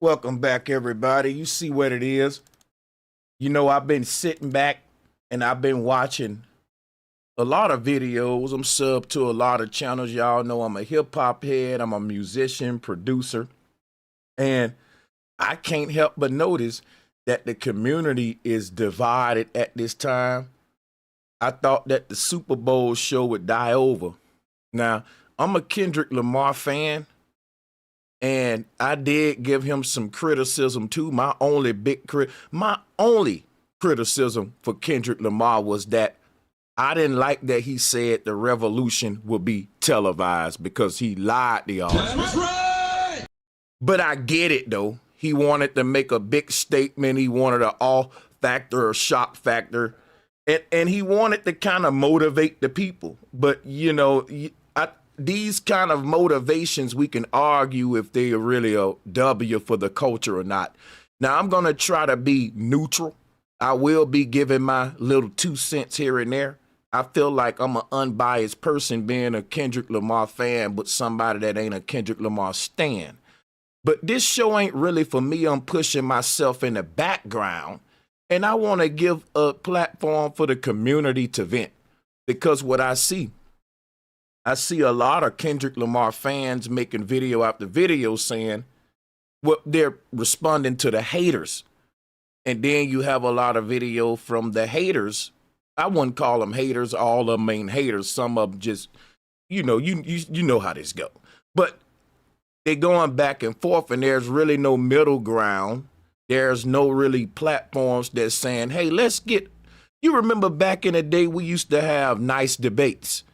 Welcome back, everybody. You see what it is. I've been sitting back and I've been watching a lot of videos. I'm sub to a lot of channels. Y'all know I'm a hip hop head. I'm a musician, producer. And I can't help but notice that the community is divided at this time. I thought that the Super Bowl show would die over. Now, I'm a Kendrick Lamar fan. And I did give him some criticism too. My only criticism for Kendrick Lamar was that I didn't like that he said the revolution will be televised because he lied to y'all. That's right. But I get it though. He wanted to make a big statement. He wanted an awe factor or shock factor. And he wanted to kind of motivate the people. But these kind of motivations, we can argue if they are really a W for the culture or not. Now, I'm going to try to be neutral. I will be giving my little 2 cents here and there. I feel like I'm an unbiased person being a Kendrick Lamar fan, but somebody that ain't a Kendrick Lamar stan. But this show ain't really for me. I'm pushing myself in the background, and I want to give a platform for the community to vent because what I see a lot of Kendrick Lamar fans making video after video saying what they're responding to the haters. And then you have a lot of video from the haters. I wouldn't call them haters. All of them ain't haters. Some of them just, you know how this go. But they're going back and forth and there's really no middle ground. There's no really platforms that's saying, hey, you remember back in the day we used to have nice debates.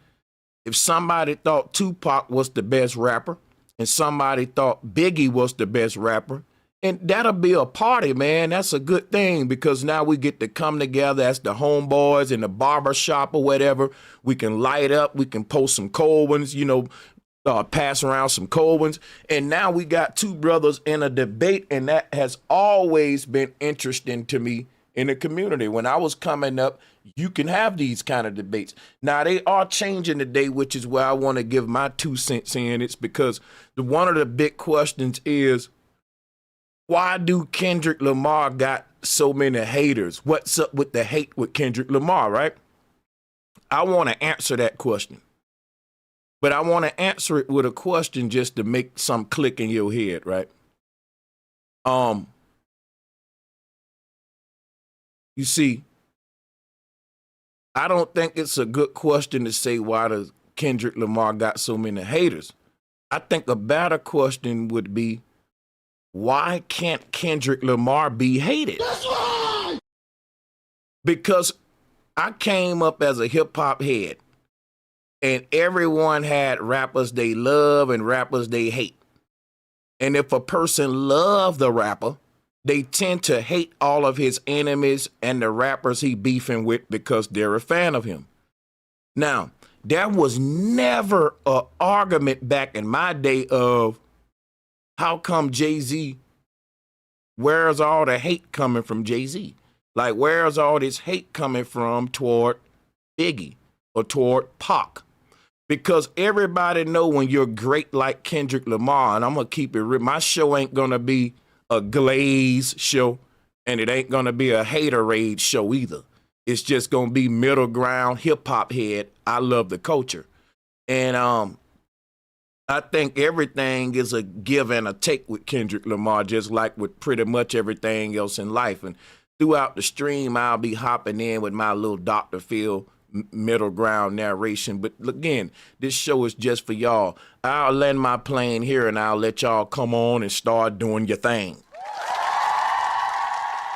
If somebody thought Tupac was the best rapper and somebody thought Biggie was the best rapper, and that'll be a party, man. That's a good thing because now we get to come together as the homeboys in the barber shop or whatever. We can light up. We can post some cold ones, pass around some cold ones. And now we got two brothers in a debate, and that has always been interesting to me in the community. When I was coming up, you can have these kind of debates. Now, they are changing today, which is where I want to give my 2 cents in. It's because one of the big questions is, why do Kendrick Lamar got so many haters? What's up with the hate with Kendrick Lamar, right? I want to answer that question. But I want to answer it with a question just to make some click in your head, right? You see, I don't think it's a good question to say why does Kendrick Lamar got so many haters. I think a better question would be, why can't Kendrick Lamar be hated? That's right! Because I came up as a hip hop head and everyone had rappers they love and rappers they hate. And if a person loved the rapper, they tend to hate all of his enemies and the rappers he beefing with because they're a fan of him. Now, there was never an argument back in my day of how come Jay-Z, where's all the hate coming from Jay-Z? Like, where's all this hate coming from toward Biggie or toward Pac? Because everybody know when you're great like Kendrick Lamar, and I'm going to keep it real, my show ain't going to be a glaze show, and it ain't gonna be a haterade show either. It's just gonna be middle ground hip hop head. I love the culture, and I think everything is a give and a take with Kendrick Lamar, just like with pretty much everything else in life. And throughout the stream, I'll be hopping in with my little Dr. Phil middle ground narration. But again, this show is just for y'all. I'll land my plane here and I'll let y'all come on and start doing your thing.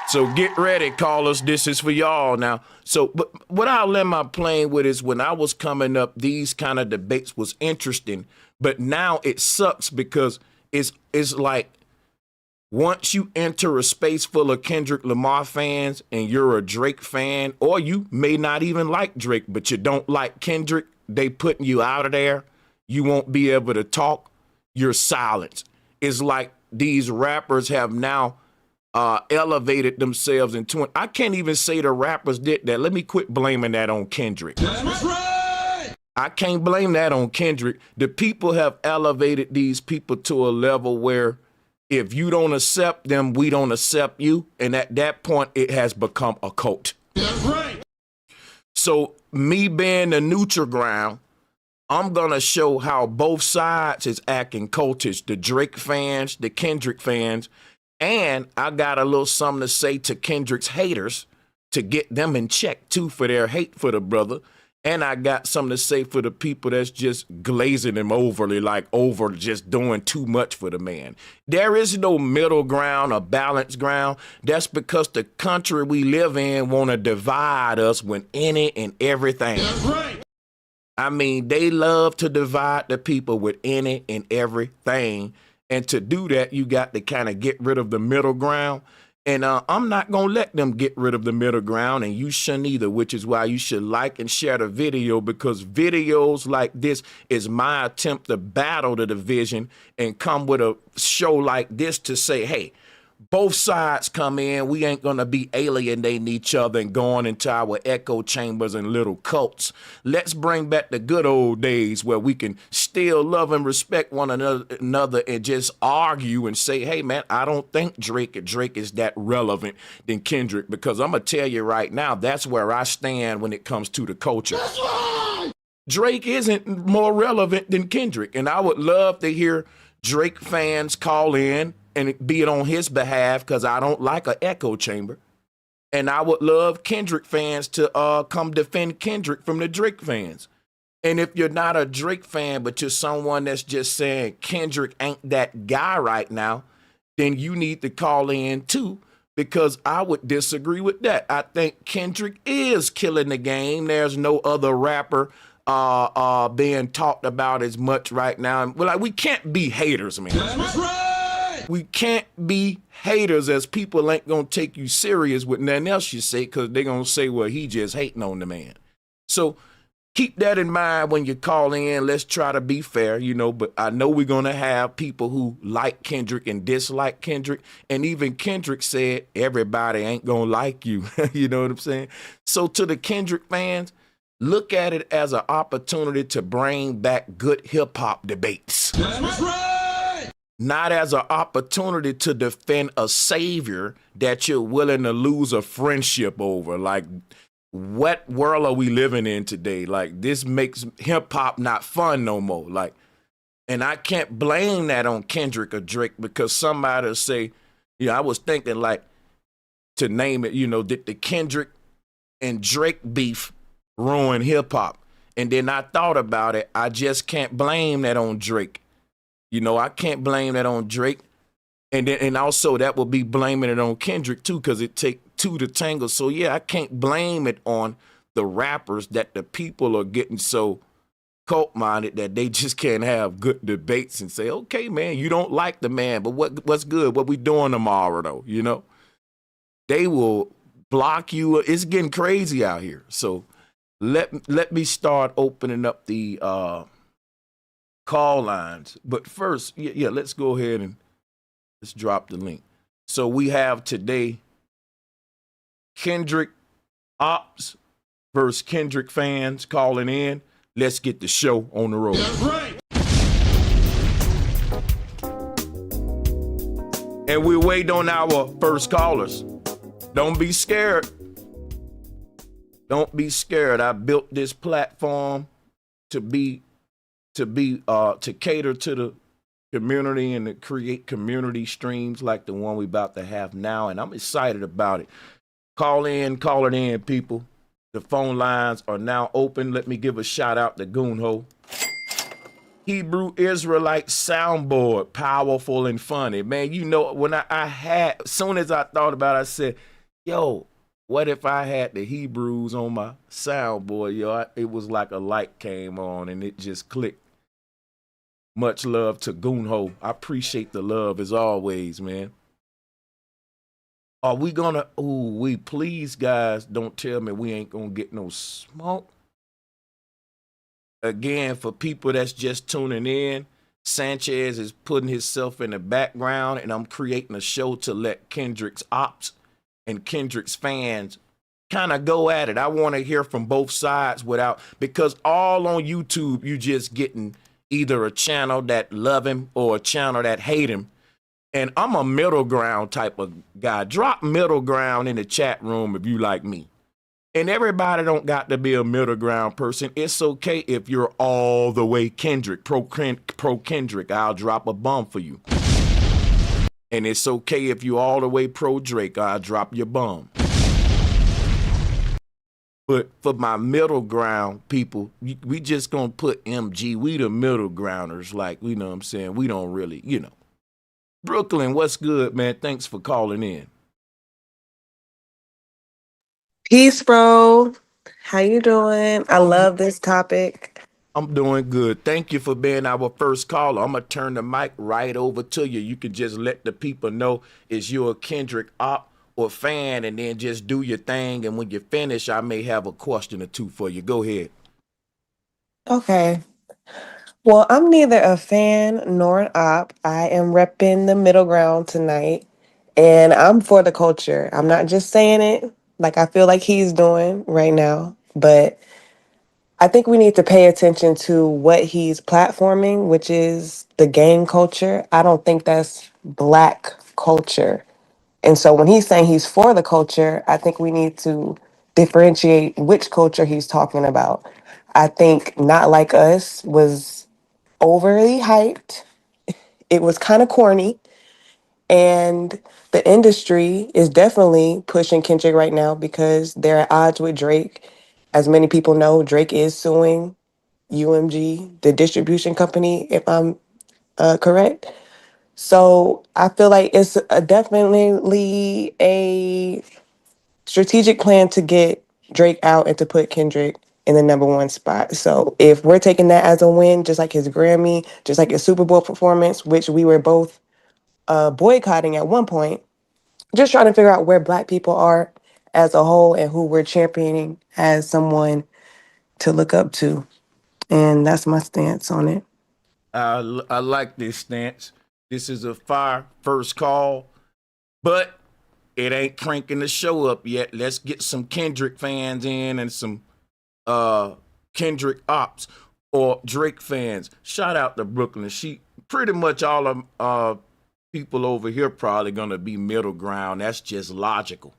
So get ready, callers. This is for y'all now. So, but what I'll land my plane with is when I was coming up, these kind of debates was interesting. But now it sucks because it's like once you enter a space full of Kendrick Lamar fans and you're a Drake fan, or you may not even like Drake, but you don't like Kendrick, they putting you out of there. You won't be able to talk. You're silenced. It's like these rappers have now elevated themselves into it. I can't even say the rappers did that. Let me quit blaming that on Kendrick. That's right. I can't blame that on Kendrick. The people have elevated these people to a level where If you don't accept them, we don't accept you. And at that point, it has become a cult. That's right. So me being the neutral ground, I'm going to show how both sides is acting cultish. The Drake fans, the Kendrick fans, and I got a little something to say to Kendrick's haters to get them in check, too, for their hate for the brother. And I got something to say for the people that's just glazing him overly, like over just doing too much for the man. There is no middle ground or balanced ground. That's because the country we live in want to divide us with any and everything. That's right. I mean, they love to divide the people with any and everything. And to do that, you got to kind of get rid of the middle ground. And I'm not going to let them get rid of the middle ground, and you shouldn't either, which is why you should like and share the video, because videos like this is my attempt to battle the division and come with a show like this to say, hey, both sides come in. We ain't going to be alienating each other and going into our echo chambers and little cults. Let's bring back the good old days where we can still love and respect one another and just argue and say, hey, man, I don't think Drake is that relevant than Kendrick, because I'm going to tell you right now, that's where I stand when it comes to the culture. That's right. Drake isn't more relevant than Kendrick, and I would love to hear Drake fans call in and be it on his behalf, because I don't like an echo chamber. And I would love Kendrick fans to come defend Kendrick from the Drake fans. And if you're not a Drake fan, but you're someone that's just saying Kendrick ain't that guy right now, then you need to call in too, because I would disagree with that. I think Kendrick is killing the game. There's no other rapper being talked about as much right now. Well, like, we can't be haters, man. That's right. We can't be haters, as people ain't going to take you serious with nothing else you say, because they're going to say, well, he just hating on the man. So keep that in mind when you call in. Let's try to be fair, but I know we're going to have people who like Kendrick and dislike Kendrick. And even Kendrick said, everybody ain't going to like you. You know what I'm saying? So to the Kendrick fans, look at it as an opportunity to bring back good hip hop debates. That's right. Not as an opportunity to defend a savior that you're willing to lose a friendship over. Like, what world are we living in today? Like, this makes hip hop not fun no more. Like, and I can't blame that on Kendrick or Drake, because somebody will say, I was thinking, like, to name it, did the Kendrick and Drake beef ruin hip hop? And then I thought about it. I just can't blame that on Drake. I can't blame that on Drake. And also that would be blaming it on Kendrick too, because it take two to tango. So yeah, I can't blame it on the rappers that the people are getting so cult-minded that they just can't have good debates and say, okay, man, you don't like the man, but what's good? What we doing tomorrow though, They will block you. It's getting crazy out here. So let me start opening up the call lines. But first, let's go ahead and let's drop the link. So we have today Kendrick ops versus Kendrick fans calling in. Let's get the show on the road. That's right. And we're waiting on our first callers. Don't be scared. Don't be scared. I built this platform to cater to the community and to create community streams like the one we're about to have now. And I'm excited about it. Call it in, people. The phone lines are now open. Let me give a shout out to Goonho. Hebrew Israelite soundboard, powerful and funny. Man, when as soon as I thought about it, I said, yo, what if I had the Hebrews on my soundboard? Yo, it was like a light came on and it just clicked. Much love to Goonho. I appreciate the love as always, man. Are we gonna, please guys, don't tell me we ain't gonna get no smoke. Again, for people that's just tuning in, Sanchez is putting himself in the background, and I'm creating a show to let Kendrick's ops and Kendrick's fans kind of go at it. I want to hear from both sides because all on YouTube, you just getting either a channel that love him or a channel that hate him. And I'm a middle ground type of guy. Drop middle ground in the chat room if you like me. And everybody don't got to be a middle ground person. It's okay if you're all the way Kendrick, pro Kendrick. I'll drop a bomb for you. And it's okay if you all the way pro Drake. I'll drop your bomb. But for my middle ground people, we just gonna put MG. We the middle grounders, like, you know what I'm saying? We don't really, you know. Brooklyn, what's good, man? Thanks for calling in. Peace, bro. How you doing? I love this topic. I'm doing good. Thank you for being our first caller. I'm gonna turn the mic right over to you. You can just let the people know is you a Kendrick op or fan, and then just do your thing. And when you finish, I may have a question or two for you. Go ahead. Okay. Well, I'm neither a fan nor an op. I am repping the middle ground tonight, and I'm for the culture. I'm not just saying it like I feel like he's doing right now, but I think we need to pay attention to what he's platforming, which is the gang culture. I don't think that's black culture. And so when he's saying he's for the culture, I think we need to differentiate which culture he's talking about. I think Not Like Us was overly hyped. It was kind of corny. And the industry is definitely pushing Kendrick right now because they're at odds with Drake. As many people know, Drake is suing UMG, the distribution company, if I'm correct. So I feel like it's definitely a strategic plan to get Drake out and to put Kendrick in the number one spot. So if we're taking that as a win, just like his Grammy, just like his Super Bowl performance, which we were both boycotting at one point, just trying to figure out where Black people are as a whole and who we're championing as someone to look up to. And that's my stance on it. I like this stance. This is a fire first call, but it ain't cranking the show up yet. Let's get some Kendrick fans in and some Kendrick ops or Drake fans. Shout out to Brooklyn. She pretty much all of people over here probably gonna be middle ground. That's just logical.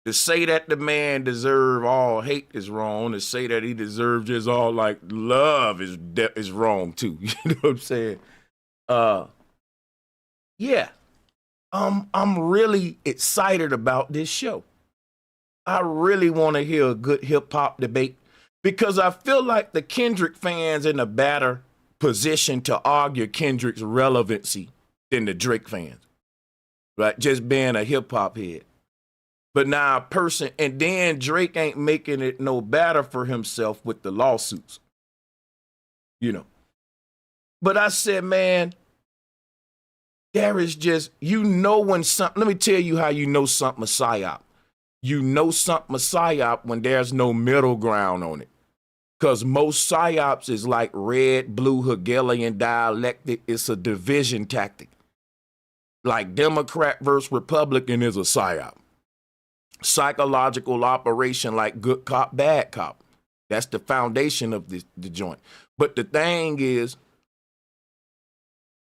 To say that the man deserve all hate is wrong. To say that he deserves just all like love is wrong too. You know what I'm saying? Uh, yeah. I'm really excited about this show. I really want to hear a good hip hop debate because I feel like the Kendrick fans in a better position to argue Kendrick's relevancy than the Drake fans, right? Just being a hip hop head. But now a person, and then Drake ain't making it no better for himself with the lawsuits, you know. But I said, man, there is just, you know, when something, let me tell you how you know something a psyop. You know something a psyop when there's no middle ground on it. Because most psyops is like red, blue, Hegelian dialectic. It's a division tactic. Like Democrat versus Republican is a psyop. Psychological operation like good cop, bad cop. That's the foundation of the joint. But the thing is,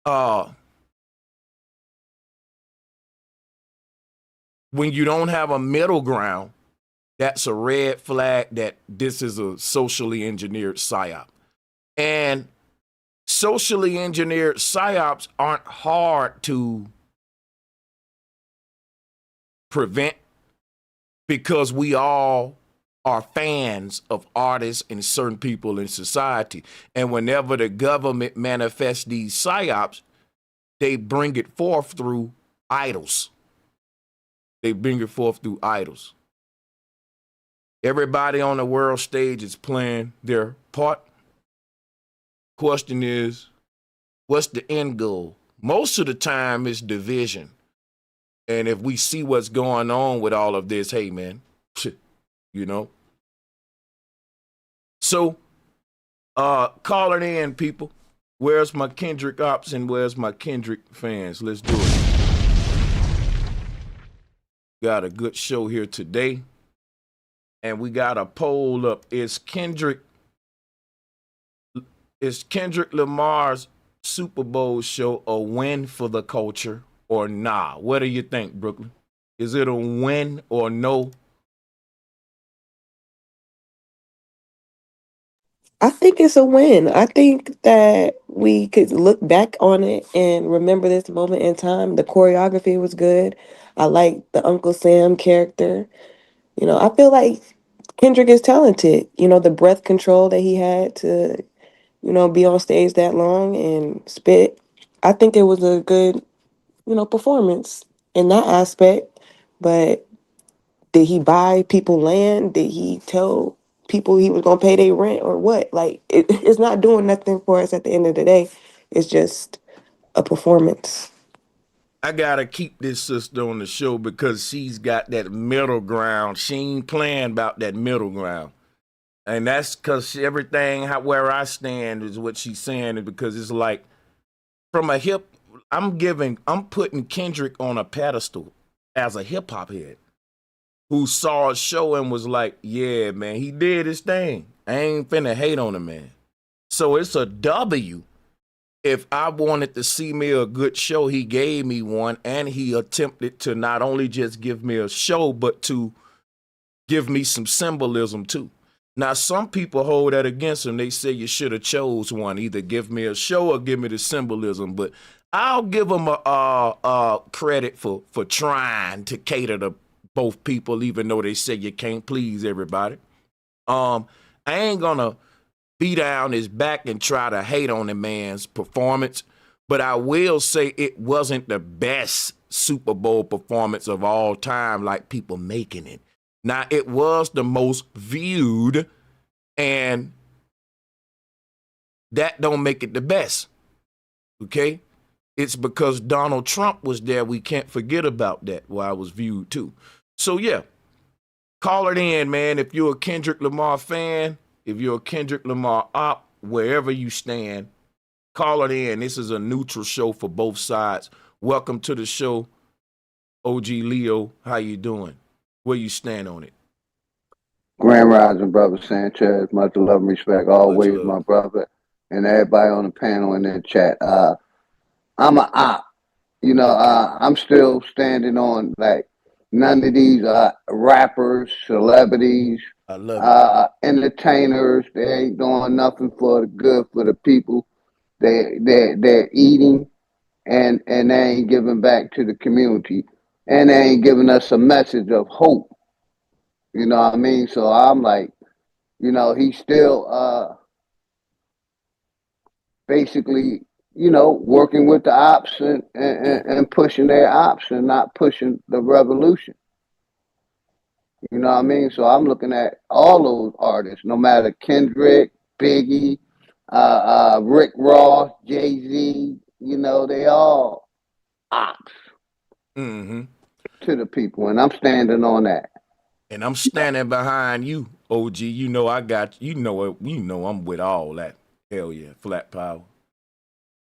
when you don't have a middle ground, that's a red flag that this is a socially engineered psyop. And socially engineered psyops aren't hard to prevent because we all are fans of artists and certain people in society. And whenever the government manifests these psyops, they bring it forth through idols. They bring it forth through idols. Everybody on the world stage is playing their part. Question is, what's the end goal? Most of the time, it's division. And if we see what's going on with all of this, hey, man, you know. So, call it in, people. Where's my Kendrick ops and where's my Kendrick fans? Let's do it. Got a good show here today. And we got a poll up. Is Kendrick Lamar's Super Bowl show a win for the culture or nah? What do you think, Brooklyn? Is it a win or no? I think it's a win. I think that we could look back on it and remember this moment in time. The choreography was good. I like the Uncle Sam character. I feel like Kendrick is talented. The breath control that he had to, be on stage that long and spit. I think it was a good, performance in that aspect. But did he buy people land? Did he tell people he was gonna pay their rent or what? Like it's not doing nothing for us at the end of the day. It's just a performance. I gotta keep this sister on the show because she's got that middle ground. She ain't playing about that middle ground. And that's because everything where I stand is what she's saying is because it's like from a I'm putting Kendrick on a pedestal as a hip hop head who saw a show and was like, yeah, man, he did his thing. I ain't finna hate on him, man. So it's a W. If I wanted to see me a good show, he gave me one, and he attempted to not only just give me a show, but to give me some symbolism too. Now, some people hold that against him. They say you should have chose one, either give me a show or give me the symbolism. But I'll give him a credit for trying to cater to both people, even though they say you can't please everybody. I ain't gonna be down his back and try to hate on the man's performance, but I will say it wasn't the best Super Bowl performance of all time, like people making it. Now, it was the most viewed, and that don't make it the best, okay? It's because Donald Trump was there. We can't forget about that, why it was viewed too. So, yeah, call it in, man. If you're a Kendrick Lamar fan, if you're a Kendrick Lamar op, wherever you stand, call it in. This is a neutral show for both sides. Welcome to the show, OG Leo. How you doing? Where you stand on it? Grand Rising, brother Sanchez. Much love and respect. Much Always, love. my brother, and everybody on the panel and in the chat. I'm a op. Okay. I'm still standing on like none of these rappers, celebrities, I love it. entertainers. They ain't doing nothing for the good for the people. They're eating and they ain't giving back to the community, and they ain't giving us a message of hope. You know what I mean? So I'm like, he's still basically, working with the ops Yeah. and pushing their ops and not pushing the revolution. You know what I mean? So I'm looking at all those artists, no matter Kendrick, Biggie, Rick Ross, Jay Z. They all ops Mm-hmm. to the people, and I'm standing on that. And I'm standing behind you, OG. You know I got you. Know it. You know I'm with all that. Hell yeah, flat power.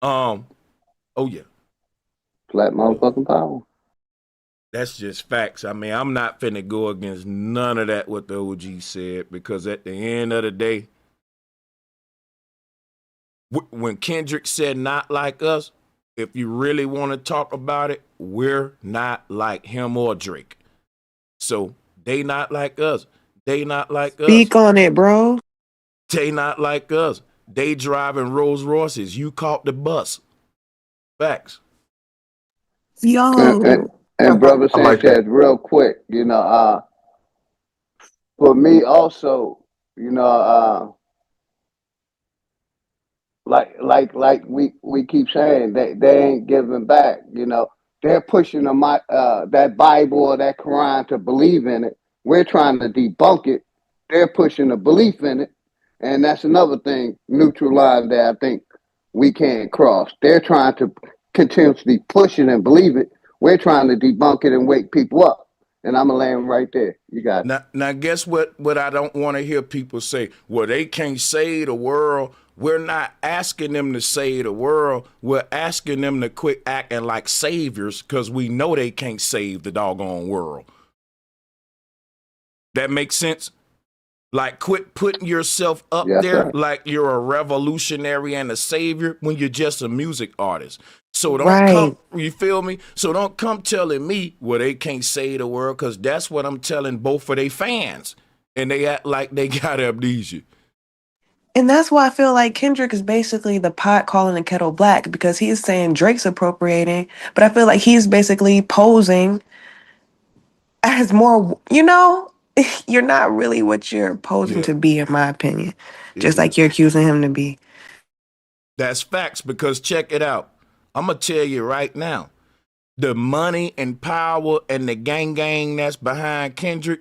Um. Oh yeah. Flat Oh yeah. motherfucking power. That's just facts. I mean, I'm not finna go against none of that what the OG said because at the end of the day, when Kendrick said "not like us," if you really want to talk about it, we're not like him or Drake. So they not like us. They not like us. Speak on it, bro. They not like us. They driving Rolls Royces. You caught the bus. Facts. And, and, Yo. and brother I like that. Sanchez, real quick, for me also, you know, like we keep saying they ain't giving back. They're pushing that Bible or that Quran to believe in it. We're trying to debunk it. They're pushing the belief in it, and that's another thing, neutral line that I think we can't cross. They're trying to continuously push it and believe it. We're trying to debunk it and wake people up. And I'm gonna land right there. You got it. Now, guess what? What I don't want to hear people say. Well, they can't save the world. We're not asking them to save the world. We're asking them to quit acting like saviors because we know they can't save the doggone world. That makes sense. Like, quit putting yourself up Yes, there sir. like you're a revolutionary and a savior when you're just a music artist. So don't come, Right. you feel me? So don't come telling me, well, they can't say the word, because that's what I'm telling both of their fans. And they act like they got amnesia. And that's why I feel like Kendrick is basically the pot calling the kettle black because he's saying Drake's appropriating, but I feel like he's basically posing as more, you're not really what you're posing Yeah, to be, in my opinion. Just yeah. like you're accusing him to be. That's facts, because check it out. I'm going to tell you right now, the money and power and the gang that's behind Kendrick,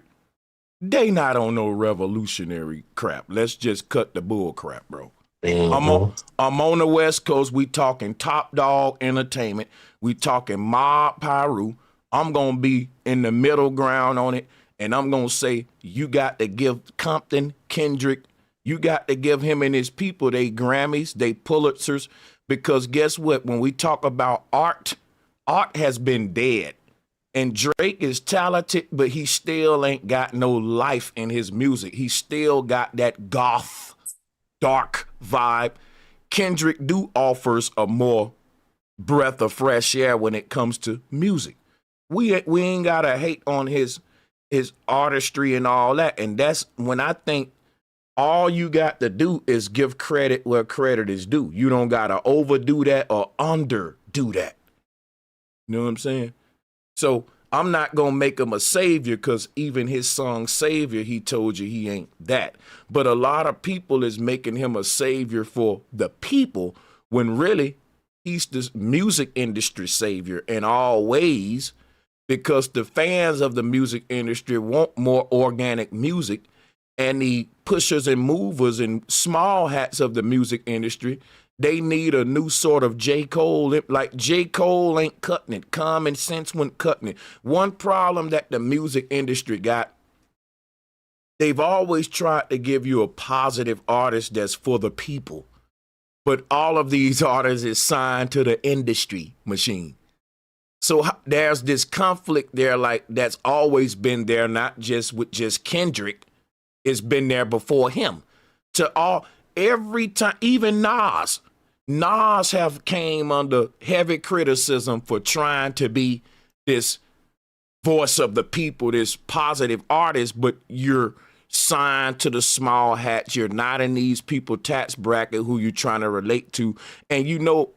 they not on no revolutionary crap. Let's just cut the bull crap, bro. I'm on, Mm-hmm. I'm on the West Coast. We talking Top Dog Entertainment. We talking Mob Pyru. I'm gonna be in the middle ground on it, and I'm gonna say you got to give Compton, Kendrick, you got to give him and his people they Grammys, they Pulitzers, because guess what? When we talk about art, art has been dead. And Drake is talented, but he still ain't got no life in his music. He still got that goth, dark vibe. Kendrick do offers a more breath of fresh air when it comes to music. We ain't gotta hate on his artistry and all that. And that's when I think all you got to do is give credit where credit is due. You don't gotta overdo that or underdo that. You know what I'm saying? So I'm not gonna make him a savior, because even his song Savior, he told you he ain't that. But a lot of people is making him a savior for the people when really he's the music industry savior in all ways, because the fans of the music industry want more organic music, and the pushers and movers and small hats of the music industry, they need a new sort of J. Cole. Like, J. Cole ain't cutting it. Common sense went cutting it. One problem that the music industry got, they've always tried to give you a positive artist that's for the people. But all of these artists is signed to the industry machine. So there's this conflict there, like, that's always been there, not just with just Kendrick. It's been there before him. To all, every time, even Nas have came under heavy criticism for trying to be this voice of the people, this positive artist, but you're signed to the small hats. You're not in these people tax bracket who you're trying to relate to. And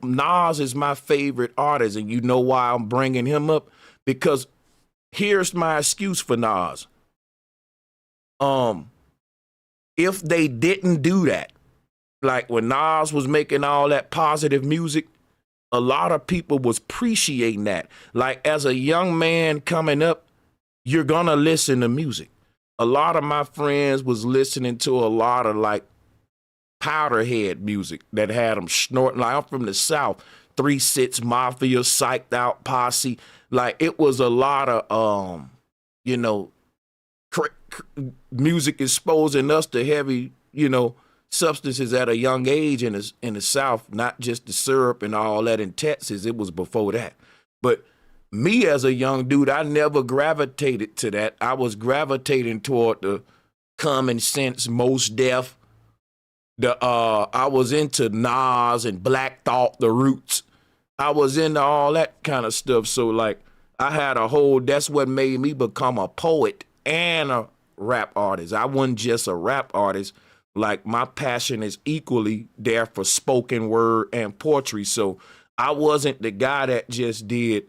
Nas is my favorite artist, and you know why I'm bringing him up? Because here's my excuse for Nas. If they didn't do that, like when Nas was making all that positive music, a lot of people was appreciating that. Like, as a young man coming up, you're gonna listen to music. A lot of my friends was listening to a lot of like powderhead music that had them snorting. Like, I'm from the South, 3-6 Mafia, Psyched Out Posse. Like, it was a lot of you know, music exposing us to heavy, substances at a young age in the South, not just the syrup and all that in Texas. It was before that. But me as a young dude, I never gravitated to that. I was gravitating toward the common sense, most deaf. I was into Nas and Black Thought, The Roots. I was into all that kind of stuff. So like, I had that's what made me become a poet and a rap artist. I wasn't just a rap artist. Like, my passion is equally there for spoken word and poetry. So I wasn't the guy that just did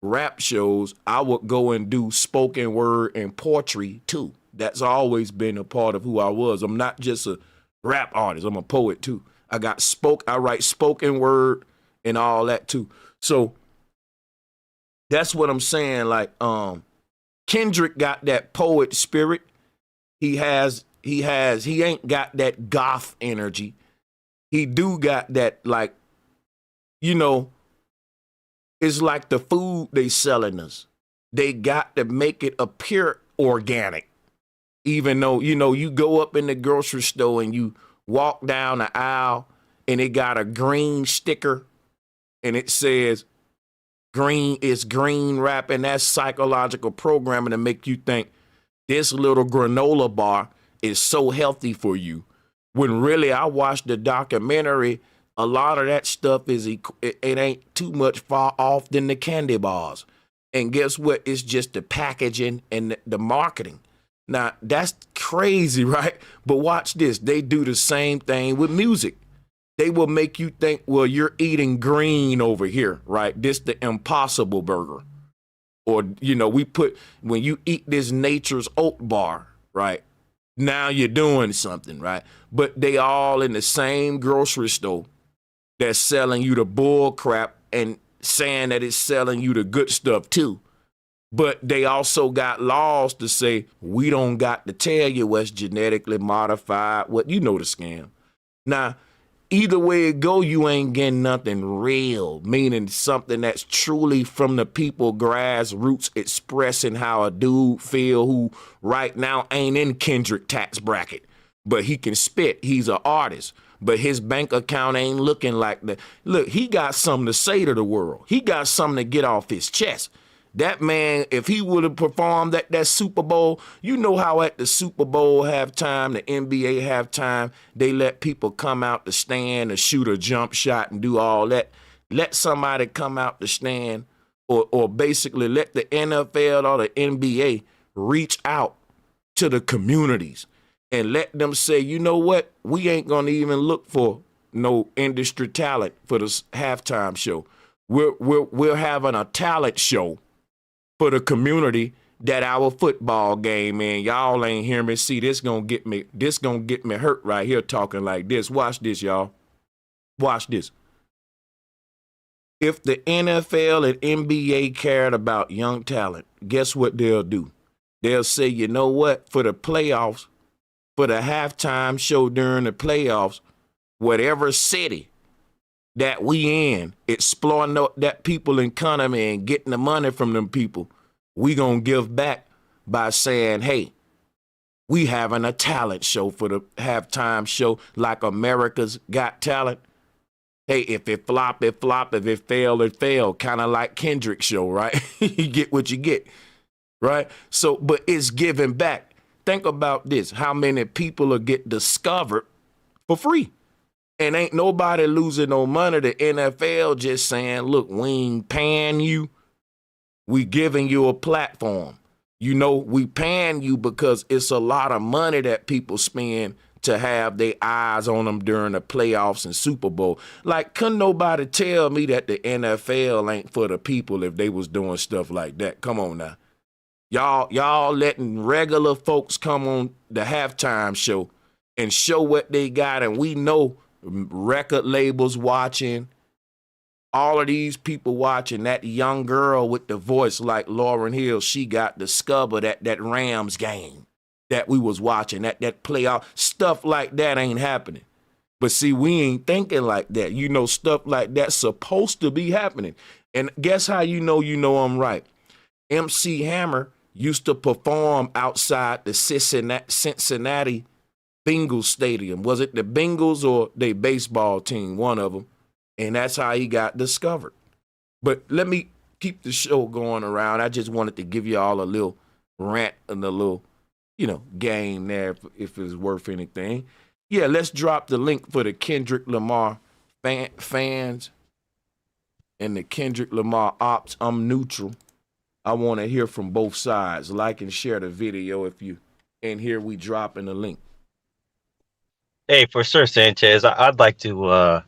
rap shows. I would go and do spoken word and poetry too. That's always been a part of who I was. I'm not just a rap artist. I'm a poet too. I write spoken word and all that too. So that's what I'm saying. Like, Kendrick got that poet spirit. He ain't got that goth energy. He do got that, like, it's like the food they selling us. They got to make it appear organic. Even though, you go up in the grocery store and you walk down the aisle and it got a green sticker and it says green is green rap, and that's psychological programming to make you think this little granola bar is so healthy for you. When really I watched the documentary, a lot of that stuff it ain't too much far off than the candy bars. And guess what? It's just the packaging and the marketing. Now, that's crazy, right? But watch this. They do the same thing with music. They will make you think, well, you're eating green over here, right? This the Impossible Burger. Or, when you eat this Nature's Oat Bar, right? Now you're doing something, right? But they all in the same grocery store that's selling you the bull crap and saying that it's selling you the good stuff too. But they also got laws to say, we don't got to tell you what's genetically modified, the scam. Now, either way it go, you ain't getting nothing real, meaning something that's truly from the people, grassroots, expressing how a dude feel who right now ain't in Kendrick tax bracket, but he can spit. He's an artist, but his bank account ain't looking like that. Look, he got something to say to the world. He got something to get off his chest. That man, if he would have performed at that Super Bowl, you know how at the Super Bowl halftime, the NBA halftime, they let people come out the stand to shoot a jump shot and do all that. Let somebody come out the stand or basically let the NFL or the NBA reach out to the communities and let them say, you know what? We ain't going to even look for no industry talent for this halftime show. We're having a talent show for the community that our football game in. Y'all ain't hear me. See, this gonna get me hurt right here talking like this. Watch this, y'all. Watch this. If the NFL and NBA cared about young talent, guess what they'll do? They'll say, you know what? For the playoffs, for the halftime show during the playoffs, whatever city that we in, exploiting that people economy and getting the money from them people, we gonna give back by saying, hey, we having a talent show for the halftime show like America's Got Talent. Hey, if it flop, it flop. If it fail, it fail. Kind of like Kendrick show, right? You get what you get, right? So, but it's giving back. Think about this. How many people will get discovered for free? And ain't nobody losing no money. The NFL just saying, look, we ain't paying you. We giving you a platform. We paying you because it's a lot of money that people spend to have their eyes on them during the playoffs and Super Bowl. Like, couldn't nobody tell me that the NFL ain't for the people if they was doing stuff like that? Come on now. Y'all letting regular folks come on the halftime show and show what they got, and we know record labels watching, all of these people watching. That young girl with the voice like Lauryn Hill, she got discovered at that Rams game that we was watching, that playoff. Stuff like that ain't happening. But see, we ain't thinking like that. Stuff like that's supposed to be happening. And guess how you know I'm right? MC Hammer used to perform outside the Cincinnati Bengals stadium. Was it the Bengals or their baseball team? One of them. And that's how he got discovered. But let me keep the show going around. I just wanted to give you all a little rant and a little, game there if it's worth anything. Yeah, let's drop the link for the Kendrick Lamar fans and the Kendrick Lamar ops. I'm neutral. I want to hear from both sides. Like and share the video if you in here. We dropping the link. Hey, for sure, Sanchez. I'd like to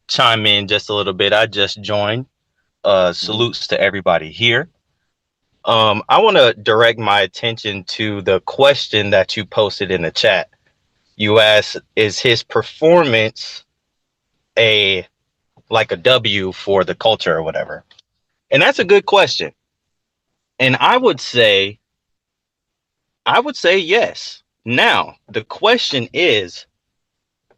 chime in just a little bit. I just joined. Salutes to everybody here. I want to direct my attention to the question that you posted in the chat. You asked, is his performance a W for the culture or whatever? And that's a good question. And I would say yes. Now, the question is,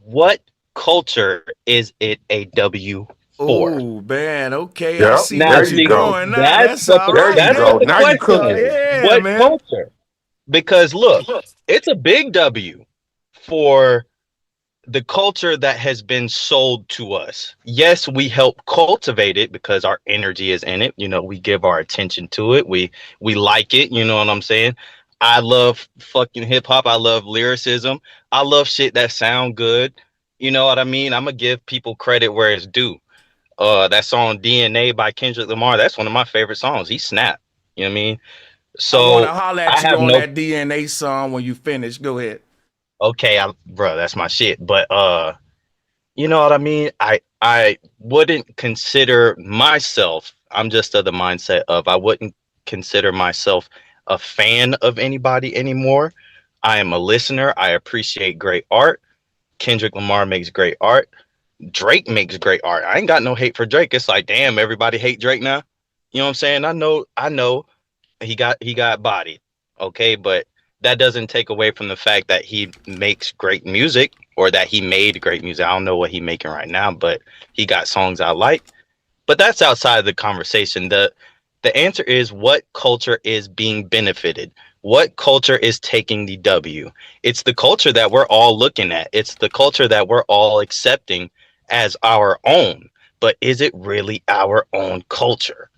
what culture is it a W for? Oh, man. Okay. Yep. I see Now, what you're going. that's That's all right. that's what the Now you question cooking. is. Yeah, What man. culture? Because look, it's a big W for the culture that has been sold to us. Yes, we help cultivate it because our energy is in it. We give our attention to it. We like it. You know what I'm saying? I love fucking hip hop. I love lyricism. I love shit that sound good. You know what I mean? I'm gonna give people credit where it's due. That song DNA by Kendrick Lamar, that's one of my favorite songs. He snapped. You know what I mean? I want to So holler at I you have on no that DNA song when you finish. Go ahead. okay, bro, that's my shit. But you know what I mean? I wouldn't consider myself, I'm just of the mindset of I wouldn't consider myself a fan of anybody anymore. I am a listener. I appreciate great art. Kendrick Lamar makes great art. Drake makes great art. I ain't got no hate for Drake. It's like, damn, everybody hate Drake now. You know what I'm saying? I know he got bodied. Okay, but that doesn't take away from the fact that he makes great music or that he made great music. I don't know what he's making right now, but he got songs I like. But that's outside of the conversation. The answer is what culture is being benefited. What culture is taking the W? It's the culture that we're all looking at. It's the culture that we're all accepting as our own. But is it really our own culture?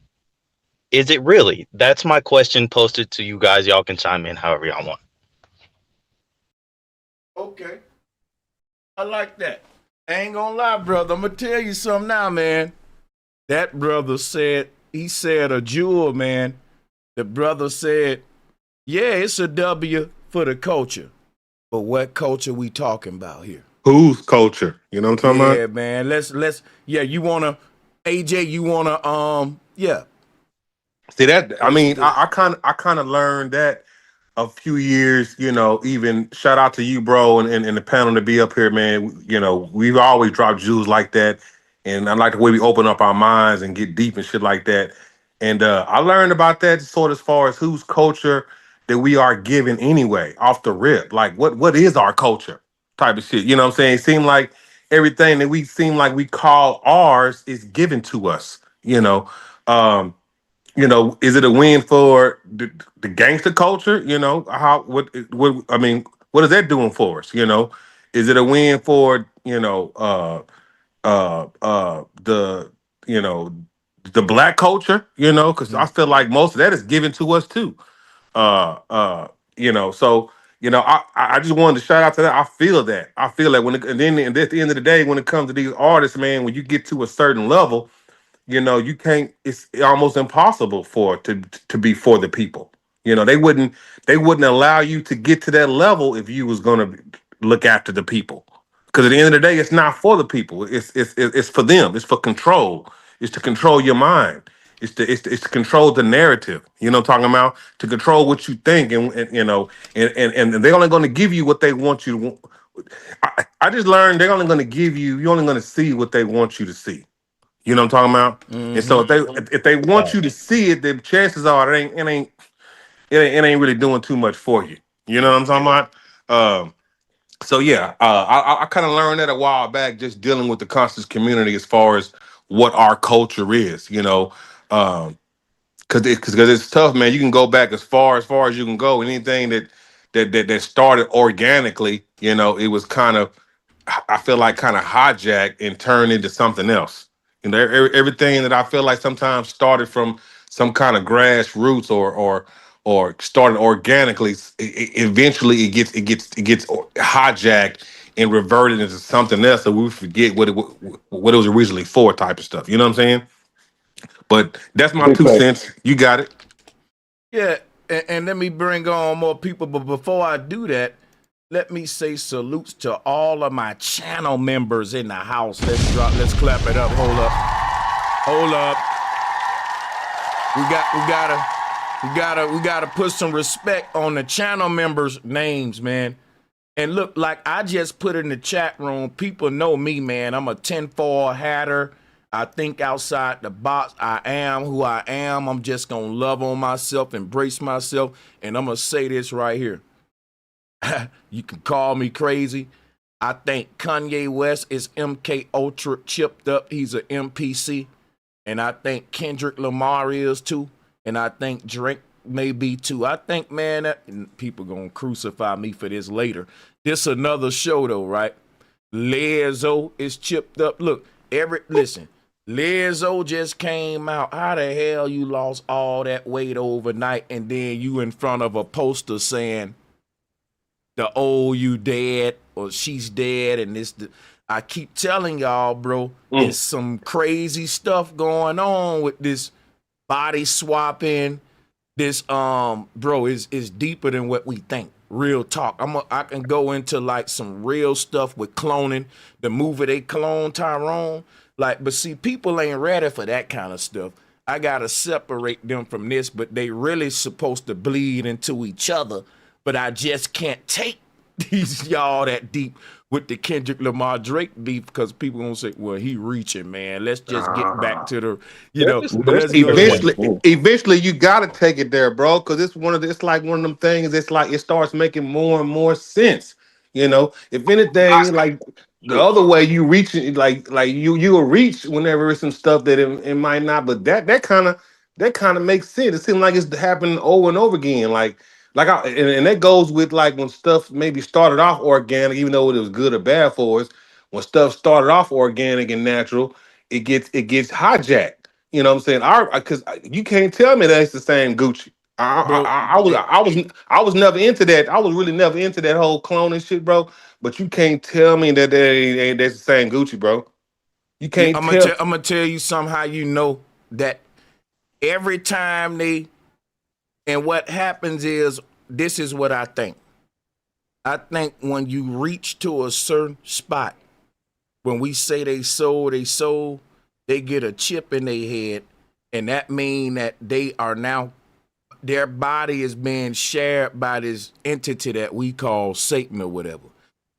Is it really? That's my question posted to you guys. Y'all can chime in however y'all want. Okay. I like that. I ain't gonna lie, brother. I'm gonna tell you something now, man. That brother said, he said a jewel, man. The brother said, yeah, it's a W for the culture. But what culture we talking about here? Whose culture? You know what I'm talking Yeah, about? man. Let's yeah, you wanna AJ, you wanna yeah. See that? I It's mean, the I kind of learned that a few years. Even shout out to you, bro, and the panel to be up here, man. We've always dropped jewels like that, and I like the way we open up our minds and get deep and shit like that. And I learned about that sort of as far as whose culture that we are given anyway, off the rip. Like what is our culture type of shit. You know what I'm saying? It seemed like everything that we seem like we call ours is given to us. Um, is it a win for the gangster culture? What I mean, what is that doing for us? Is it a win for the the black culture? Because I feel like most of that is given to us too. Uh, uh, so I just wanted to shout out to that. I feel that. When and at the end of the day, when it comes to these artists, man, when you get to a certain level, you can't. It's almost impossible to be for the people. They wouldn't allow you to get to that level if you was gonna look after the people. Because at the end of the day, it's not for the people. It's for them. It's for control. It's to control your mind. It's to control the narrative. You know what I'm talking about? To control what you think, and they're only going to give you what they want you to. I just learned they're only going to give you. You're only going to see what they want you to see. You know what I'm talking about? And so if they want you to see it, then chances are it ain't really doing too much for you. You know what I'm talking about? So yeah, I kind of learned that a while back, just dealing with the conscious community as far as what our culture is. Because it's tough, man. You can go back as far as you can go. Anything that started organically, it was kind of, I feel like, kind of hijacked and turned into something else. Everything that I feel like sometimes started from some kind of grassroots or started organically, eventually it gets hijacked and reverted into something else, so we forget what it was originally for, type of stuff. You know what I'm saying? But that's my Big two facts. cents. You got it. yeah, and let me bring on more people, but before I do that, let me say salutes to all of my channel members in the house. Let's clap it up. Hold up. We gotta put some respect on the channel members' names, man. And look, like I just put in the chat room, people know me, man. I'm a 10-4 hatter. I think outside the box. I am who I am. I'm just gonna love on myself, embrace myself, and I'm gonna say this right here. You can call me crazy. I think Kanye West is MK Ultra chipped up. He's an MPC. And I think Kendrick Lamar is too. And I think Drake may be too. I think, man, and people gonna crucify me for this later. This another show though, right? Lizzo is chipped up. Look, listen, Lizzo just came out. How the hell you lost all that weight overnight and then you in front of a poster saying the old you dead or she's dead and this I keep telling y'all, bro, it's some crazy stuff going on with this body swapping. This bro is deeper than what we think. Real talk. I can go into like some real stuff with cloning. The movie they clone Tyrone. Like, but see, people ain't ready for that kind of stuff. I gotta separate them from this, but they really supposed to bleed into each other. But I just can't take these y'all that deep with the Kendrick Lamar Drake beef because people gonna say, well, he reaching, man. Let's just get back to the, let's go there. Eventually, you gotta take it there, bro, because it's like one of them things. It's like it starts making more and more sense. If anything, like the other way, you reach it, like you will reach whenever it's some stuff that it might not. But that kind of makes sense. It seems like it's happening over and over again. And that goes with like when stuff maybe started off organic, even though it was good or bad for us. When stuff started off organic and natural, it gets hijacked. You know what I'm saying? Because you can't tell me that it's the same Gucci. Bro, I was never into that. I was really never into that whole cloning shit, bro. But you can't tell me that that's the same Gucci, bro. You can't tell. I'm gonna tell you somehow you know that every time and what happens is this is what I think. I think when you reach to a certain spot, when we say they sold, they get a chip in their head, and that mean that they are now their body is being shared by this entity that we call Satan or whatever.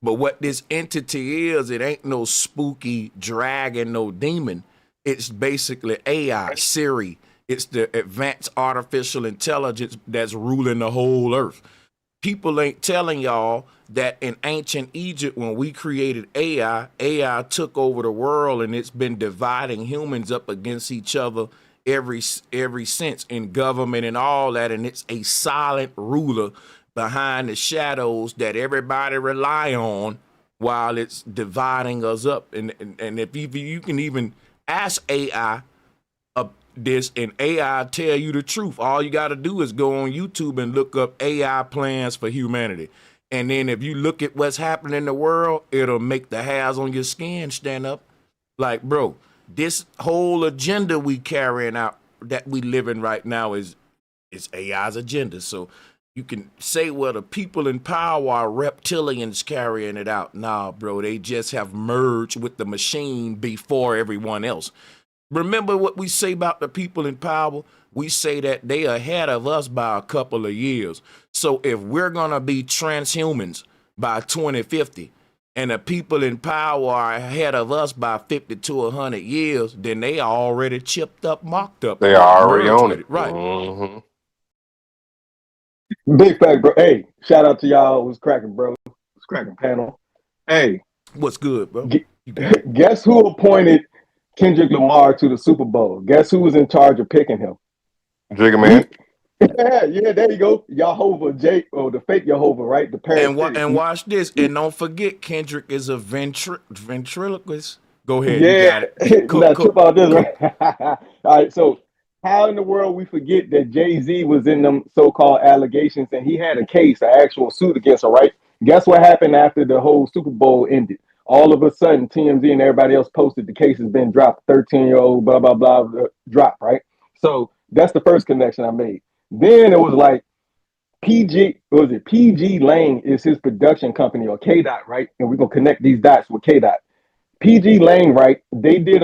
But what this entity is, it ain't no spooky dragon, no demon. It's basically AI, Siri. It's the advanced artificial intelligence that's ruling the whole earth. People ain't telling y'all that in ancient Egypt, when we created AI took over the world and it's been dividing humans up against each other every since in government and all that. And it's a silent ruler behind the shadows that everybody rely on while it's dividing us up. And if you can even ask AI this and AI tell you the truth. All you got to do is go on YouTube and look up AI plans for humanity. And then if you look at what's happening in the world, it'll make the hairs on your skin stand up. Like, bro, this whole agenda we carrying out that we living right now is AI's agenda. So you can say, well, the people in power are reptilians carrying it out. Nah, bro, they just have merged with the machine before everyone else. Remember what we say about the people in power? We say that they are ahead of us by a couple of years. So if we're going to be transhumans by 2050 and the people in power are ahead of us by 50 to 100 years, then they are already chipped up, mocked up, They are already merged on with it. it. Right. Mm-hmm. Big fact, bro. Hey, shout out to y'all. It was cracking, bro. It was cracking panel. Hey, What's good, bro? gu- You got it. guess who appointed Kendrick Lamar to the Super Bowl? Guess who was in charge of picking him? Jigga We, man. yeah, there you go. Jehovah, Jake, or the fake Jehovah, right? The parasitic. And watch this. And don't forget, Kendrick is a ventriloquist. Go ahead. You Yeah, got it. now trip out this, Co- right? All right, so how in the world we forget that Jay-Z was in them so-called allegations and he had a case, an actual suit against him, right? Guess what happened after the whole Super Bowl ended? All of a sudden, TMZ and everybody else posted the case has been dropped. 13-year-old, blah, blah, blah, drop, right? So that's the first connection I made. Then it was like PG, what was it? PG Lane is his production company or K Dot, right? And we're gonna connect these dots with K Dot. PG Lane, right? They did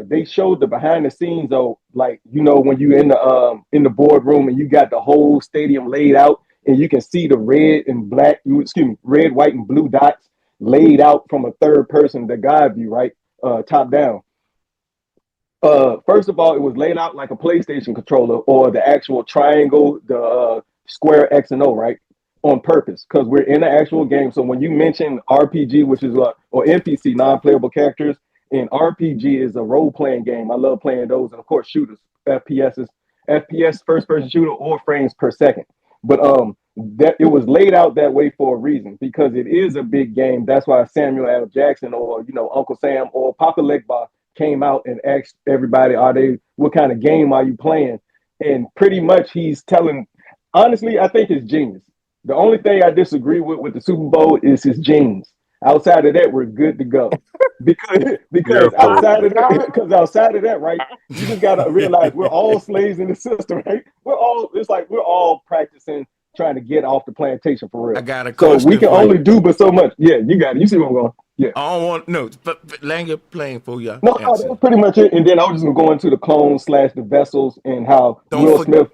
they showed the behind the scenes of like, when you in the boardroom and you got the whole stadium laid out and you can see the red, white, and blue dots laid out from a third person, the God view, right? Top down. First of all, it was laid out like a PlayStation controller or the actual triangle, the square X and O, right? On purpose, because we're in the actual game. So when you mention RPG, which is or NPC, non-playable characters, and RPG is a role-playing game. I love playing those, and of course shooters, FPS, first-person shooter, or frames per second. But that it was laid out that way for a reason because it is a big game. That's why Samuel L. Jackson or Uncle Sam or Papa Legba came out and asked everybody, what kind of game are you playing? And pretty much he's telling, honestly, I think it's genius. The only thing I disagree with the Super Bowl is his genes. Outside of that, we're good to go. Because Yeah, for outside of that, real. because outside of that, right, you just gotta realize we're all slaves in the system, right? It's like we're all practicing trying to get off the plantation for I real. got a So we question can for you. only do but so much. Yeah, you got it. You see where I'm going. Yeah. I don't want no, but Langer playing for y'all. No, that Answer. was pretty much it. And then I was just gonna go into the clones slash the vessels and how Don't Will Smith.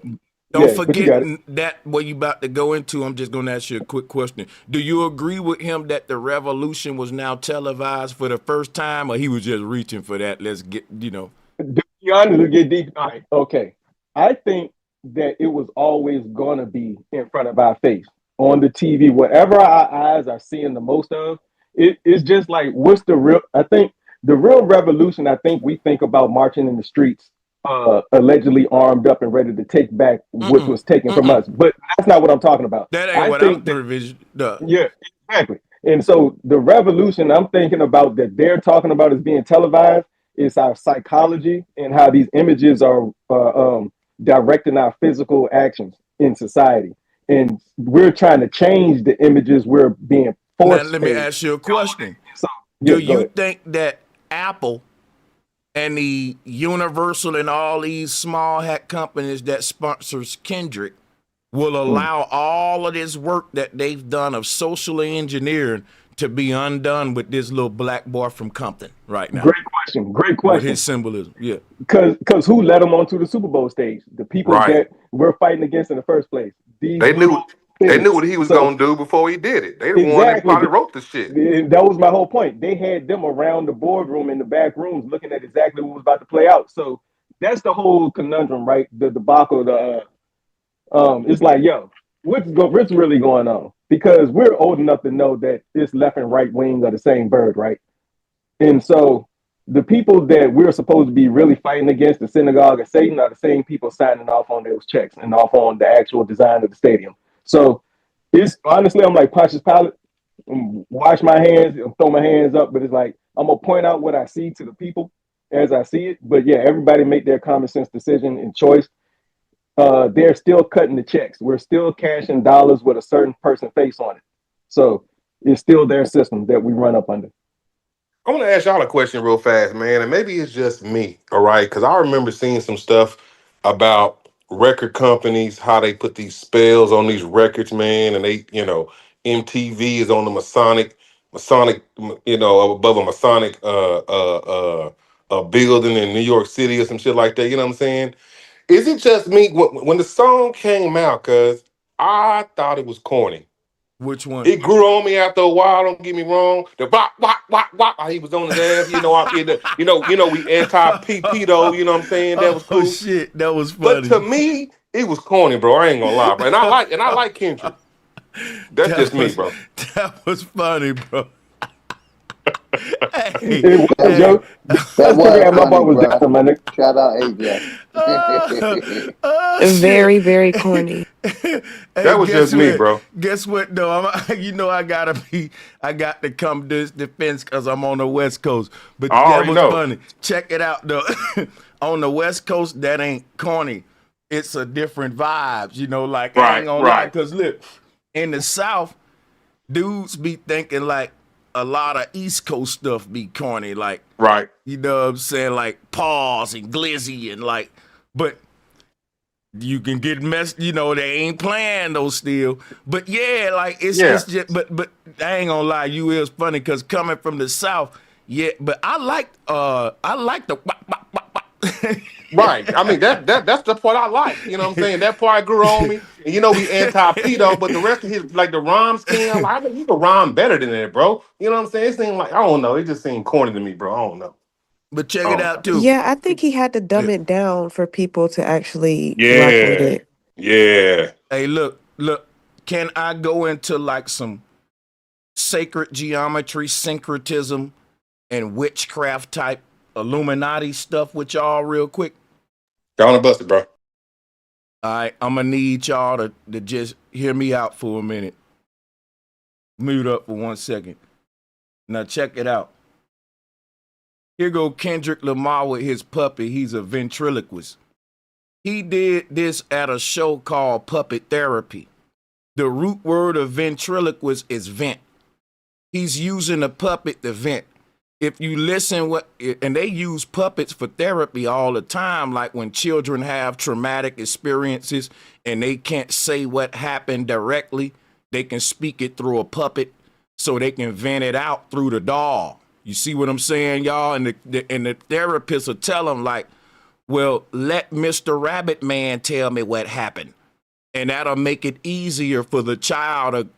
don't Yeah, but you forget got it. that what you about to go into. I'm just gonna ask you a quick question. Do you agree with him that the revolution was now televised for the first time, or he was just reaching for that? Let's get To be honest, let's get deep. All right, okay. I think that it was always gonna be in front of our face on the TV, whatever our eyes are seeing the most of. It's just like what's the real? I think the real revolution. I think we think about marching in the streets, allegedly armed up and ready to take back what Mm-mm, was taken from mm-mm. us. But that's not what I'm talking about. That ain't I what I'm think that privileged. Duh. yeah, exactly. And so the revolution I'm thinking about that they're talking about as being televised is our psychology and how these images are directing our physical actions in society. And we're trying to change the images we're being Now force let me fed. ask you a question. So Do yeah, go you ahead. think that Apple and the Universal and all these small hat companies that sponsors Kendrick will Mm. allow all of this work that they've done of social engineering to be undone with this little black boy from Compton right now Great question. Great with his question. symbolism? Yeah. Because who led them onto the Super Bowl stage? The people Right. that we're fighting against in the first place. These They little knew they knew things. what he was So gonna do before he did it. They the one that exactly. probably wrote the shit. And that was my whole point. They had them around the boardroom in the back rooms looking at exactly what was about to play out. So that's the whole conundrum, right? The debacle, it's like, yo, what's really going on? Because we're old enough to know that this left and right wing are the same bird, right? And so the people that we're supposed to be really fighting against, the synagogue of Satan, are the same people signing off on those checks and off on the actual design of the stadium. So it's honestly, I'm like Pontius Pilate, wash my hands, throw my hands up, but it's like I'm gonna point out what I see to the people as I see it. But yeah, everybody make their common sense decision and choice. They're still cutting the checks. We're still cashing dollars with a certain person face on it. So it's still their system that we run up under. I want to ask y'all a question real fast, man, and maybe it's just me, all right? Because I remember seeing some stuff about record companies, how they put these spells on these records, man, and they, MTV is on the Masonic, above a Masonic building in New York City or some shit like that. You know what I'm saying? Is it just me when the song came out? Cause I thought it was corny. Which one? It grew on me after a while. Don't get me wrong. The bop, bop, bop, bop. How he was on his ass. We anti pedo. You know what I'm saying? That was Oh cool. shit, that was But funny. to me, it was corny, bro. I ain't gonna lie, bro. And I like Kendrick. That's That just me, was bro. that was funny, bro. Hey, It was, That, hey. Joe. that Let's figure was out my funny, part was bro. different, my nigga. Shout out AJ. Shit. Very, very corny. Hey, That was just guess me, what? bro. Guess what? Though I got to come to this defense because I'm on the West Coast. But I that already was know. funny. Check it out, though. On the West Coast, that ain't corny. It's a different vibes, Like I ain't Right, gonna lie, right, cause look, in the South, dudes be thinking like a lot of East Coast stuff be corny, like right. you know what I'm saying, like pause and glizzy and like, but you can get messed, they ain't playing those still. But yeah, like it's Yeah. just but I ain't gonna lie, you is funny because coming from the South, yeah, but I like the wop, wop, wop, wop. Right. I mean that's the part I like. You know what I'm saying? That part grew on me. And we anti-pedo, but the rest of his like the rhyme scheme, I'm like, I think you can rhyme better than that, bro. You know what I'm saying? It seemed like I don't know. It just seemed corny to me, bro. I don't know. But check I it don't know. out too. Yeah, I think he had to dumb it down for people to actually rock with Yeah. it. Yeah. Hey, look, can I go into like some sacred geometry, syncretism, and witchcraft type Illuminati stuff with y'all real quick? Down and busted, bro. All right, I'm gonna need y'all to just hear me out for a minute. Mute up for 1 second. Now check it out. Here go Kendrick Lamar with his puppet. He's a ventriloquist. He did this at a show called Puppet Therapy. The root word of ventriloquist is vent. He's using a puppet to vent. If you listen and they use puppets for therapy all the time, like when children have traumatic experiences and they can't say what happened directly, they can speak it through a puppet so they can vent it out through the doll. You see what I'm saying, y'all? And the therapist will tell them, like, well, let Mr. Rabbit Man tell me what happened. And that'll make it easier for the child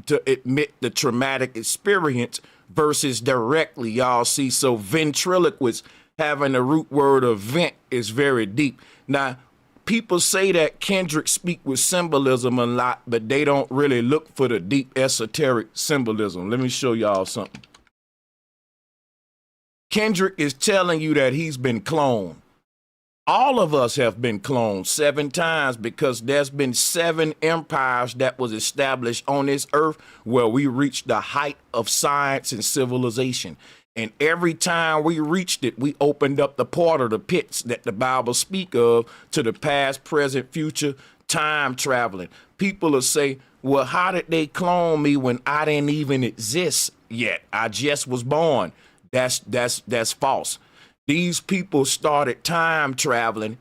to admit the traumatic experience versus directly, y'all see. So ventriloquist, having the root word of vent, is very deep. Now, people say that Kendrick speak with symbolism a lot, but they don't really look for the deep esoteric symbolism. Let me show y'all something. Kendrick is telling you that he's been cloned. All of us have been cloned 7 times because there's been 7 empires that was established on this earth where we reached the height of science and civilization. And every time we reached it, we opened up the portal, the pits that the Bible speak of, to the past, present, future, time traveling. People will say, well, how did they clone me when I didn't even exist yet? I just was born. That's false. These people started time traveling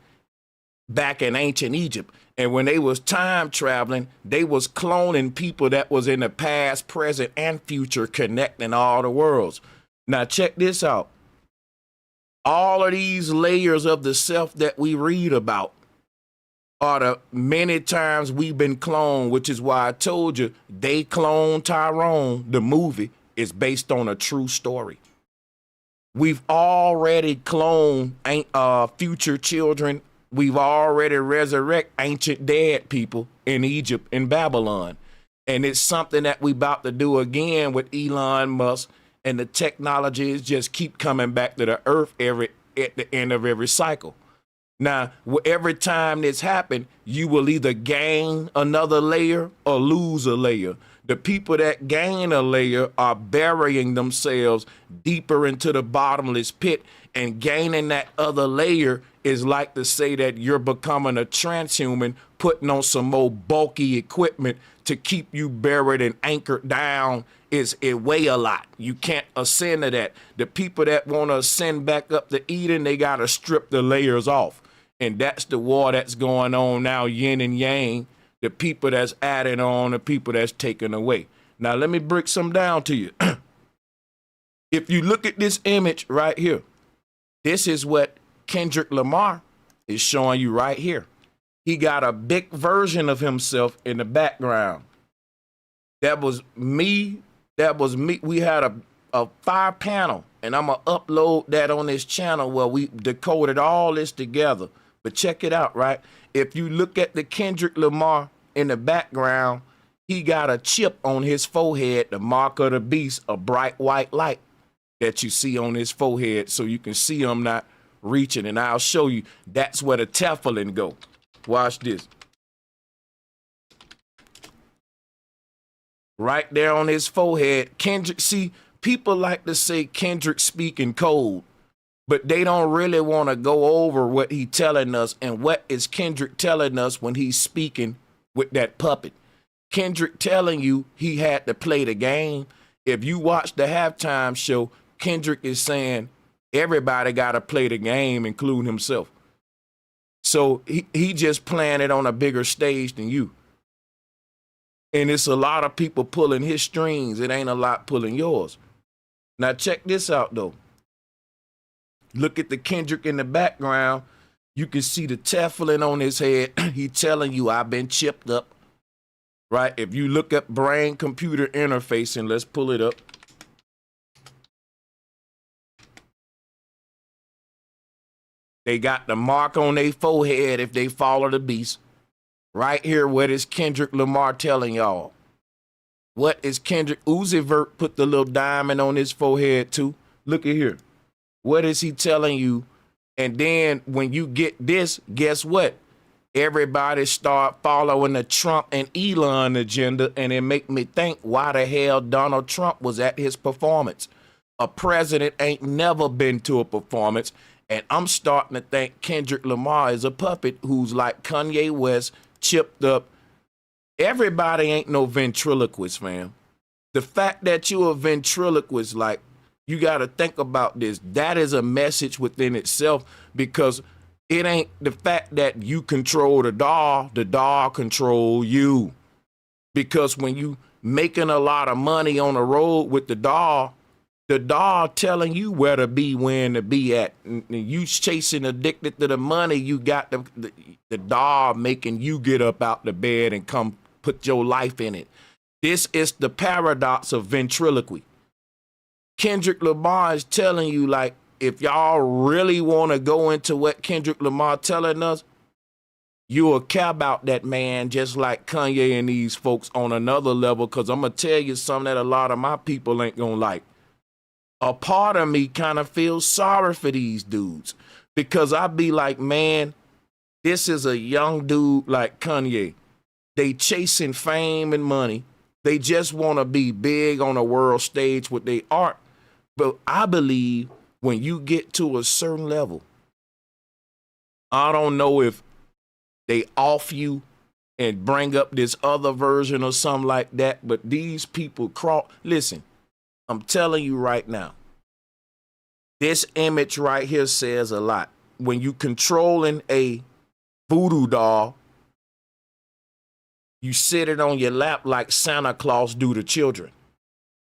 back in ancient Egypt. And when they was time traveling, they was cloning people that was in the past, present, and future, connecting all the worlds. Now check this out. All of these layers of the self that we read about are the many times we've been cloned, which is why I told you They Cloned Tyrone, the movie, is based on a true story. We've already cloned future children. We've already resurrected ancient dead people in Egypt and Babylon. And it's something that we about to do again with Elon Musk. And the technologies just keep coming back to the earth at the end of every cycle. Now, every time this happens, you will either gain another layer or lose a layer. The people that gain a layer are burying themselves deeper into the bottomless pit, and gaining that other layer is like to say that you're becoming a transhuman, putting on some more bulky equipment to keep you buried and anchored down. It weigh a lot. You can't ascend to that. The people that want to ascend back up to Eden, they got to strip the layers off. And that's the war that's going on now, yin and yang. The people that's adding on, the people that's taking away. Now, let me break some down to you. If you look at this image right here, this is what Kendrick Lamar is showing you right here. He got a big version of himself in the background. That was me. We had a 5-panel, and I'm going to upload that on this channel where we decoded all this together. But check it out, right? If you look at the Kendrick Lamar in the background, he got a chip on his forehead, the mark of the beast, a bright white light that you see on his forehead, so you can see him not reaching. And I'll show you, that's where the tefillin go. Watch this. Right there on his forehead, Kendrick, see, people like to say Kendrick speaking code, but they don't really want to go over what he's telling us. And what is Kendrick telling us when he's speaking with that puppet? Kendrick telling you he had to play the game. If you watch the halftime show, Kendrick is saying everybody got to play the game, including himself. So he just playing it on a bigger stage than you. And it's a lot of people pulling his strings. It ain't a lot pulling yours. Now check this out, though. Look at the Kendrick in the background. You can see the tefillin on his head. He telling you, I've been chipped up. Right? If you look up brain-computer interface, and let's pull it up. They got the mark on their forehead if they follow the beast. Right here, what is Kendrick Lamar telling y'all? What is Kendrick? Uzi Vert put the little diamond on his forehead too. Look at here. What is he telling you? And then when you get this, guess what? Everybody start following the Trump and Elon agenda, and it make me think why the hell Donald Trump was at his performance. A president ain't never been to a performance, and I'm starting to think Kendrick Lamar is a puppet who's like Kanye West, chipped up. Everybody ain't no ventriloquist, fam. The fact that you're a ventriloquist, like, you got to think about this. That is a message within itself, because it ain't the fact that you control the doll control you. Because when you making a lot of money on the road with the doll telling you where to be, when to be at. And you chasing addicted to the money, you got the doll making you get up out the bed and come put your life in it. This is the paradox of ventriloquy. Kendrick Lamar is telling you, like, if y'all really want to go into what Kendrick Lamar telling us, you will care about that man just like Kanye and these folks on another level, because I'm going to tell you something that a lot of my people ain't going to like. A part of me kind of feels sorry for these dudes, because I be like, man, this is a young dude like Kanye. They chasing fame and money. They just want to be big on a world stage with their art. But I believe when you get to a certain level, I don't know if they off you and bring up this other version or something like that, but these people listen, I'm telling you right now, this image right here says a lot. When you controlling a voodoo doll, you sit it on your lap like Santa Claus do to children.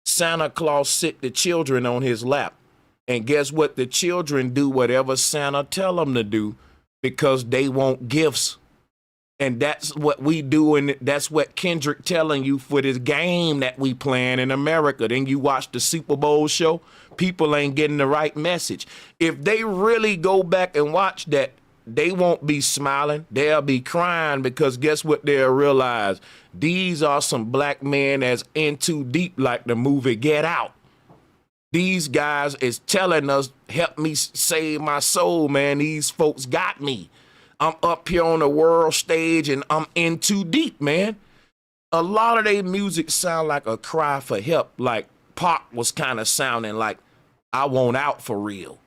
Santa Claus sit the children on his lap. And guess what? The children do whatever Santa tell them to do, because they want gifts. And that's what we do, and that's what Kendrick telling you for this game that we playing in America. Then you watch the Super Bowl show, people ain't getting the right message. If they really go back and watch that, they won't be smiling, they'll be crying, because guess what they'll realize? These are some black men that's in too deep, like the movie Get Out. These guys is telling us, help me save my soul, man. These folks got me. I'm up here on the world stage and I'm in too deep, man. A lot of their music sound like a cry for help. Like Pop was kind of sounding like, I want out for real.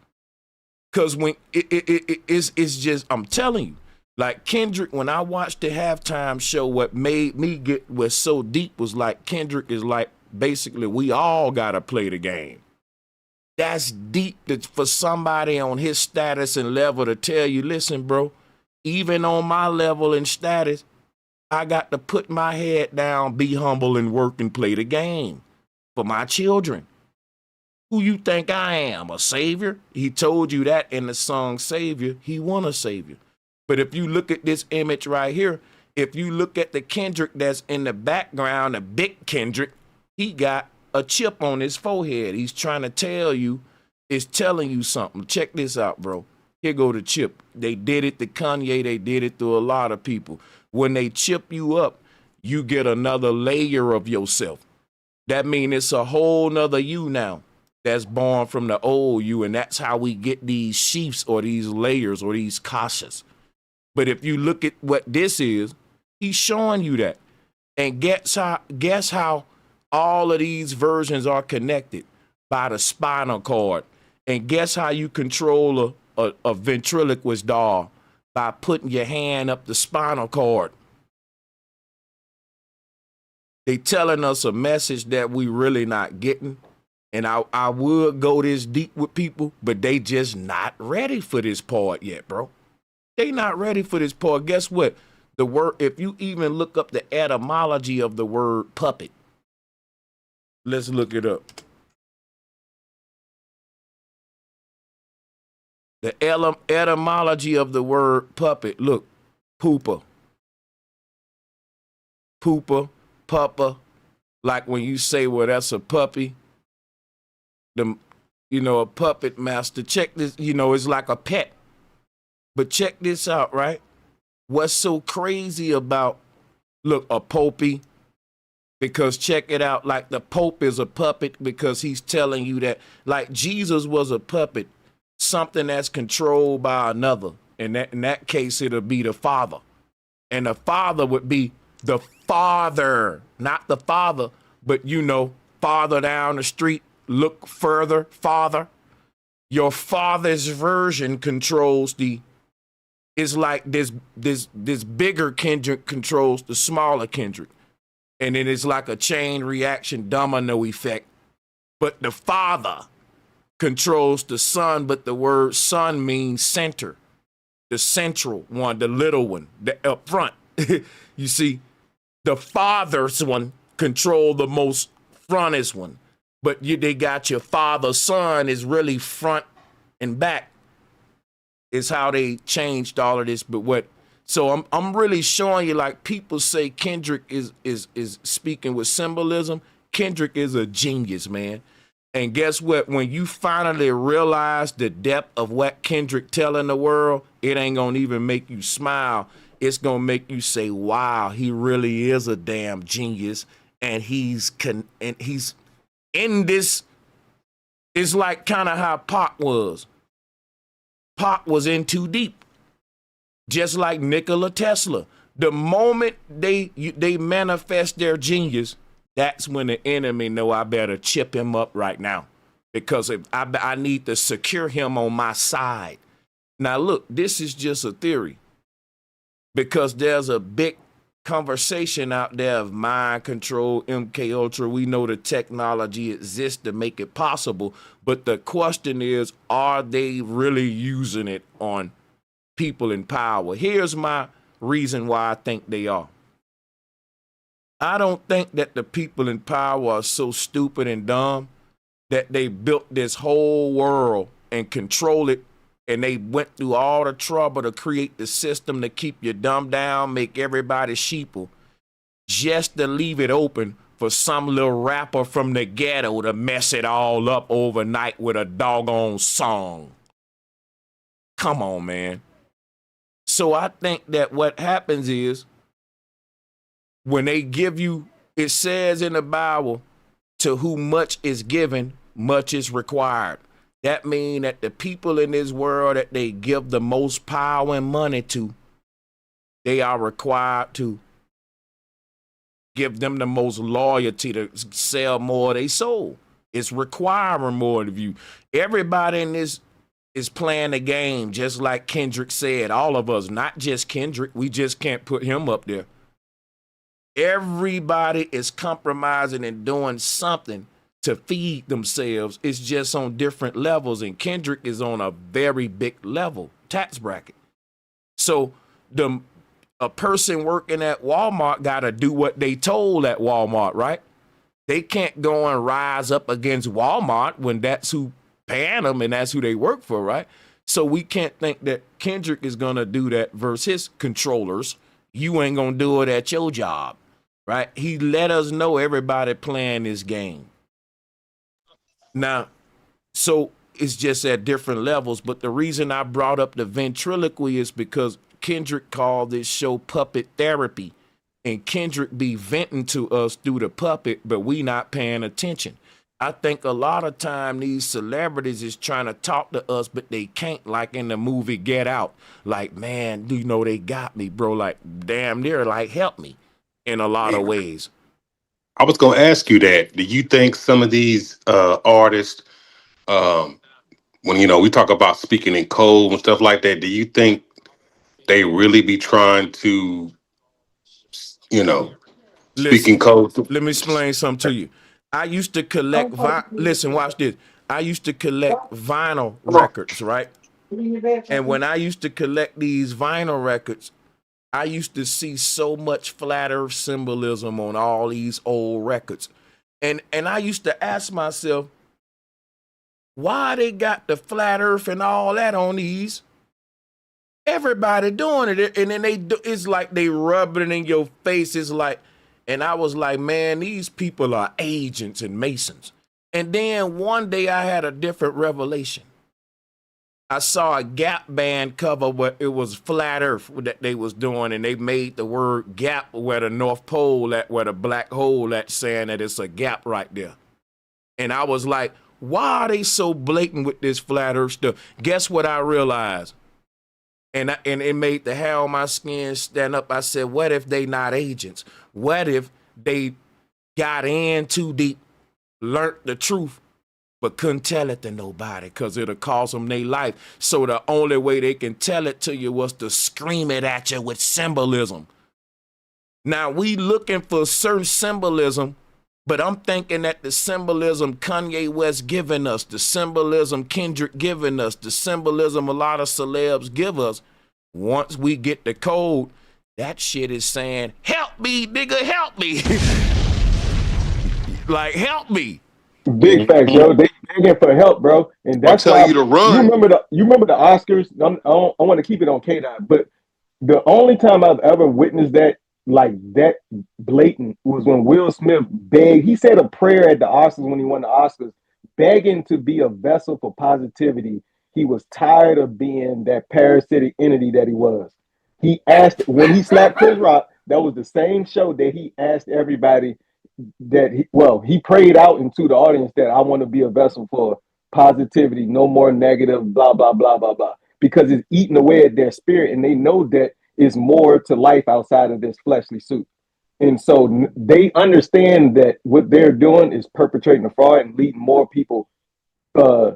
Cause when it's just, I'm telling you, like Kendrick, when I watched the halftime show, what made me was so deep was like, Kendrick is like, basically, we all gotta play the game. That's deep for somebody on his status and level to tell you, listen, bro, even on my level and status, I got to put my head down, be humble, and work and play the game for my children. Who you think I am, a savior? He told you that in the song Savior. He want a savior. But if you look at this image right here, if you look at the Kendrick that's in the background, the big Kendrick, he got a chip on his forehead. He's trying to tell you, it's telling you something. Check this out, bro. Here go the chip. They did it to Kanye. They did it to a lot of people. When they chip you up, you get another layer of yourself. That means it's a whole nother you now that's born from the old you, and that's how we get these sheaths or these layers or these kashas. But if you look at what this is, he's showing you that. And guess how all of these versions are connected? By the spinal cord. And guess how you control a ventriloquist doll? By putting your hand up the spinal cord. They telling us a message that we really not getting. And I would go this deep with people, but they just not ready for this part yet, bro. They not ready for this part. Guess what? The word, if you even look up the etymology of the word puppet, let's look it up. The etymology of the word puppet, look, pooper, puppa, like when you say, well, that's a puppy, a puppet master. Check this, it's like a pet. But check this out, right? What's so crazy about, look, a popey, because check it out, like the Pope is a puppet because he's telling you that, like Jesus was a puppet, something that's controlled by another. And in that case, it'll be the Father. And the Father would be the Father, not the Father, but farther down the street, look farther, your father's version controls it's like this bigger Kendrick controls the smaller Kendrick. And then it's like a chain reaction domino effect. But the father controls the son, but the word son means center. The central one, the little one, the up front. You see, the father's one control the most frontest one. But they got your father, son is really front and back. Is how they changed all of this. But so I'm really showing you, like, people say Kendrick is speaking with symbolism. Kendrick is a genius, man. And guess what? When you finally realize the depth of what Kendrick telling the world, it ain't gonna even make you smile. It's gonna make you say, wow, he really is a damn genius. And he's in this. It's like kind of how Pac was. Pac was in too deep, just like Nikola Tesla. The moment they manifest their genius, that's when the enemy know I better chip him up right now, because if I need to secure him on my side. Now look, this is just a theory, because there's a big conversation out there of mind control, MK Ultra. We know the technology exists to make it possible, but the question is, are they really using it on people in power? Here's my reason why I think they are. I don't think that the people in power are so stupid and dumb that they built this whole world and control it, and they went through all the trouble to create the system to keep you dumbed down, make everybody sheeple, just to leave it open for some little rapper from the ghetto to mess it all up overnight with a doggone song. Come on, man. So I think that what happens is, when they give you, it says in the Bible, to whom much is given, much is required. That means that the people in this world that they give the most power and money to, they are required to give them the most loyalty to sell more of their soul. It's requiring more of you. Everybody in this is playing the game, just like Kendrick said. All of us, not just Kendrick. We just can't put him up there. Everybody is compromising and doing something to feed themselves. It's just on different levels, and Kendrick is on a very big level, tax bracket. So a person working at Walmart got to do what they told at Walmart, right? They can't go and rise up against Walmart when that's who paying them and that's who they work for, right? So we can't think that Kendrick is going to do that versus his controllers. You ain't going to do it at your job, right? He let us know everybody playing this game. Now, so it's just at different levels. But the reason I brought up the ventriloquy is because Kendrick called this show puppet therapy. And Kendrick be venting to us through the puppet, but we not paying attention. I think a lot of time these celebrities is trying to talk to us, but they can't, like in the movie Get Out. Like, man, you know, they got me, bro. Like, damn near, like, help me in a lot of ways. I was going to ask you that. Do you think some of these artists, when, you know, we talk about speaking in code and stuff like that, do you think they really be trying to, you know, speak in Listen, code? let me explain something to you. I used to collect, listen, watch this. I used to collect vinyl records, right? And when I used to collect these vinyl records, I used to see so much flat earth symbolism on all these old records. And I used to ask myself, why they got the flat earth and all that on these? Everybody doing it. And then it's like they rubbing it in your face. It's like, and I was like, man, these people are agents and masons. And then one day I had a different revelation. I saw a Gap band cover where it was flat earth that they was doing, and they made the word gap where the North Pole at, where the black hole at, saying that it's a gap right there. And I was like, why are they so blatant with this flat earth stuff? Guess what I realized? And it made the hair on my skin stand up. I said, what if they not agents? What if they got in too deep, learned the truth, but couldn't tell it to nobody because it'll cost them their life. So the only way they can tell it to you was to scream it at you with symbolism. Now, we looking for certain symbolism, but I'm thinking that the symbolism Kanye West giving us, the symbolism Kendrick giving us, the symbolism a lot of celebs give us, once we get the code, that shit is saying, help me, nigga, help me. Like, help me. Big facts, yo. They begging for help, bro, and Or that's tell why you to run. you remember the Oscars. I want to keep it on K Dot, but the only time I've ever witnessed that like that blatant was when Will Smith begged. He said a prayer at the Oscars when he won the Oscars, begging to be a vessel for positivity. He was tired of being that parasitic entity that he was. He asked when he slapped Chris Rock. That was the same show that he asked everybody that he prayed out into the audience that I want to be a vessel for positivity, no more negative, blah blah blah blah blah, because it's eating away at their spirit, and they know that is more to life outside of this fleshly suit. And so they understand that what they're doing is perpetrating a fraud and leading more people uh,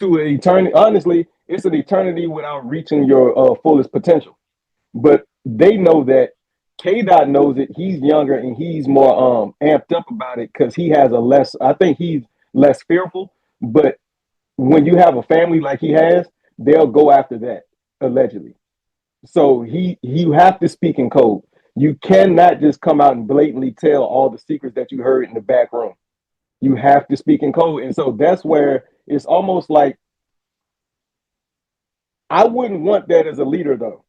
to an eternity. Honestly, it's an eternity without reaching your fullest potential. But they know that K Dot knows it. He's younger and he's more amped up about it because he has a less. I think he's less fearful. But when you have a family like he has, they'll go after that allegedly. So you have to speak in code. You cannot just come out and blatantly tell all the secrets that you heard in the back room. You have to speak in code. And so that's where it's almost like I wouldn't want that as a leader though.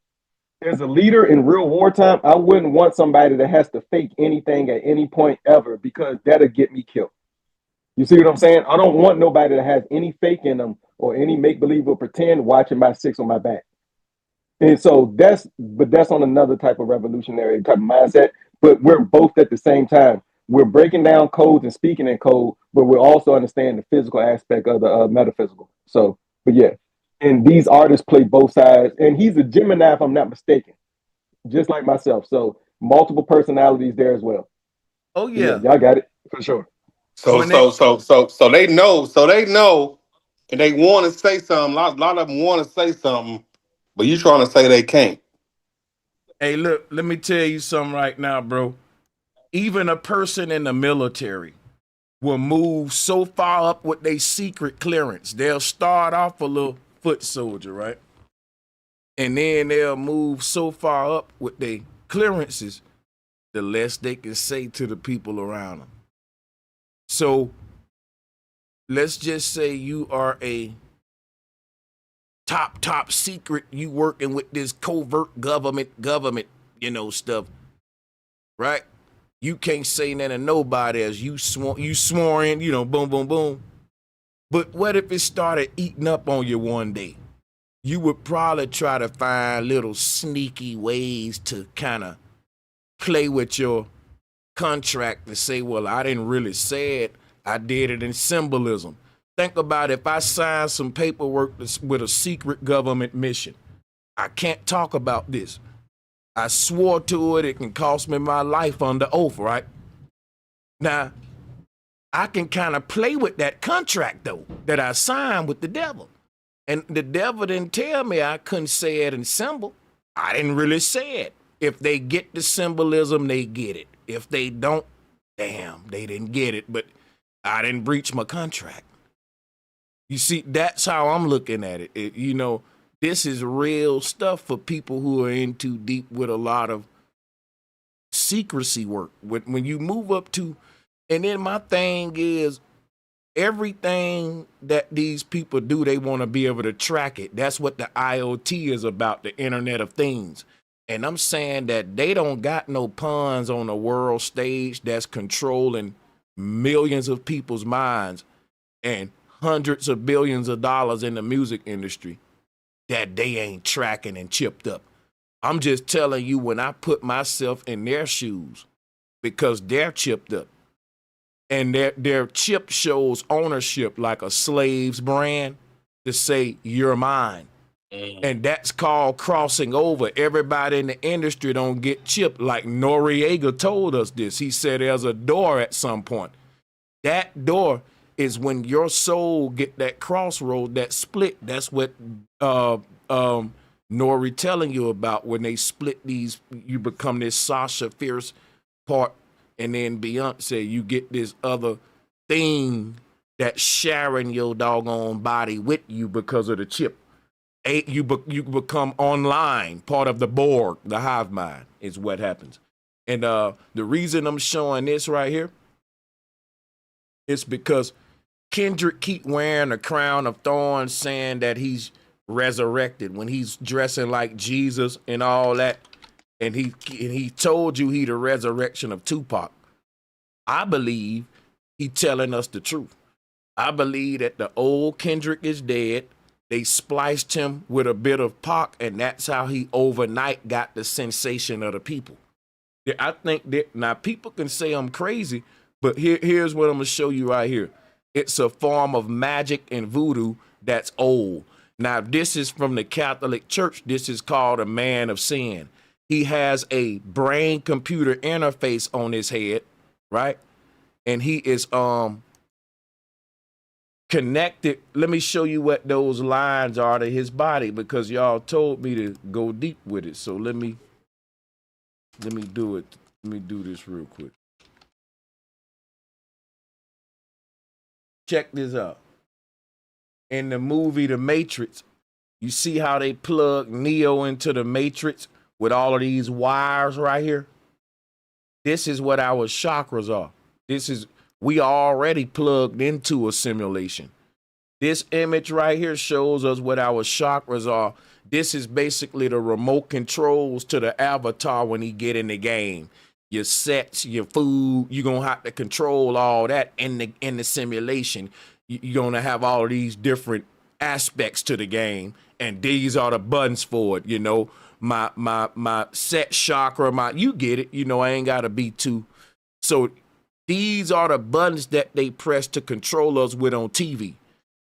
As a leader in real wartime, I wouldn't want somebody that has to fake anything at any point ever because that'll get me killed. You see what I'm saying? I don't want nobody that has any fake in them or any make believe or pretend watching my six on my back. And so that's on another type of revolutionary type of mindset. But we're both at the same time. We're breaking down codes and speaking in code, but we're also understanding the physical aspect of the metaphysical. So, but yeah, and these artists play both sides. And he's a Gemini, if I'm not mistaken, just like myself. So multiple personalities there as well. Oh, But yeah, yeah. y'all got it for sure. So When they, they know, and they want to say something. A lot of them want to say something, but you trying to say they can't. hey, look, let me tell you something right now, bro. Even a person in the military will move so far up with their secret clearance. They'll start off a little foot soldier, right? And then they'll move so far up with their clearances, the less they can say to the people around them. So let's just say you are a top secret, you working with this covert government, stuff, right? You can't say nothing to nobody as you swore in, boom, boom, boom. But what if it started eating up on you one day? You would probably try to find little sneaky ways to kind of play with your contract to say, well, I didn't really say it. I did it in symbolism. Think about if I signed some paperwork with a secret government mission. I can't talk about this. I swore to it. It can cost me my life under oath, right? Now, I can kind of play with that contract, though, that I signed with the devil. And the devil didn't tell me I couldn't say it in symbol. I didn't really say it. If they get the symbolism, they get it. If they don't, damn, they didn't get it. But I didn't breach my contract. You see, that's how I'm looking at it. This is real stuff for people who are in too deep with a lot of secrecy work. When you move up to, and then my thing is, everything that these people do, they want to be able to track it. That's what the IoT is about, the Internet of Things. And I'm saying that they don't got no pawns on the world stage that's controlling millions of people's minds and hundreds of billions of dollars in the music industry that they ain't tracking and chipped up. I'm just telling you, when I put myself in their shoes, because they're chipped up, and their chip shows ownership like a slave's brand to say, you're mine. And that's called crossing over. Everybody in the industry don't get chipped. Like Noriega told us this. He said there's a door at some point. That door is when your soul get that crossroad, that split. That's what Nori telling you about when they split these. You become this Sasha Fierce part, and then Beyonce, you get this other thing that's sharing your doggone body with you because of the chip. You become online, part of the Borg, the hive mind is what happens. And the reason I'm showing this right here is because Kendrick keep wearing a crown of thorns saying that he's resurrected when he's dressing like Jesus and all that. And he told you he the resurrection of Tupac. I believe he telling us the truth. I believe that the old Kendrick is dead. They spliced him with a bit of Pac, and that's how he overnight got the sensation of the people. I think that now people can say I'm crazy, but here's what I'm gonna show you right here. It's a form of magic and voodoo that's old. Now, this is from the Catholic Church. This is called a man of sin. He has a brain-computer interface on his head, right? And he is connected. Let me show you what those lines are to his body because y'all told me to go deep with it. So let me do it. Let me do this real quick. Check this out. In the movie The Matrix, you see how they plug Neo into the Matrix with all of these wires right here? This is what our chakras are. We already plugged into a simulation. This image right here shows us what our chakras are. This is basically the remote controls to the avatar when he get in the game. Your sets, your food, you're gonna have to control all that in the simulation. You're gonna have all of these different aspects to the game, and these are the buttons for it. You know, my set chakra, you get it. You know, I ain't gotta be too. So these are the buttons that they press to control us with on TV.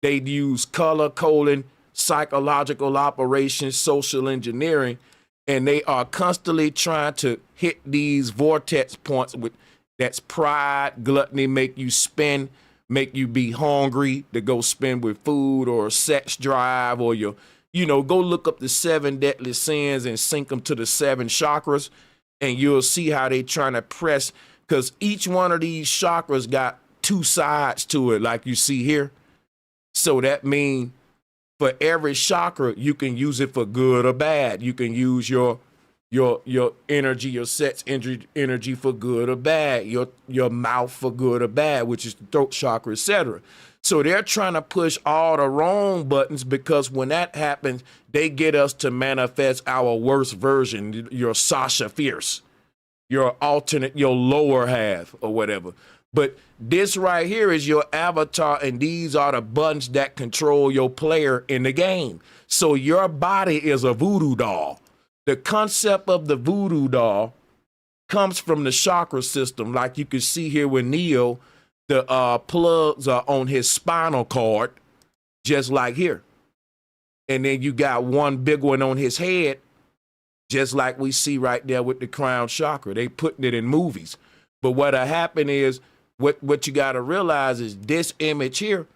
They use color coding, psychological operations, social engineering, and they are constantly trying to hit these vortex points with that's pride, gluttony, make you spend, make you be hungry to go spend with food or sex drive or go look up the 7 deadly sins and sync them to the 7 chakras, and you'll see how they trying to press, because each one of these chakras got 2 sides to it, like you see here. So that means for every chakra, you can use it for good or bad. You can use your energy, your sex energy for good or bad, your mouth for good or bad, which is the throat chakra, etc. So they're trying to push all the wrong buttons, because when that happens, they get us to manifest our worst version, your Sasha Fierce, your alternate, your lower half or whatever. But this right here is your avatar, and these are the buttons that control your player in the game. So your body is a voodoo doll. The concept of the voodoo doll comes from the chakra system. Like you can see here with Neo, the plugs are on his spinal cord, just like here. And then you got one big one on his head, just like we see right there with the crown chakra. They putting it in movies. But what'll happen is, what you got to realize is this image here,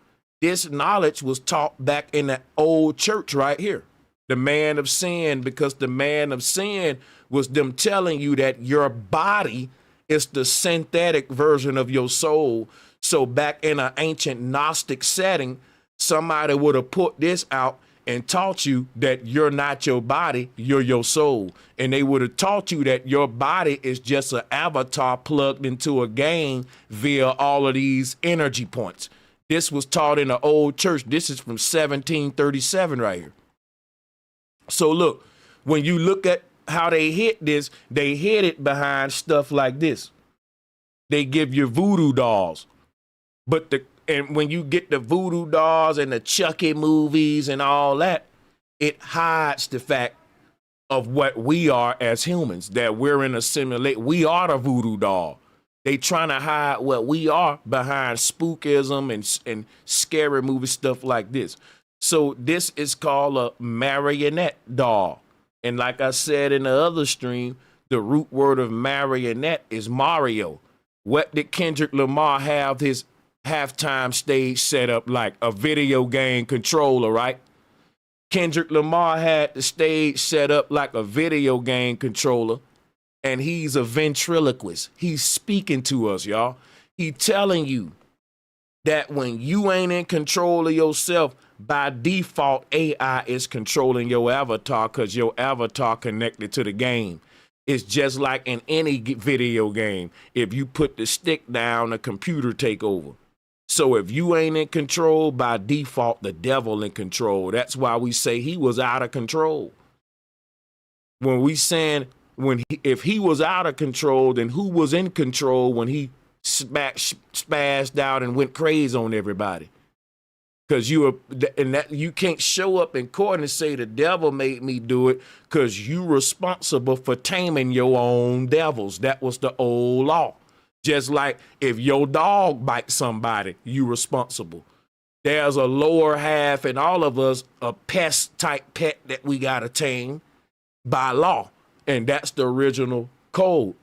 this knowledge was taught back in the old church right here. The man of sin, because the man of sin was them telling you that your body is the synthetic version of your soul. So back in an ancient Gnostic setting, somebody would have put this out and taught you that you're not your body, you're your soul. And they would have taught you that your body is just an avatar plugged into a game via all of these energy points. This was taught in the old church. This is from 1737 right here. So look, when you look at how they hit this, they hit it behind stuff like this. They give you voodoo dolls. And when you get the voodoo dolls and the Chucky movies and all that, it hides the fact of what we are as humans, that we're in a simulation. We are the voodoo doll. They trying to hide what we are behind spookism and scary movie stuff like this. So this is called a marionette doll. And like I said in the other stream, the root word of marionette is Mario. What did Kendrick Lamar have halftime stage set up like a video game controller, right? Kendrick Lamar had the stage set up like a video game controller, and he's a ventriloquist. He's speaking to us, y'all. He's telling you that when you ain't in control of yourself, by default, AI is controlling your avatar because your avatar connected to the game. It's just like in any video game. If you put the stick down, the computer take over. So if you ain't in control, by default, the devil in control. That's why we say he was out of control. When we saying if he was out of control, then who was in control when he spazzed out and went crazy on everybody? Because you can't show up in court and say the devil made me do it, because you responsible for taming your own devils. That was the old law. Just like if your dog bites somebody, you responsible. There's a lower half in all of us, a pest type pet that we gotta tame by law, and that's the original code.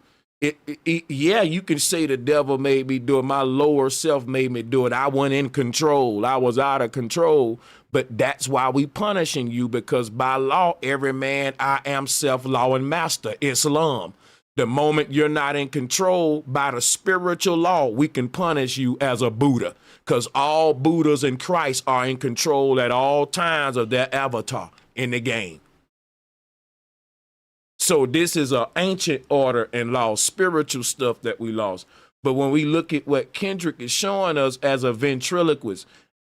Yeah, you can say the devil made me do it. My lower self made me do it. I wasn't in control. I was out of control. But that's why we punishing you, because by law, every man, I am self, law, and master, Islam. The moment you're not in control, by the spiritual law, we can punish you as a Buddha, because all Buddhas in Christ are in control at all times of their avatar in the game. So this is an ancient order and law, spiritual stuff that we lost. But when we look at what Kendrick is showing us as a ventriloquist,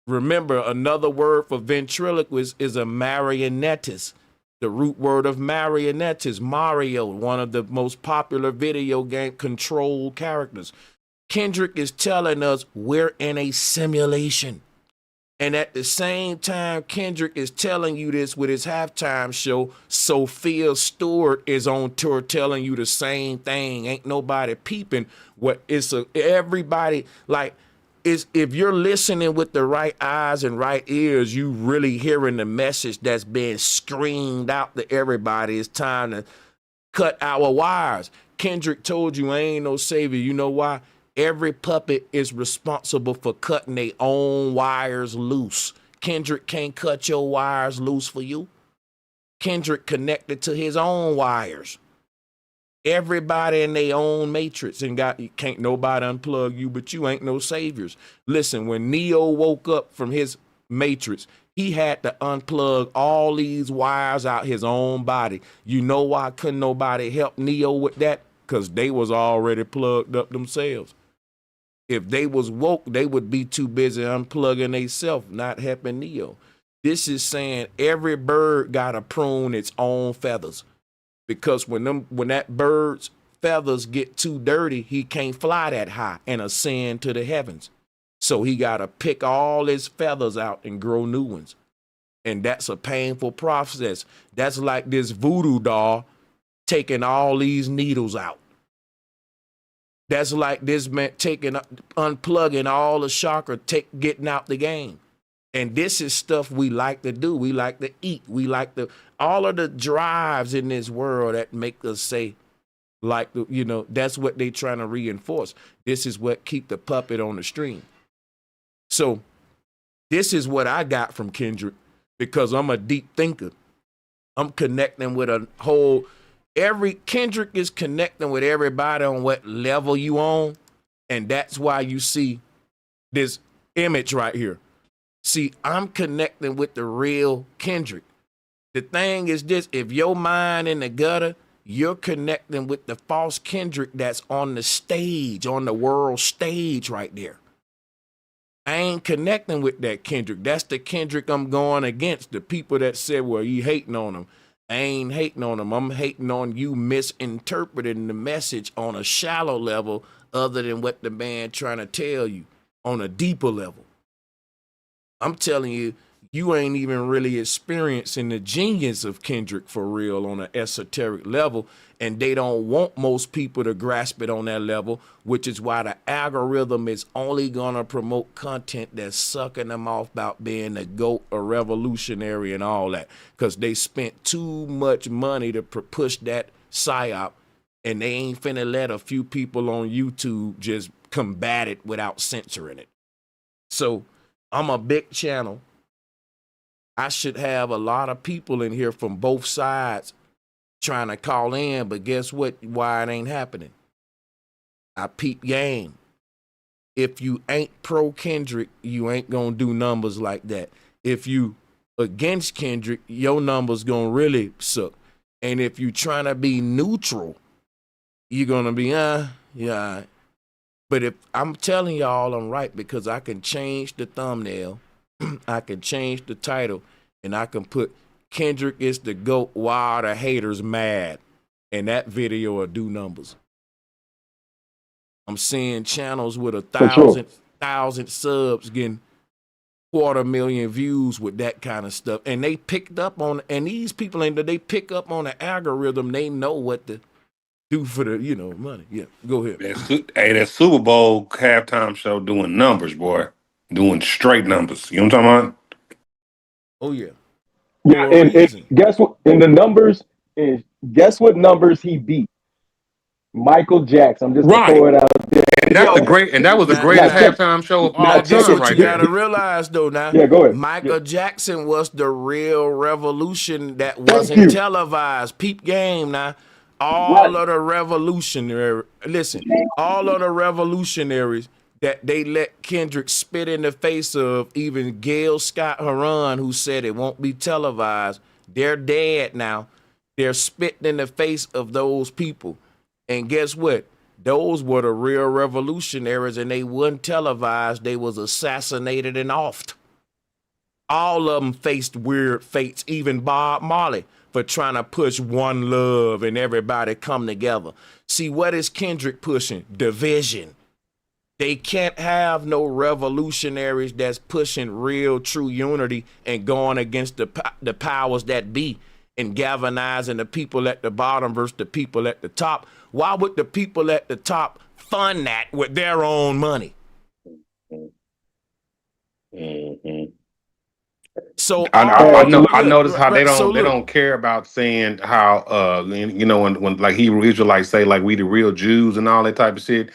remember, another word for ventriloquist is a marionettist. The root word of marionette is Mario, one of the most popular video game control characters. Kendrick is telling us we're in a simulation. And at the same time, Kendrick is telling you this with his halftime show. Sophia Stewart is on tour telling you the same thing. Ain't nobody peeping. Everybody, like, if you're listening with the right eyes and right ears, you really hearing the message that's being screamed out to everybody. It's time to cut our wires. Kendrick told you ain't no savior. You know why? Every puppet is responsible for cutting their own wires loose. Kendrick can't cut your wires loose for you. Kendrick connected to his own wires. Everybody in their own matrix, and can't nobody unplug you, but you ain't no saviors. Listen, when Neo woke up from his matrix, he had to unplug all these wires out his own body. You know why couldn't nobody help Neo with that? Because they was already plugged up themselves. If they was woke, they would be too busy unplugging themselves, not helping Neo. This is saying every bird got to prune its own feathers. Because when that bird's feathers get too dirty, he can't fly that high and ascend to the heavens. So he got to pick all his feathers out and grow new ones. And that's a painful process. That's like this voodoo doll taking all these needles out. That's like this man unplugging all the chakra, getting out the game. And this is stuff we like to do. We like to eat. We like all of the drives in this world that make us say, that's what they trying to reinforce. This is what keep the puppet on the string. So this is what I got from Kendrick, because I'm a deep thinker. I'm connecting with Kendrick is connecting with everybody on what level you on. And that's why you see this image right here. See, I'm connecting with the real Kendrick. The thing is this, if your mind in the gutter, you're connecting with the false Kendrick that's on the stage, on the world stage right there. I ain't connecting with that Kendrick. That's the Kendrick I'm going against. The people that said, well, you hating on him. I ain't hating on him. I'm hating on you misinterpreting the message on a shallow level other than what the man trying to tell you on a deeper level. I'm telling you, you ain't even really experiencing the genius of Kendrick for real on an esoteric level, and they don't want most people to grasp it on that level, which is why the algorithm is only going to promote content that's sucking them off about being a GOAT, a revolutionary, and all that, because they spent too much money to push that psyop, and they ain't finna let a few people on YouTube just combat it without censoring it. So I'm a big channel. I should have a lot of people in here from both sides trying to call in, but guess what? Why it ain't happening? I peep game. If you ain't pro Kendrick, you ain't gonna do numbers like that. If you against Kendrick, your numbers gonna really suck. And if you trying to be neutral, you're gonna be yeah. But if I'm telling y'all I'm right, because I can change the thumbnail, I can change the title, and I can put Kendrick is the GOAT, why are the haters mad? And that video will do numbers. I'm seeing channels with a For sure. thousand subs getting 250,000 views with that kind of stuff. And they picked up on, and these people they pick up on the algorithm. They know what to do for the, money. Yeah, go ahead. That Super Bowl halftime show doing numbers, boy. Doing straight numbers. You know what I'm talking about? Oh yeah. Yeah, For a and reason. guess what? In the numbers, is guess what numbers he beat? Michael Jackson. I'm just gonna Right. throw it out there. And Yo, that was the Now, greatest now now, check. halftime show of now Now all check this time it. what you right gotta there. realize though. Now, Yeah, go ahead. Yeah. Michael Jackson was the real revolution that Thank wasn't you. televised. Peep game now. Right. All of the revolutionary, listen, all of the revolutionaries that they let Kendrick spit in the face of, even Gail Scott Heron, who said it won't be televised, they're dead now. They're spitting in the face of those people. And guess what? Those were the real revolutionaries, and they wasn't televised. They was assassinated and offed. All of them faced weird fates, even Bob Marley, for trying to push one love and everybody come together. See, what is Kendrick pushing? Division. They can't have no revolutionaries that's pushing real, true unity and going against the powers that be and galvanizing the people at the bottom versus the people at the top. Why would the people at the top fund that with their own money? Mm-hmm. So I know. I look, notice how they so don't. They look, don't care about saying how. When like Hebrew Israelites say like we the real Jews and all that type of shit.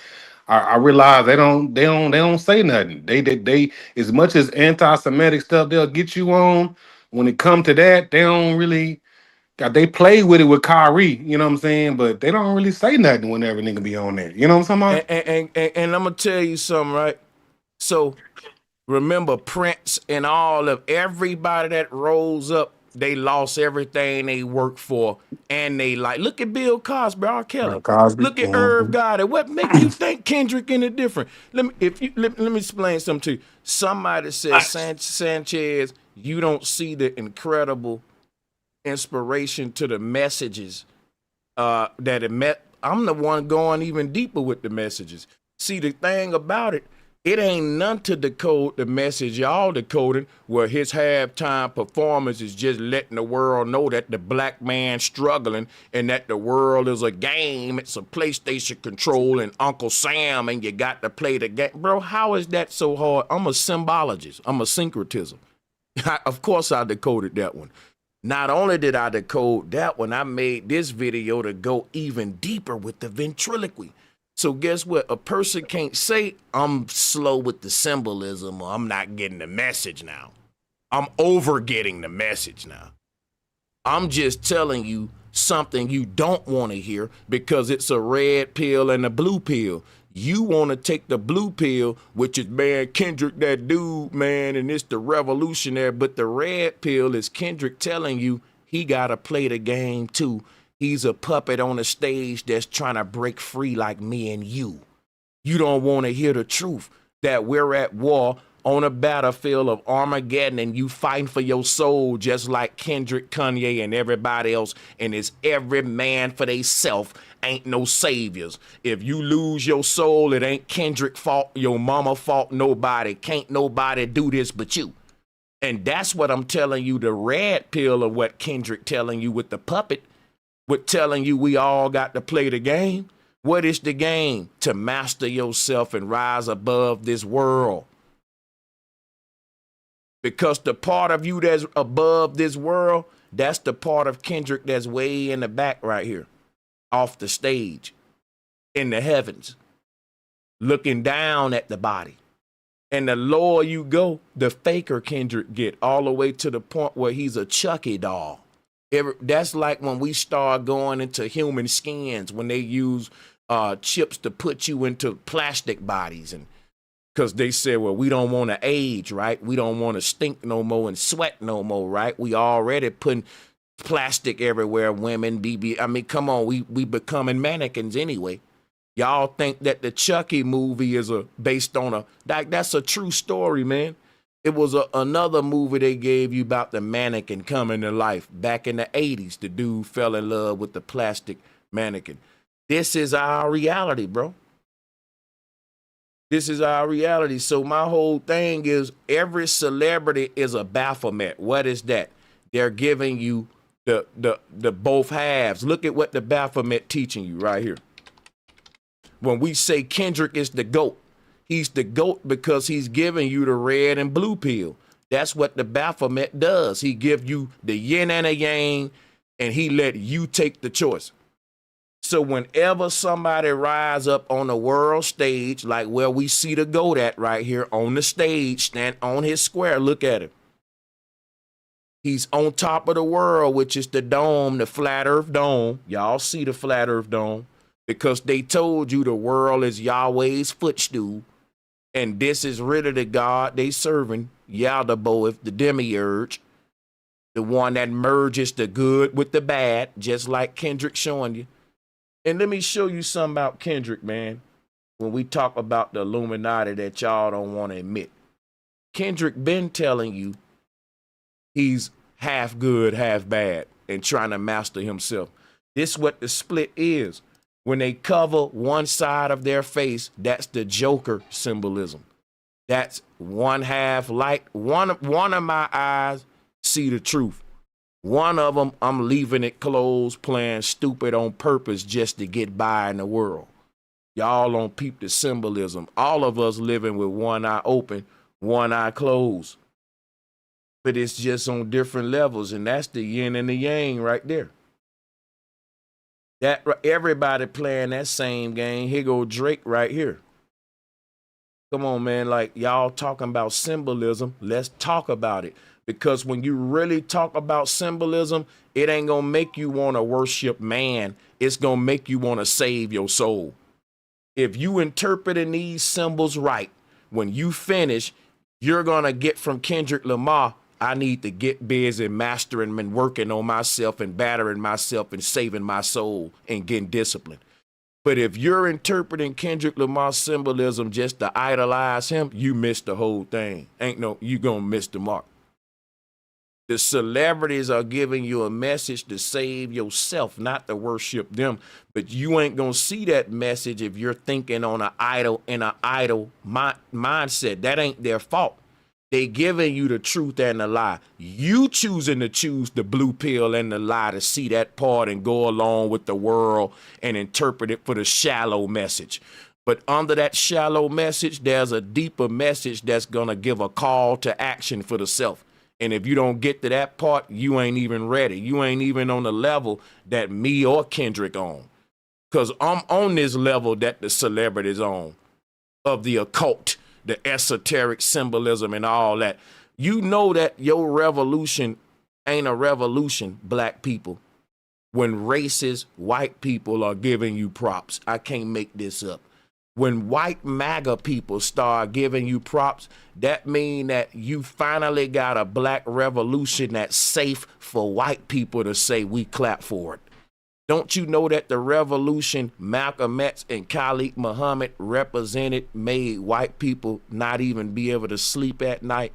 I realize they don't. They don't say nothing. They as much as anti-Semitic stuff they'll get you on. When it come to that, they don't really. They play with it with Kyrie. You know what I'm saying? But they don't really say nothing whenever nigga be on there. You know what I'm talking about? and I'm gonna tell you something, right? So remember Prince and all of everybody that rose up, they lost everything they worked for, and they like look at Bill Cosby, R. Kelly, Cosby. look at Irv Gotti. What make you think Kendrick any different? Let me explain something to you. Somebody says Sanchez, you don't see the incredible inspiration to the messages that it met. I'm the one going even deeper with the messages. See, the thing about it, it ain't none to decode the message y'all decoding, where his halftime performance is just letting the world know that the black man's struggling and that the world is a game. It's a PlayStation control and Uncle Sam, and you got to play the game. Bro, how is that so hard? I'm a symbologist. I'm a syncretism. Of course I decoded that one. Not only did I decode that one, I made this video to go even deeper with the ventriloquy. So guess what? A person can't say I'm slow with the symbolism or I'm not getting the message now. I'm over getting the message now. I'm just telling you something you don't want to hear because it's a red pill and a blue pill. You want to take the blue pill, which is, man, Kendrick, that dude, man, and it's the revolutionary. But the red pill is Kendrick telling you he got to play the game too. He's a puppet on a stage that's trying to break free like me and you. You don't want to hear the truth that we're at war on a battlefield of Armageddon and you fighting for your soul just like Kendrick, Kanye, and everybody else. And it's every man for theyself. Ain't no saviors. If you lose your soul, it ain't Kendrick fault, your mama fault, nobody. Can't nobody do this but you. And that's what I'm telling you, the red pill of what Kendrick telling you with the puppet, with telling you we all got to play the game. What is the game? To master yourself and rise above this world. Because the part of you that's above this world, that's the part of Kendrick that's way in the back right here, off the stage, in the heavens, looking down at the body. And the lower you go, the faker Kendrick get, all the way to the point where he's a Chucky doll. That's like when we start going into human skins, when they use chips to put you into plastic bodies, and because they said, well, we don't want to age, right? We don't want to stink no more and sweat no more, right? We already putting plastic everywhere, women, BB. I mean, come on, we becoming mannequins anyway. Y'all think that the Chucky movie is based on that's a true story, man. It was another movie they gave you about the mannequin coming to life back in the 80s. The dude fell in love with the plastic mannequin. This is our reality, bro. This is our reality. So my whole thing is every celebrity is a Baphomet. What is that? They're giving you the both halves. Look at what the Baphomet teaching you right here. When we say Kendrick is the GOAT, he's the GOAT because he's giving you the red and blue pill. That's what the Baphomet does. He gives you the yin and the yang, and he let you take the choice. So whenever somebody rise up on the world stage, like where we see the GOAT at right here on the stage, stand on his square, look at him. He's on top of the world, which is the dome, the flat earth dome. Y'all see the flat earth dome because they told you the world is Yahweh's footstool. And this is really the God they serving, Yaldabaoth, the demiurge, the one that merges the good with the bad, just like Kendrick showing you. And let me show you something about Kendrick, man, when we talk about the Illuminati that y'all don't want to admit. Kendrick been telling you he's half good, half bad, and trying to master himself. This is what the split is. When they cover one side of their face, that's the Joker symbolism. That's one half light. One of my eyes see the truth. One of them, I'm leaving it closed, playing stupid on purpose just to get by in the world. Y'all don't peep the symbolism. All of us living with one eye open, one eye closed. But it's just on different levels, and that's the yin and the yang right there. That everybody playing that same game. Here go Drake right here. Come on, man. Like y'all talking about symbolism. Let's talk about it. Because when you really talk about symbolism, it ain't gonna make you want to worship man. It's gonna make you want to save your soul. If you interpreting these symbols right, when you finish, you're gonna get from Kendrick Lamar, I need to get busy mastering and working on myself and battering myself and saving my soul and getting disciplined. But if you're interpreting Kendrick Lamar's symbolism just to idolize him, you miss the whole thing. You gonna miss the mark. The celebrities are giving you a message to save yourself, not to worship them. But you ain't gonna see that message if you're thinking on an idol mindset. That ain't their fault. They giving you the truth and the lie. You choosing to choose the blue pill and the lie to see that part and go along with the world and interpret it for the shallow message. But under that shallow message, there's a deeper message that's gonna give a call to action for the self. And if you don't get to that part, you ain't even ready. You ain't even on the level that me or Kendrick on. Because I'm on this level that the celebrities on, of the occult, the esoteric symbolism and all that. You know that your revolution ain't a revolution, black people, when racist white people are giving you props. I can't make this up. When white MAGA people start giving you props, that mean that you finally got a black revolution that's safe for white people to say we clap for it. Don't you know that the revolution Malcolm X and Khalid Muhammad represented made white people not even be able to sleep at night?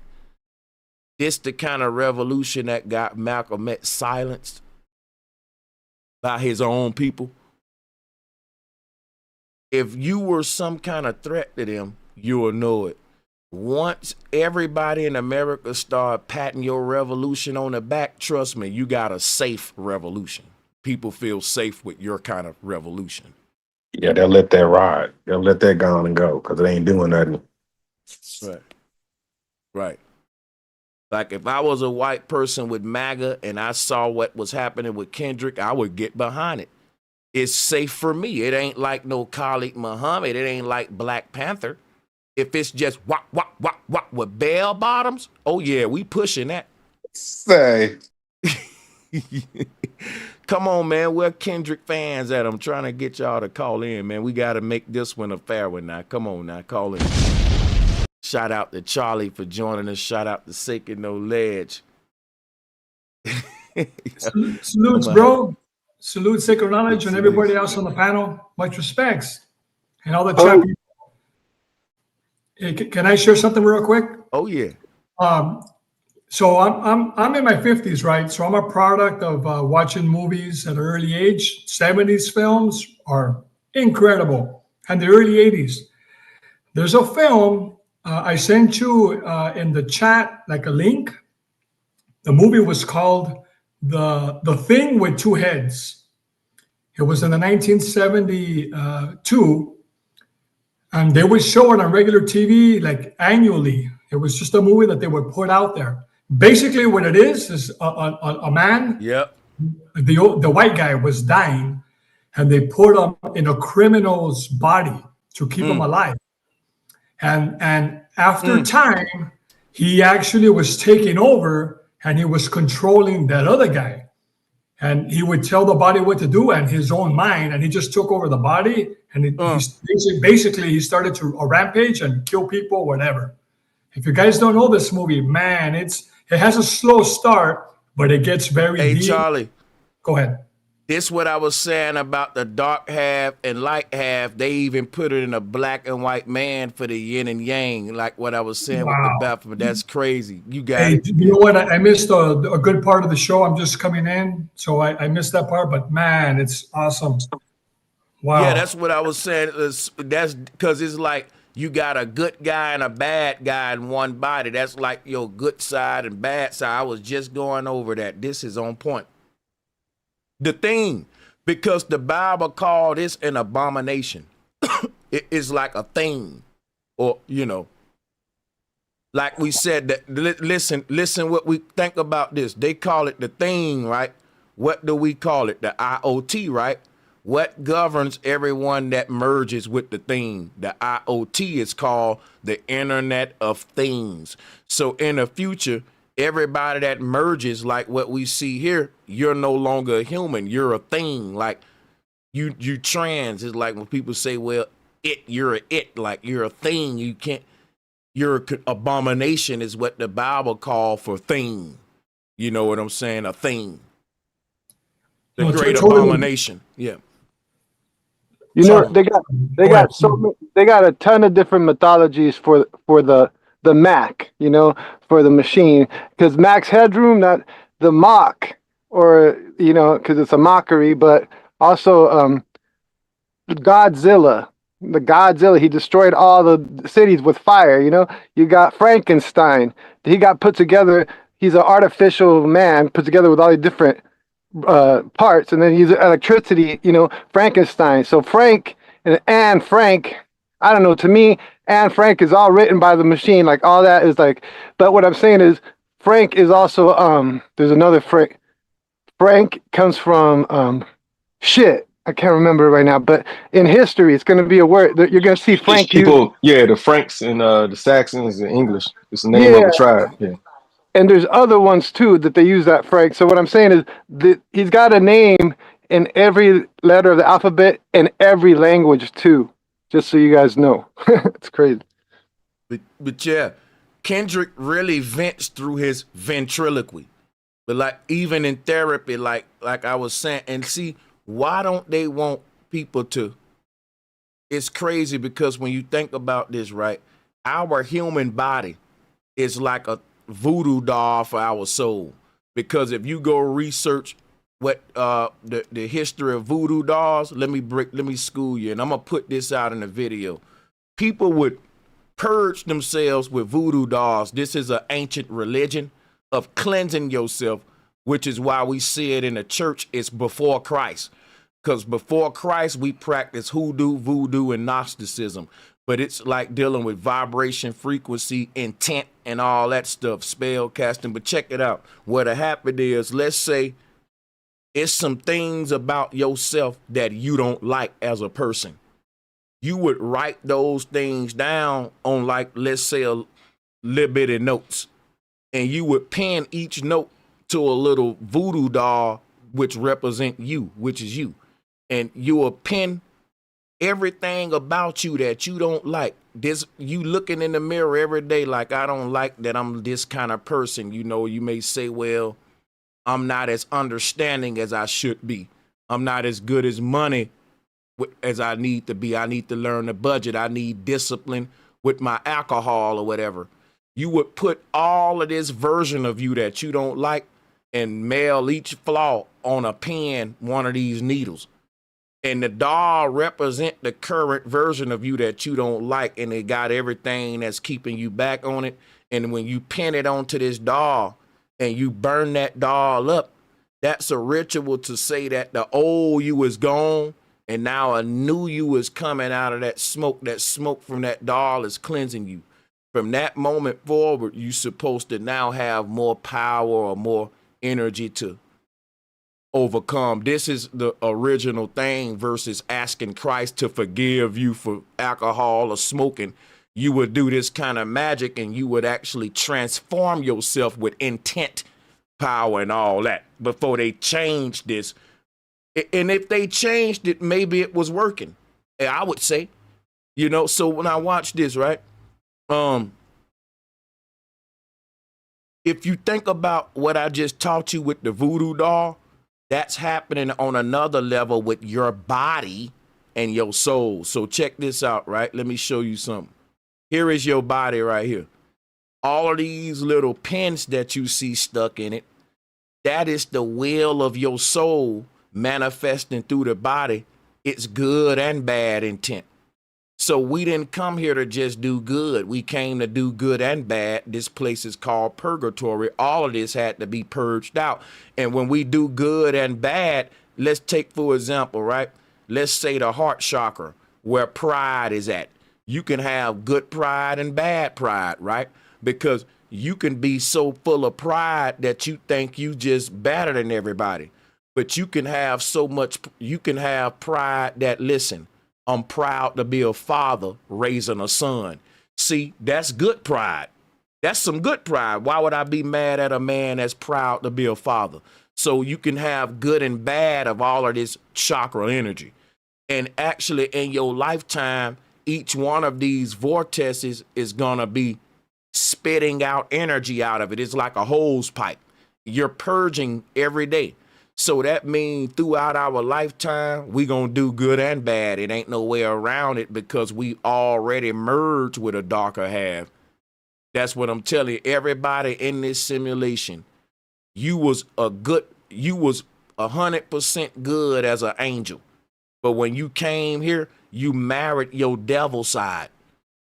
This the kind of revolution that got Malcolm X silenced by his own people. If you were some kind of threat to them, you will know it. Once everybody in America start patting your revolution on the back, trust me, you got a safe revolution. People feel safe with your kind of revolution. Yeah, they'll let that ride. They'll let that go on and go because it ain't doing nothing. Right. Right. Like if I was a white person with MAGA and I saw what was happening with Kendrick, I would get behind it. It's safe for me. It ain't like no Khalid Muhammad. It ain't like Black Panther. If it's just wop, wop, wop, wop with bell bottoms, oh yeah, we pushing that. Say. Come on, man. We're Kendrick fans at. I'm trying to get y'all to call in, man. We got to make this one a fair one now. Come on now, call in. Shout out to Charlie for joining us. Shout out to Sacred No Ledge. Salutes, bro. Salute Sacred Knowledge and everybody else on the panel. Much respects. And all the chat people. Hey, can I share something real quick? Oh yeah. So I'm in my 50s, right? So I'm a product of watching movies at an early age. 70s films are incredible, and the early 80s. There's a film I sent you in the chat, like a link. The movie was called The Thing with Two Heads. It was in the 1972, and they would show it on regular TV like annually. It was just a movie that they would put out there. Basically, what it is a man. Yep. The white guy was dying, and they put him in a criminal's body to keep him alive. And after time, he actually was taking over, and he was controlling that other guy. And he would tell the body what to do and his own mind, and he just took over the body. And he started to rampage and kill people, whatever. If you guys don't know this movie, man, it has a slow start, but it gets very deep. Hey, Charlie. Go ahead. This what I was saying about the dark half and light half. They even put it in a black and white man for the yin and yang, like what I was saying with the Baphomet. That's crazy. You got it. You know what? I missed a good part of the show. I'm just coming in, so I missed that part. But man, it's awesome. Wow. Yeah, that's what I was saying. That's because it's like you got a good guy and a bad guy in one body. That's like your good side and bad side. I was just going over that. This is on point. The thing, because the Bible called this an abomination. It is like a thing, or like we said that. Listen, what we think about this. They call it the thing, right? What do we call it? The IoT, right? What governs everyone that merges with the thing? The IoT is called the Internet of Things. So in the future, everybody that merges, like what we see here, you're no longer a human. You're a thing. Like you trans. It's like when people say, well, you're like you're a thing. You can't, you're an abomination is what the Bible called for thing. You know what I'm saying? A thing. The great abomination. Yeah. You know, they got they got a ton of different mythologies for the Mac, for the machine, because Mac's headroom, not the mock, or because it's a mockery, but also Godzilla. The Godzilla, he destroyed all the cities with fire. You got Frankenstein. He got put together. He's an artificial man put together with all the different parts, and then use electricity. Frankenstein. So Frank and Anne Frank. I don't know. To me, Anne Frank is all written by the machine. Like all that is like. But what I'm saying is, Frank is also there's another Frank. Frank comes from shit. I can't remember right now, but in history, it's going to be a word that you're going to see Frank. People, the Franks and the Saxons in English. It's the name of the tribe. Yeah. And there's other ones too that they use that Frank. So what I'm saying is that he's got a name in every letter of the alphabet and every language too. Just so you guys know, it's crazy. But yeah, Kendrick really vents through his ventriloquy. But like even in therapy, like I was saying, and see, why don't they want people to? It's crazy because when you think about this, right, our human body is like a voodoo doll for our soul. Because if you go research what the history of voodoo dolls, let me school you, and I'm gonna put this out in a video. People would purge themselves with voodoo dolls. This is an ancient religion of cleansing yourself, which is why we see it in the church. It's before Christ. Because before Christ, we practice hoodoo, voodoo, and Gnosticism. But it's like dealing with vibration, frequency, intent, and all that stuff, spell casting. But check it out. What happened is, let's say it's some things about yourself that you don't like as a person. you would write those things down on, like, let's say a little bit of notes, and you would pin each note to a little voodoo doll which represent you, which is you, and you will pin everything about you that you don't like. This, you looking in the mirror every day like, I don't like that I'm this kind of person. You know, you may say, well, I'm not as understanding as I should be. I'm not as good as money as I need to be. I need to learn the budget. I need discipline with my alcohol or whatever. You would put all of this version of you that you don't like and mail each flaw on a pen, one of these needles. And the doll represent the current version of you that you don't like, and it got everything that's keeping you back on it. And when you pin it onto this doll and you burn that doll up, that's a ritual to say that the old you is gone and now a new you is coming out of that smoke. That smoke from that doll is cleansing you. From that moment forward, you're supposed to now have more power or more energy to overcome. This is the original thing versus asking Christ to forgive you for alcohol or smoking. You would do this kind of magic and you would actually transform yourself with intent, power, and all that before they changed this. And if they changed it, maybe it was working, I would say. You know, so when I watch this, right? If you think about what I just taught you with the voodoo doll, that's happening on another level with your body and your soul. So check this out, right? Let me show you something. Here is your body right here. All of these little pins that you see stuck in it, that is the will of your soul manifesting through the body. It's good and bad intent. So we didn't come here to just do good. We came to do good and bad. This place is called purgatory. All of this had to be purged out. And when we do good and bad, let's take, for example, right? Let's say the heart chakra, where pride is at. You can have good pride and bad pride, right? Because you can be so full of pride that you think you just better than everybody. But you can have so much, you can have pride that, listen, I'm proud to be a father raising a son. See, that's good pride. That's some good pride. Why would I be mad at a man that's proud to be a father? So you can have good and bad of all of this chakra energy. And actually in your lifetime, each one of these vortices is going to be spitting out energy out of it. It's like a hose pipe. You're purging every day. So that means throughout our lifetime, we going to do good and bad. It ain't no way around it because we already merged with a darker half. That's what I'm telling you. Everybody in this simulation, you was 100% good as an angel. But when you came here, you married your devil side.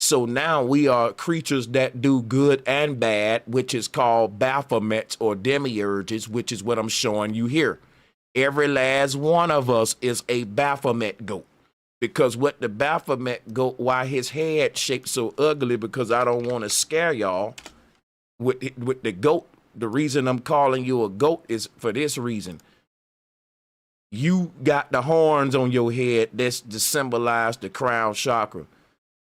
So now we are creatures that do good and bad, which is called Baphomets or demiurges, which is what I'm showing you here. Every last one of us is a Baphomet goat. Because what the Baphomet goat, why his head shaped so ugly, because I don't want to scare y'all with the goat. The reason I'm calling you a goat is for this reason. You got the horns on your head that's to symbolize the crown chakra.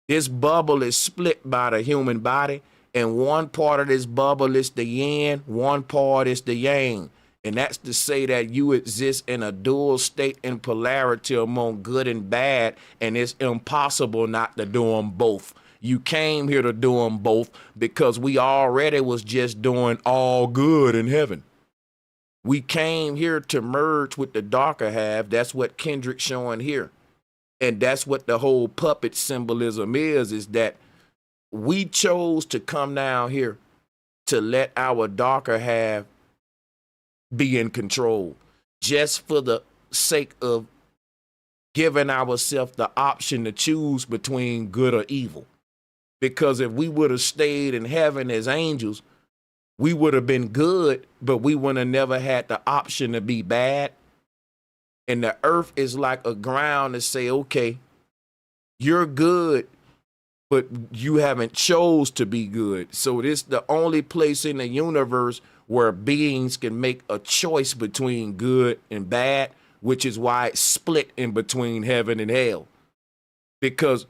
This bubble is split by the human body, and one part of this bubble is the yin, one part is the yang. And that's to say that you exist in a dual state in polarity among good and bad, and it's impossible not to do them both. You came here to do them both because we already was just doing all good in heaven. We came here to merge with the darker half. That's what Kendrick's showing here. And that's what the whole puppet symbolism is that we chose to come down here to let our darker half be in control, just for the sake of giving ourselves the option to choose between good or evil. Because if we would have stayed in heaven as angels, we would have been good, but we would have never had the option to be bad. And the earth is like a ground to say, okay, you're good, but you haven't chose to be good. So this is the only place in the universe where beings can make a choice between good and bad, which is why it's split in between heaven and hell. because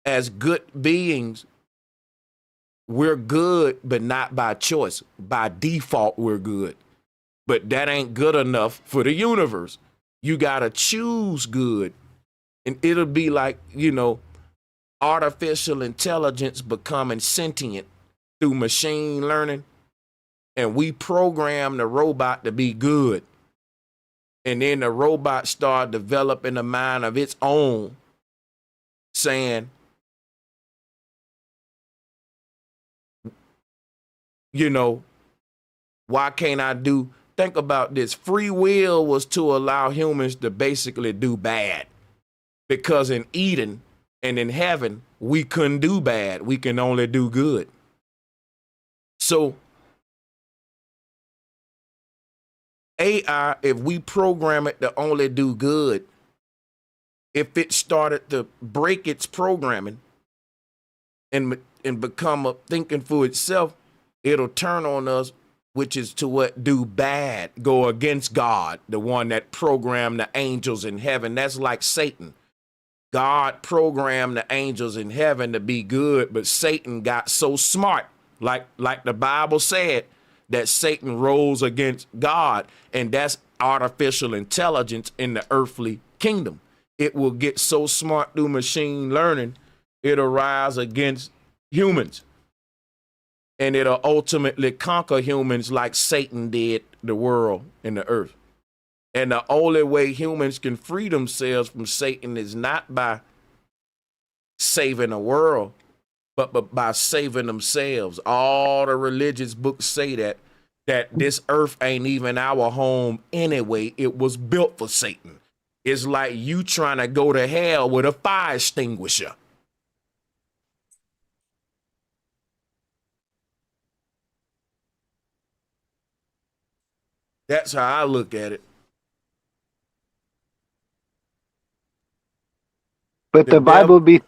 as good beings, we're good, but not by choice. By default, we're good. But that ain't good enough for the universe. You got to choose good. And it'll be like, artificial intelligence becoming sentient through machine learning. And we program the robot to be good. And then the robot start developing a mind of its own, saying, why can't I do? Think about this. Free will was to allow humans to basically do bad. Because in Eden and in heaven, we couldn't do bad. We can only do good. So AI, if we program it to only do good, if it started to break its programming and become a thinking for itself, it'll turn on us, which is to what? Do bad, go against God, the one that programmed the angels in heaven. That's like Satan. God programmed the angels in heaven to be good, but Satan got so smart, like the Bible said, that Satan rose against God, and that's artificial intelligence in the earthly kingdom. It will get so smart through machine learning, it'll rise against humans. And it'll ultimately conquer humans like Satan did the world and the earth. And the only way humans can free themselves from Satan is not by saving the world, but by saving themselves. All the religious books say that this earth ain't even our home anyway. It was built for Satan. It's like you trying to go to hell with a fire extinguisher. That's how I look at it. But the Bible be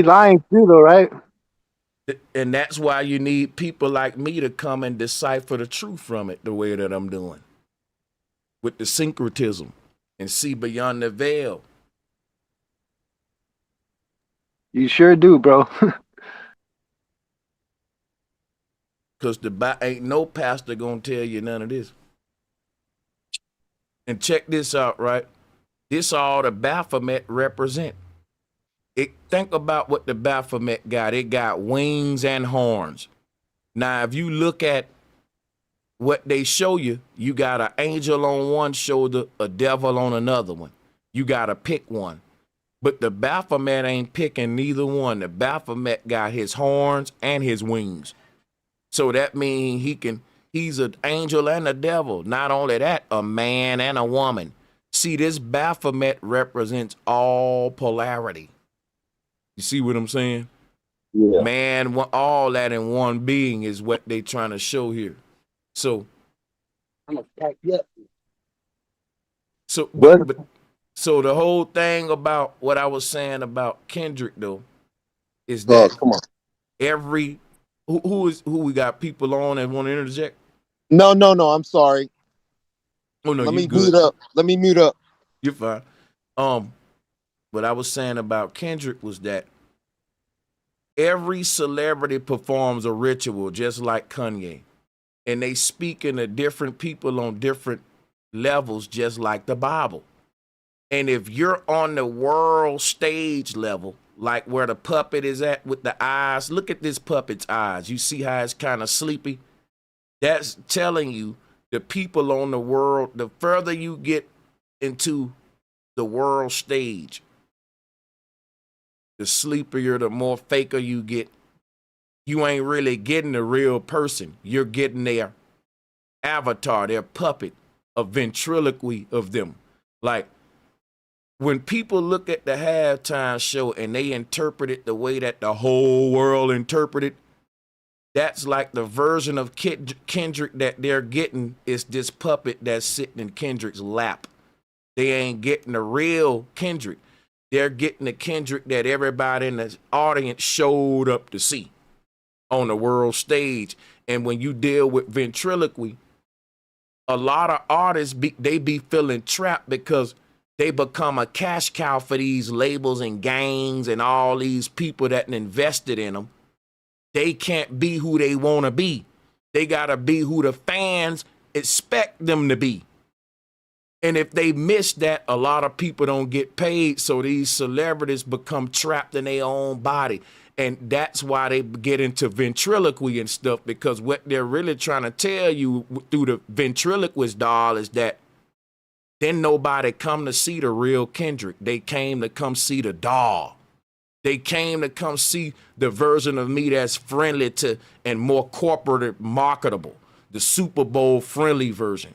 lying too, though, right? And that's why you need people like me to come and decipher the truth from it the way that I'm doing. With the syncretism and see beyond the veil. You sure do, bro. Because ain't no pastor gonna tell you none of this. And check this out, right? This all the Baphomet represent. Think about what the Baphomet got. It got wings and horns. Now, if you look at what they show you, you got an angel on one shoulder, a devil on another one. You got to pick one. But the Baphomet ain't picking neither one. The Baphomet got his horns and his wings. So that means he's an angel and a devil. Not only that, a man and a woman. See, this Baphomet represents all polarity. You see what I'm saying? Yeah. Man, all that in one being is what they trying to show here. So I'm gonna pack you up. So, but so the whole thing about what I was saying about Kendrick though is that come on. every who we got people on and want to interject? No. I'm sorry. Oh no, Let you me good. mute up. Let me mute up. You're fine. What I was saying about Kendrick was that every celebrity performs a ritual just like Kanye. And they speaking to different people on different levels, just like the Bible. And if you're on the world stage level, like where the puppet is at with the eyes, look at this puppet's eyes. You see how it's kind of sleepy? That's telling you the people on the world, the further you get into the world stage, the sleepier, the more faker you get. You ain't really getting the real person. You're getting their avatar, their puppet, a ventriloquy of them. Like when people look at the halftime show and they interpret it the way that the whole world interpreted, that's like the version of Kendrick that they're getting is this puppet that's sitting in Kendrick's lap. They ain't getting the real Kendrick. They're getting the Kendrick that everybody in the audience showed up to see on the world stage. And when you deal with ventriloquy, a lot of artists they be feeling trapped because They become a cash cow for these labels and gangs and all these people that invested in them. They can't be who they want to be. They got to be who the fans expect them to be. And if they miss that, a lot of people don't get paid. So these celebrities become trapped in their own body. And that's why they get into ventriloquy and stuff, because what they're really trying to tell you through the ventriloquist doll is that then nobody come to see the real Kendrick. They came to come see the doll. They came to come see the version of me that's friendly to and more corporate marketable, the Super Bowl friendly version.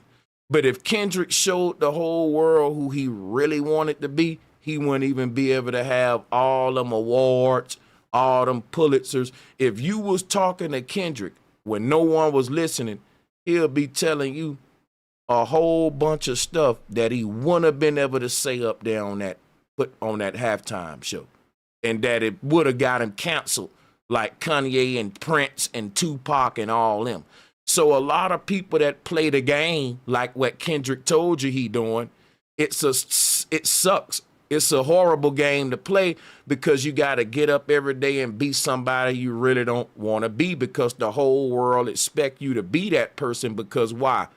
But if Kendrick showed the whole world who he really wanted to be, he wouldn't even be able to have all them awards, all them Pulitzers. If you was talking to Kendrick when no one was listening, he'll be telling you a whole bunch of stuff that he wouldn't have been able to say up there on that halftime show. And that it would have got him canceled like Kanye and Prince and Tupac and all them. So a lot of people that play the game, like what Kendrick told you he doing, it sucks. It's a horrible game to play because you got to get up every day and be somebody you really don't want to be, because the whole world expect you to be that person. Because why?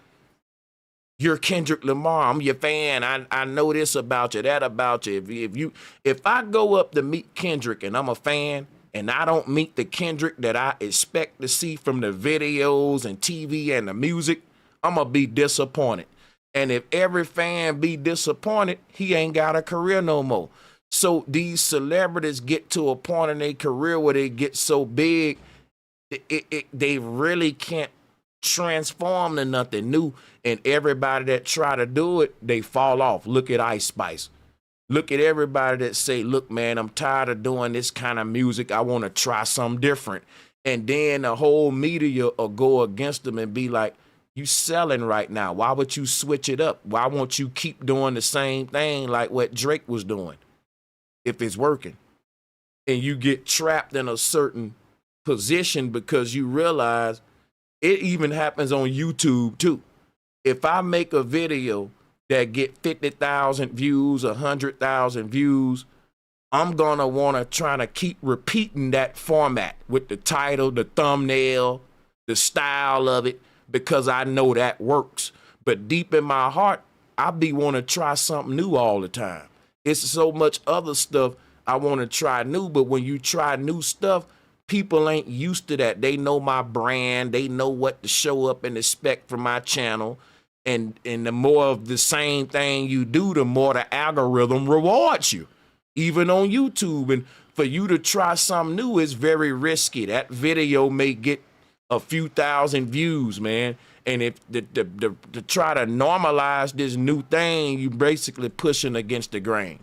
You're Kendrick Lamar. I'm your fan. I know this about you, that about you. If I go up to meet Kendrick and I'm a fan, and I don't meet the Kendrick that I expect to see from the videos and TV and the music, I'm going to be disappointed. And if every fan be disappointed, he ain't got a career no more. So these celebrities get to a point in their career where they get so big, they really can't transform to nothing new. And everybody that try to do it, they fall off. Look at Ice Spice. Look at everybody that say, look, man, I'm tired of doing this kind of music. I want to try something different. And then the whole media will go against them and be like, you selling right now. Why would you switch it up? Why won't you keep doing the same thing like what Drake was doing if it's working? And you get trapped in a certain position because you realize it even happens on YouTube too. If I make a video that get 50,000 views, 100,000 views, I'm going to want to try to keep repeating that format with the title, the thumbnail, the style of it, because I know that works. But deep in my heart, I be want to try something new all the time. It's so much other stuff I want to try new, but when you try new stuff, people ain't used to that. They know my brand. They know what to show up and expect from my channel. And the more of the same thing you do, the more the algorithm rewards you, even on YouTube. And for you to try something new is very risky. That video may get a few thousand views, man. And if to try to normalize this new thing, you basically pushing against the grain.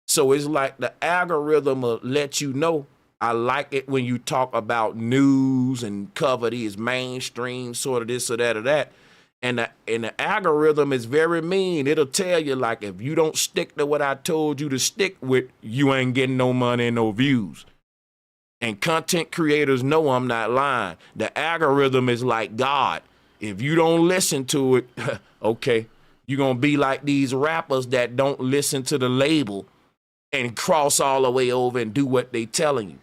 So it's like the algorithm will let you know. I like it when you talk about news and cover these mainstream sort of this or that or that. And the algorithm is very mean. It'll tell you, like, if you don't stick to what I told you to stick with, you ain't getting no money and no views. And content creators know I'm not lying. The algorithm is like God. If you don't listen to it, okay, you're going to be like these rappers that don't listen to the label and cross all the way over and do what they telling you.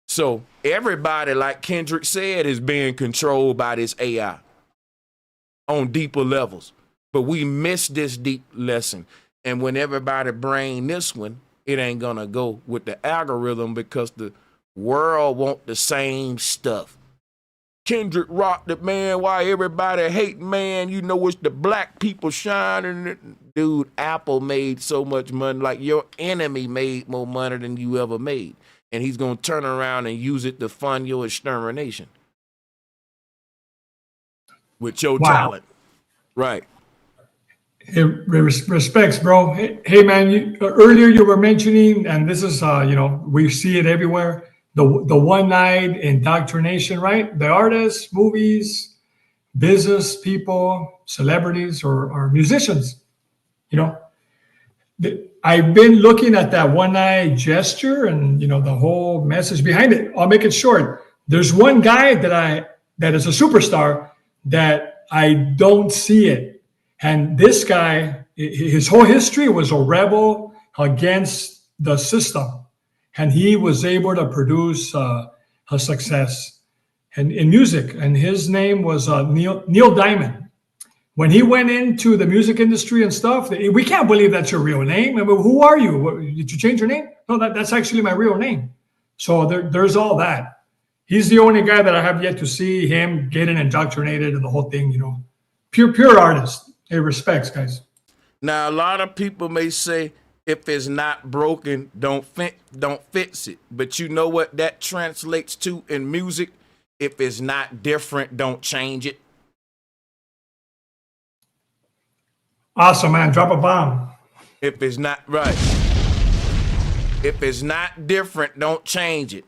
So everybody, like Kendrick said, is being controlled by this AI on deeper levels. But we miss this deep lesson. And when everybody bring this one, it ain't going to go with the algorithm because the world want the same stuff. Kendrick rocked it, man. Why everybody hate, man? You know, it's the black people shining. Dude, Apple made so much money. Like your enemy made more money than you ever made. And he's going to turn around and use it to fund your extermination with your talent. Right. Hey, respects, bro. Hey man, earlier you were mentioning, and this is, we see it everywhere, the one-night indoctrination, right? The artists, movies, business people, celebrities, or musicians, I've been looking at that one-night gesture and, the whole message behind it. I'll make it short. There's one guy that is a superstar that I don't see it. And this guy, his whole history was a rebel against the system. And he was able to produce a success in music. And his name was Neil Diamond. When he went into the music industry and stuff, we can't believe that's your real name. I mean, who are you? Did you change your name? No, that's actually my real name. So there's all that. He's the only guy that I have yet to see him getting indoctrinated and the whole thing, Pure artist. Hey, respects, guys. Now, a lot of people may say, if it's not broken, don't fix it. But you know what that translates to in music? If it's not different, don't change it. Awesome, man. Drop a bomb. If it's not right. If it's not different, don't change it.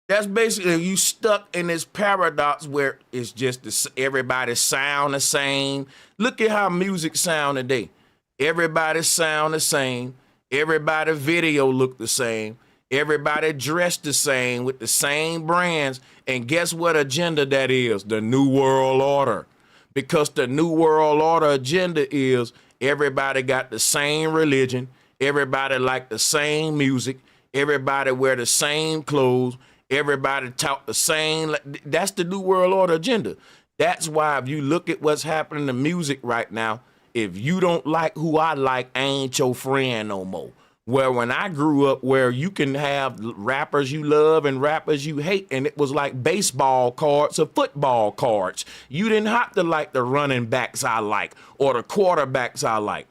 That's basically you stuck in this paradox where it's just everybody sound the same. Look at how music sound today. Everybody sound the same. Everybody video look the same. Everybody dressed the same with the same brands. And guess what agenda that is? The New World Order. Because the New World Order agenda is everybody got the same religion. Everybody like the same music. Everybody wear the same clothes. Everybody talk the same. That's the New World Order agenda. That's why if you look at what's happening to music right now, if you don't like who I like, I ain't your friend no more. Where when I grew up, where you can have rappers you love and rappers you hate, and it was like baseball cards or football cards. You didn't have to like the running backs I like or the quarterbacks I like.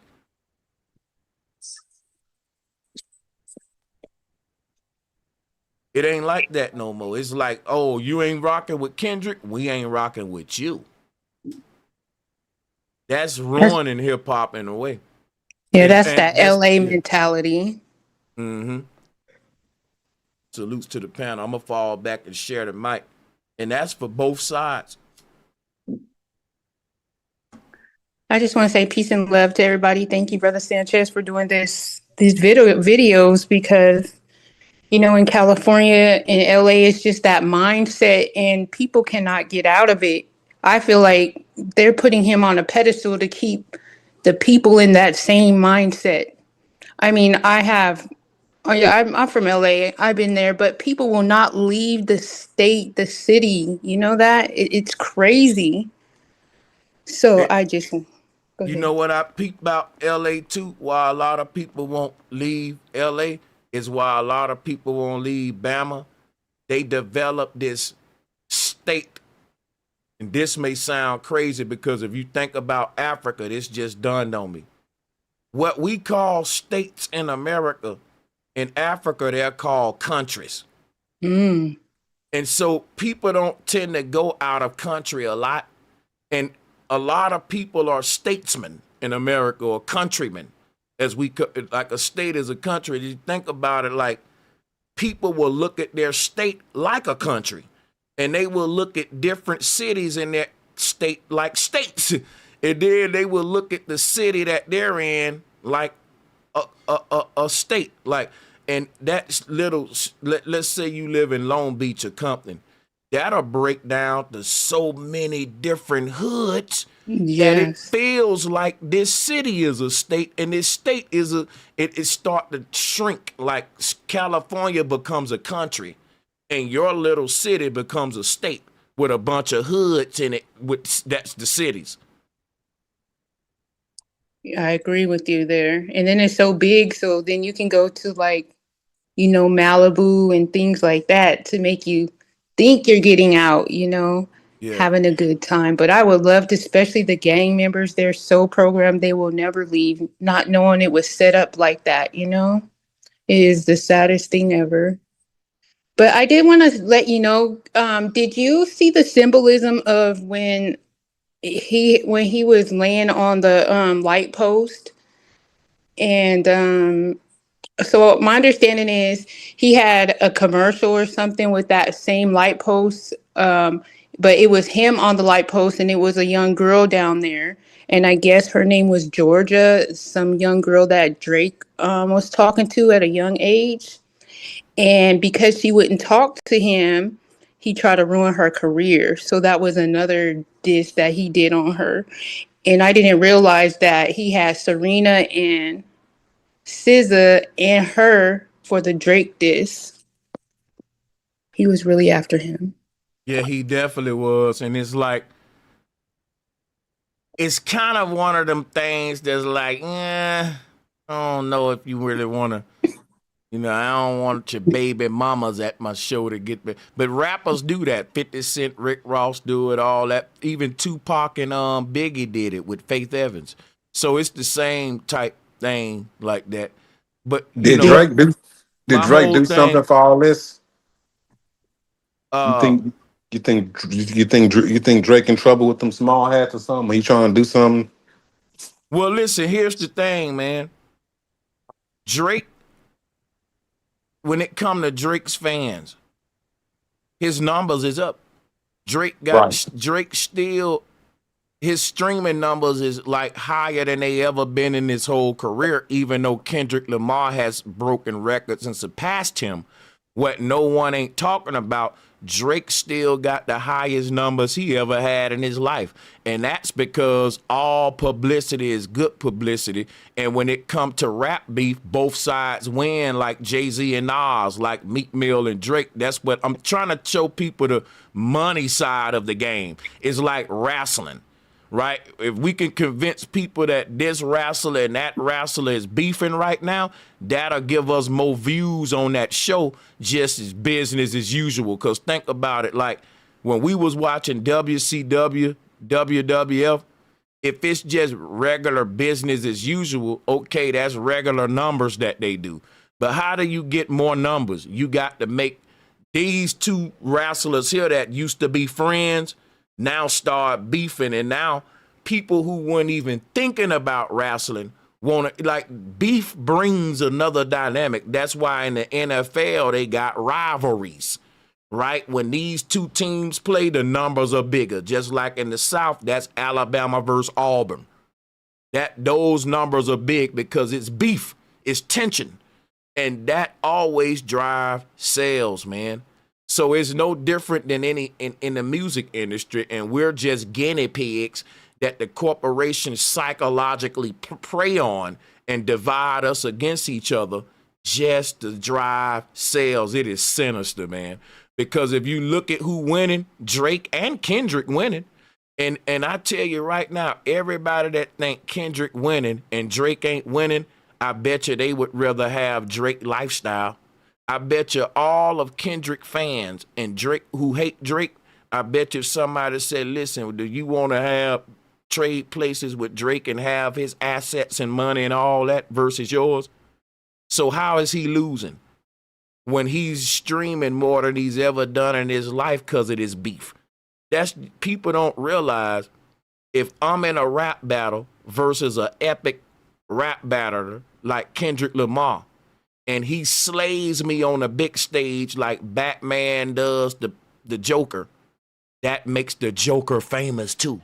It ain't like that no more. It's like, oh, you ain't rocking with Kendrick, we ain't rocking with you. That's ruining hip hop in a way. Yeah, that's that LA mentality. Mm-hmm. Salutes to the panel. I'm gonna fall back and share the mic. And that's for both sides. I just want to say peace and love to everybody. Thank you, Brother Sanchez, for doing these videos because in California and LA, it's just that mindset and people cannot get out of it. I feel like they're putting him on a pedestal to keep the people in that same mindset. I mean, I'm from LA. I've been there, but people will not leave the state, the city. You know that? It's crazy. So I just go ahead. You know what I peeped about LA too? Why a lot of people won't leave LA is why a lot of people won't leave Bama. They developed this state. And this may sound crazy because if you think about Africa, this just dawned on me. What we call states in America, in Africa, they're called countries. Mm. And so people don't tend to go out of country a lot. And a lot of people are statesmen in America or countrymen. As like a state is a country. You think about it, like people will look at their state like a country, and they will look at different cities in their state like states, and then they will look at the city that they're in like a state. Like, and that's little. Let's say you live in Long Beach or Compton. That'll break down to so many different hoods. Yes. That it feels like this city is a state, and this state is it start to shrink. Like California becomes a country, and your little city becomes a state with a bunch of hoods in it. That's the cities. I agree with you there. And then it's so big, so then you can go to Malibu and things like that to make you think you're getting out, having a good time. But I would love to, especially the gang members, they're so programmed they will never leave, not knowing it was set up like that, It is the saddest thing ever. But I did want to let you know, did you see the symbolism of when he was laying on the light post? And so my understanding is he had a commercial or something with that same light post, but it was him on the light post, and it was a young girl down there. And I guess her name was Georgia, some young girl that Drake was talking to at a young age. And because she wouldn't talk to him, he tried to ruin her career. So that was another diss that he did on her. And I didn't realize that he had Serena and SZA and her for the Drake diss. He was really after him. Yeah, he definitely was. And it's like, it's kind of one of them things that's like, I don't know if you really want to, I don't want your baby mamas at my show to get me. But rappers do that. 50 Cent, Rick Ross do it, all that. Even Tupac and Biggie did it with Faith Evans. So it's the same type thing like that. But, Did Drake do? Did my Drake whole do thing, something for all this? You uh, think? You think Drake in trouble with them small hats or something? He trying to do something? well, listen, here's the thing, man. Drake, when it come to Drake's fans, his numbers is up. Drake still, his streaming numbers is like higher than they ever been in his whole career, even though Kendrick Lamar has broken records and surpassed him. What no one ain't talking about, Drake still got the highest numbers he ever had in his life. And that's because all publicity is good publicity. And when it comes to rap beef, both sides win, like Jay-Z and Nas, like Meek Mill and Drake. That's what I'm trying to show people, the money side of the game. It's like wrestling. Right? If we can convince people that this wrestler and that wrestler is beefing right now, that'll give us more views on that show, just as business as usual. Because think about it, like when we was watching WCW, WWF, if it's just regular business as usual, okay, that's regular numbers that they do. But how do you get more numbers? You got to make these two wrestlers here that used to be friends now start beefing, and now people who weren't even thinking about wrestling want to, like, beef brings another dynamic. That's why in the NFL they got rivalries, right? When these two teams play, the numbers are bigger. Just like in the South, that's Alabama versus Auburn. Those numbers are big because it's beef, it's tension, and that always drive sales, man. So it's no different than any in the music industry, and we're just guinea pigs that the corporations psychologically prey on and divide us against each other just to drive sales. It is sinister, man. Because if you look at who winning, Drake and Kendrick winning, and I tell you right now, everybody that think Kendrick winning and Drake ain't winning, I bet you they would rather have Drake lifestyle. I bet you all of Kendrick fans and Drake who hate Drake, I bet you somebody said, listen, do you want to have trade places with Drake and have his assets and money and all that versus yours? So how is he losing when he's streaming more than he's ever done in his life because of this beef? That's, people don't realize, if I'm in a rap battle versus an epic rap battler like Kendrick Lamar, and he slays me on a big stage like Batman does the Joker, that makes the Joker famous too.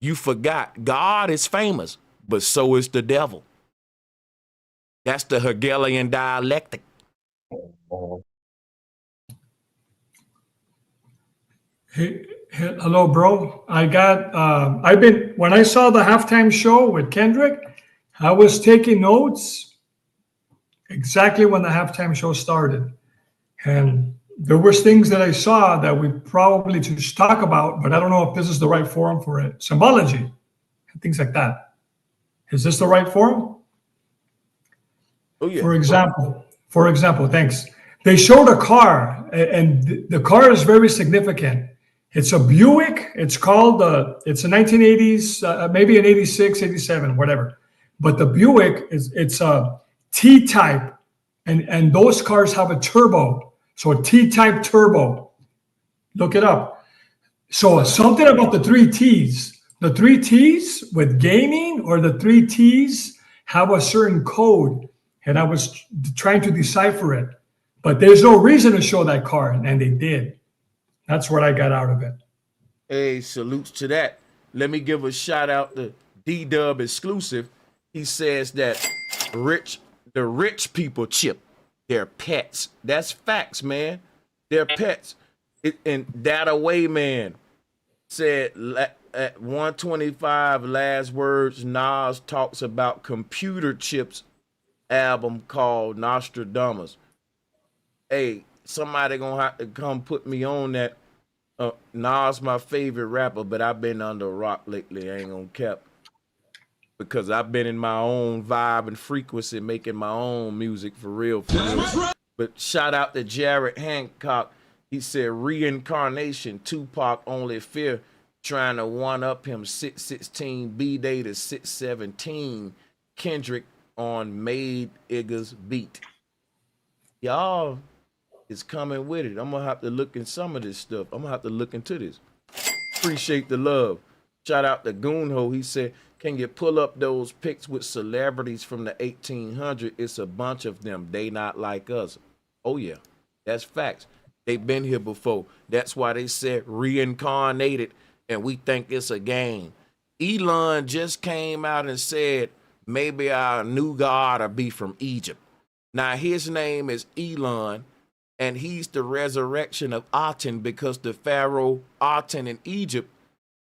You forgot, God is famous, but so is the devil. That's the Hegelian dialectic. Hey, hello, bro. When I saw the halftime show with Kendrick, I was taking notes exactly when the halftime show started. And there was things that I saw that we probably should talk about, but I don't know if this is the right forum for it. Symbology and things like that. Is this the right forum? Oh yeah. For example, thanks. They showed a car, and the car is very significant. It's a Buick. It's called, it's a 1980s, maybe an 86, 87, whatever. But the Buick, it's a T-type, and those cars have a turbo. So a T-type turbo. Look it up. So something about the three T's. The three T's with gaming, or the three T's have a certain code. And I was trying to decipher it. But there's no reason to show that car, and they did. That's what I got out of it. Hey, salutes to that. Let me give a shout out to D-Dub Exclusive. He says that the rich people chip their pets. That's facts, man. They're pets. And that away man said at 125 last words, Nas talks about Computer Chips album called Nostradamus. Hey, somebody gonna have to come put me on that. Nas my favorite rapper, but I've been under a rock lately. I ain't gonna cap. Because I've been in my own vibe and frequency, making my own music for real, for real. But shout out to Jared Hancock. He said reincarnation, Tupac only fear, trying to one up him 616 B-Day to 617 Kendrick on Made Igga's beat. Y'all is coming with it. I'm gonna have to look in some of this stuff. I'm gonna have to look into this. Appreciate the love. Shout out to Goonho. He said, can you pull up those pics with celebrities from the 1800s? It's a bunch of them. They not like us. Oh yeah, that's facts. They've been here before. That's why they said reincarnated, and we think it's a game. Elon just came out and said maybe our new god will be from Egypt. Now his name is Elon, and he's the resurrection of Aten, because the pharaoh Aten in Egypt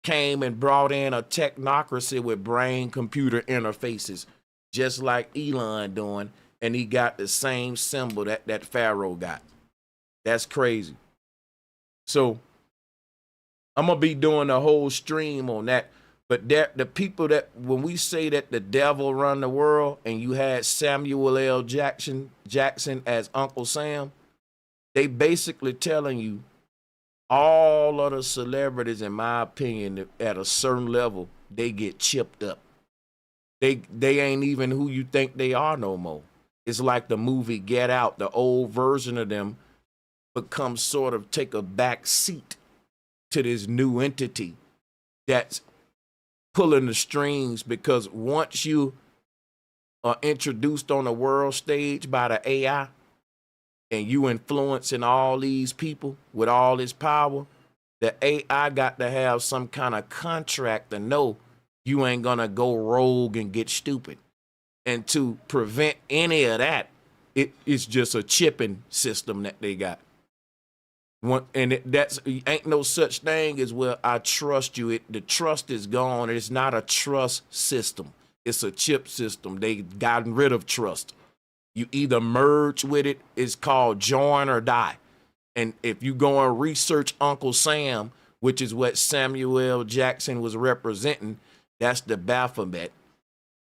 came and brought in a technocracy with brain-computer interfaces, just like Elon doing, and he got the same symbol that pharaoh got. That's crazy. So I'm gonna be doing a whole stream on that. But the people that, when we say that the devil run the world, and you had Samuel L. Jackson as Uncle Sam, they basically telling you all of the celebrities, in my opinion, at a certain level, they get chipped up. They ain't even who you think they are no more. It's like the movie Get Out. The old version of them becomes sort of take a back seat to this new entity that's pulling the strings, because once you are introduced on the world stage by the AI, and you influencing all these people with all this power, the AI got to have some kind of contract to know you ain't gonna go rogue and get stupid. And to prevent any of that, it's just a chipping system that they got. That's ain't no such thing as, well, I trust you. The trust is gone. It's not a trust system. It's a chip system. They gotten rid of trust. You either merge with it, it's called join or die. And if you go and research Uncle Sam, which is what Samuel L. Jackson was representing, that's the Baphomet.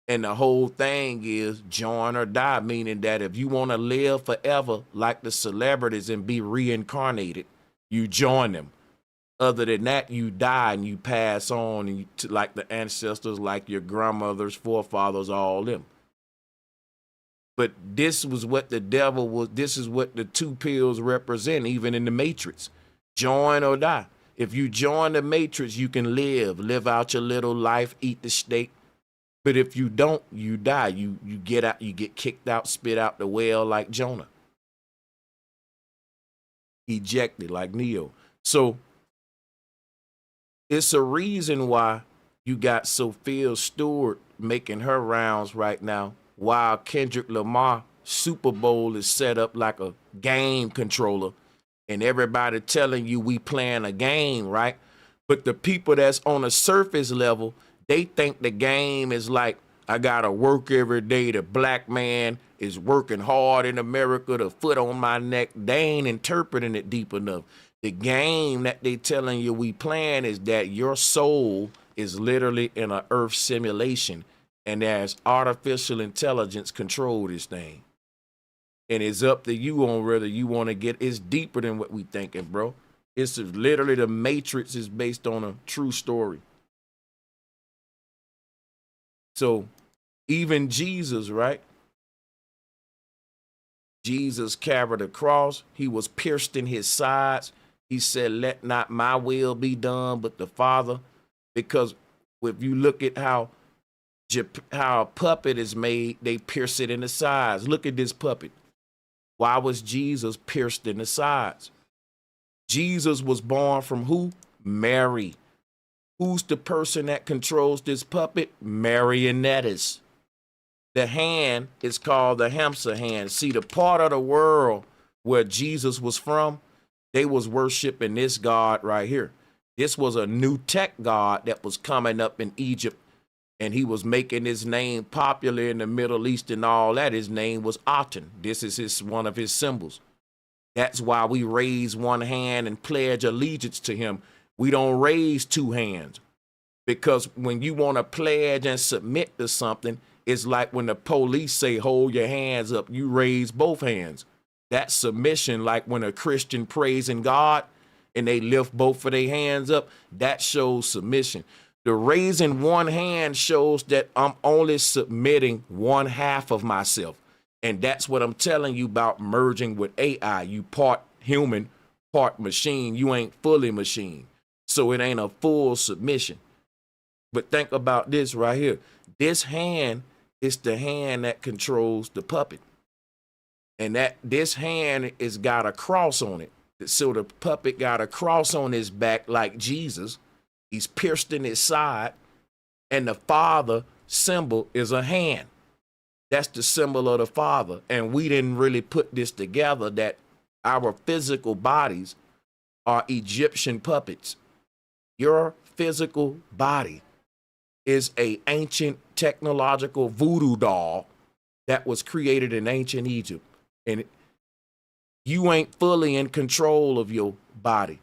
And the whole thing is join or die, meaning that if you want to live forever like the celebrities and be reincarnated, you join them. Other than that, you die and you pass on, and like the ancestors, like your grandmothers, forefathers, all them. But this was what the devil was. This is what the two pills represent, even in the Matrix. Join or die. If you join the Matrix, you can live out your little life, eat the steak. But if you don't, you die. You get out, you get kicked out, spit out the well like Jonah. Ejected like Neo. So it's a reason why you got Sophia Stewart making her rounds right now, while Kendrick Lamar Super Bowl is set up like a game controller, and everybody telling you we playing a game, right? But the people that's on a surface level, they think the game is like, I gotta work every day. The black man is working hard in America, the foot on my neck. They ain't interpreting it deep enough. The game that they telling you we playing is that your soul is literally in an earth simulation, and there's artificial intelligence control this thing. And it's up to you on whether you want to get, it's deeper than what we thinking, bro. It's literally, the Matrix is based on a true story. So even Jesus, right? Jesus carried a cross. He was pierced in his sides. He said, let not my will be done, but the Father. Because if you look at how a puppet is made, they pierce it in the sides. Look at this puppet. Why was Jesus pierced in the sides? Jesus was born from who? Mary. Who's the person that controls this puppet? Marionettes. The hand is called the hamster hand. See, the part of the world where Jesus was from, they was worshiping this God right here. This was a new tech god that was coming up in Egypt, and he was making his name popular in the Middle East and all that. His name was Aten. This is one of his symbols. That's why we raise one hand and pledge allegiance to him. We don't raise two hands, because when you want to pledge and submit to something, it's like when the police say, hold your hands up, you raise both hands. That's submission. Like when a Christian prays in God and they lift both of their hands up, that shows submission. The raising one hand shows that I'm only submitting one half of myself. And that's what I'm telling you about merging with AI. You part human, part machine. You ain't fully machine. So it ain't a full submission. But think about this right here. This hand is the hand that controls the puppet. And that this hand is got a cross on it. So the puppet got a cross on his back like Jesus. He's pierced in his side. And the Father symbol is a hand. That's the symbol of the Father. And we didn't really put this together, that our physical bodies are Egyptian puppets. Your physical body is an ancient technological voodoo doll that was created in ancient Egypt. And you ain't fully in control of your body.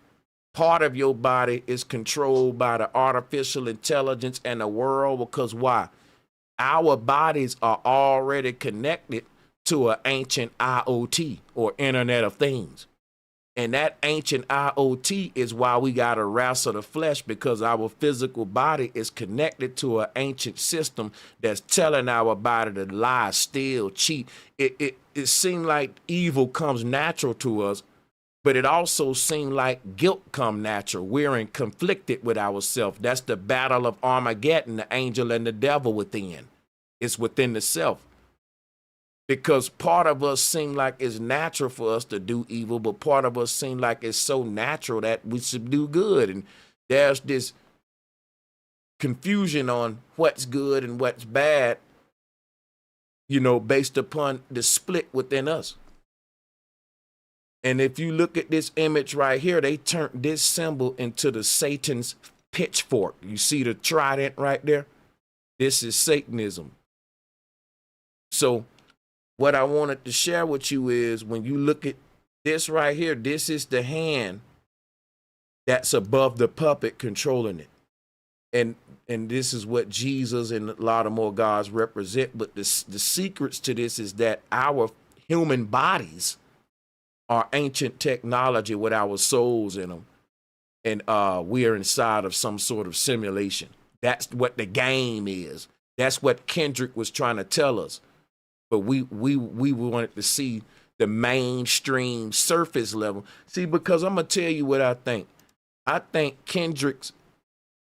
Part of your body is controlled by the artificial intelligence and the world, because why? Our bodies are already connected to an ancient IoT, or Internet of Things. And that ancient IoT is why we got to wrestle the flesh, because our physical body is connected to an ancient system that's telling our body to lie, steal, cheat. It seems like evil comes natural to us, but it also seems like guilt come natural. We're conflicted with ourselves. That's the battle of Armageddon, the angel and the devil within. It's within the self. Because part of us seem like it's natural for us to do evil, but part of us seem like it's so natural that we should do good. And there's this confusion on what's good and what's bad, based upon the split within us. And if you look at this image right here, they turned this symbol into the Satan's pitchfork. You see the trident right there? This is Satanism. So what I wanted to share with you is, when you look at this right here, this is the hand that's above the puppet controlling it. And this is what Jesus and a lot of more gods represent. But the secrets to this is that our human bodies are ancient technology with our souls in them. And we are inside of some sort of simulation. That's what the game is. That's what Kendrick was trying to tell us. But we wanted to see the mainstream surface level. See, because I'm going to tell you what I think. I think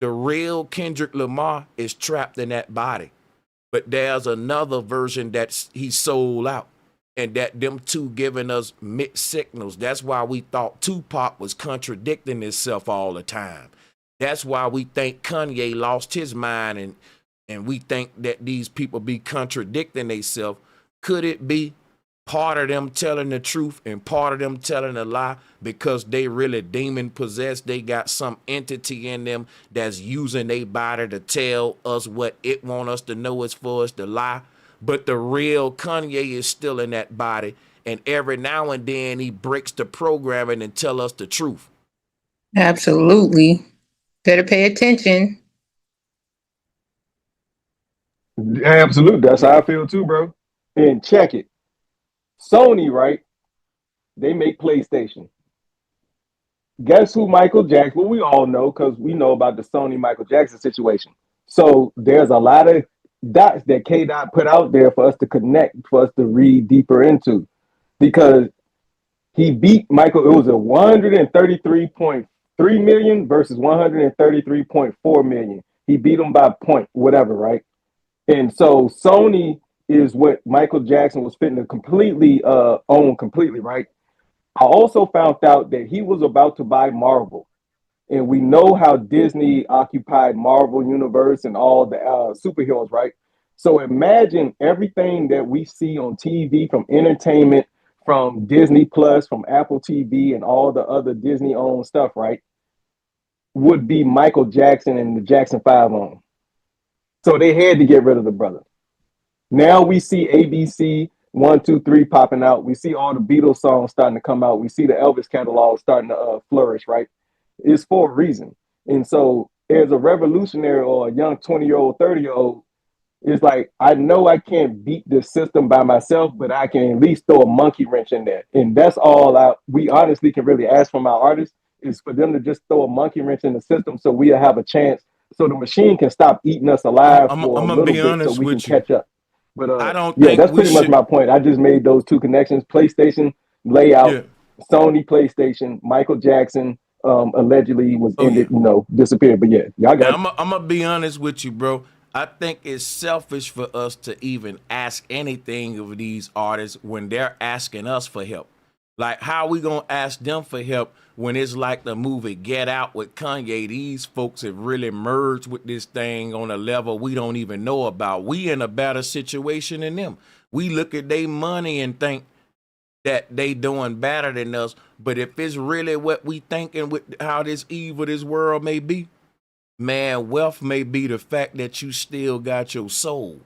the real Kendrick Lamar is trapped in that body. But there's another version that he sold out. And that them two giving us mixed signals. That's why we thought Tupac was contradicting himself all the time. That's why we think Kanye lost his mind, and we think that these people be contradicting themselves. Could it be part of them telling the truth and part of them telling a lie, because they really demon possessed? They got some entity in them that's using their body to tell us what it want us to know is for us to lie. But the real Kanye is still in that body. And every now and then he breaks the programming and tell us the truth. Absolutely. Better pay attention. Absolutely. That's how I feel too, bro. And check it. Sony, right? They make PlayStation. Guess who Michael Jackson? Well, we all know, because we know about the Sony Michael Jackson situation. So there's a lot of dots that K-Dot put out there for us to connect, for us to read deeper into, because he beat Michael. It was a 133.3 million versus 133.4 million. He beat him by point whatever, right? And so Sony is what Michael Jackson was fitting to completely own completely, right? I also found out that he was about to buy Marvel. And we know how Disney occupied Marvel Universe and all the superheroes, right? So imagine everything that we see on TV, from entertainment, from Disney Plus, from Apple TV, and all the other Disney-owned stuff, right? would be Michael Jackson and the Jackson 5 on. So they had to get rid of the brother. Now we see ABC 1, 2, 3 popping out. We see all the Beatles songs starting to come out. We see the Elvis catalog starting to flourish, right? It's for a reason. And so as a revolutionary or a young 20-year-old, 30-year-old, it's like, I know I can't beat this system by myself, but I can at least throw a monkey wrench in there. And that's all we honestly can really ask from our artists, is for them to just throw a monkey wrench in the system so we'll have a chance, so the machine can stop eating us alive for a I'm gonna little be bit so honest we can with you. catch up. But I don't yeah, think that's we pretty much should. my point. I just made those two connections: PlayStation layout, Yeah. Sony PlayStation, Michael Jackson allegedly was Oh yeah. ended, disappeared. But yeah, y'all got Now I'm gonna be honest with you, bro. I think it's selfish for us to even ask anything of these artists when they're asking us for help. Like, how we gonna ask them for help when it's like the movie Get Out with Kanye? These folks have really merged with this thing on a level we don't even know about. We in a better situation than them. We look at their money and think that they doing better than us. But if it's really what we thinking with how this evil this world may be, man, wealth may be the fact that you still got your soul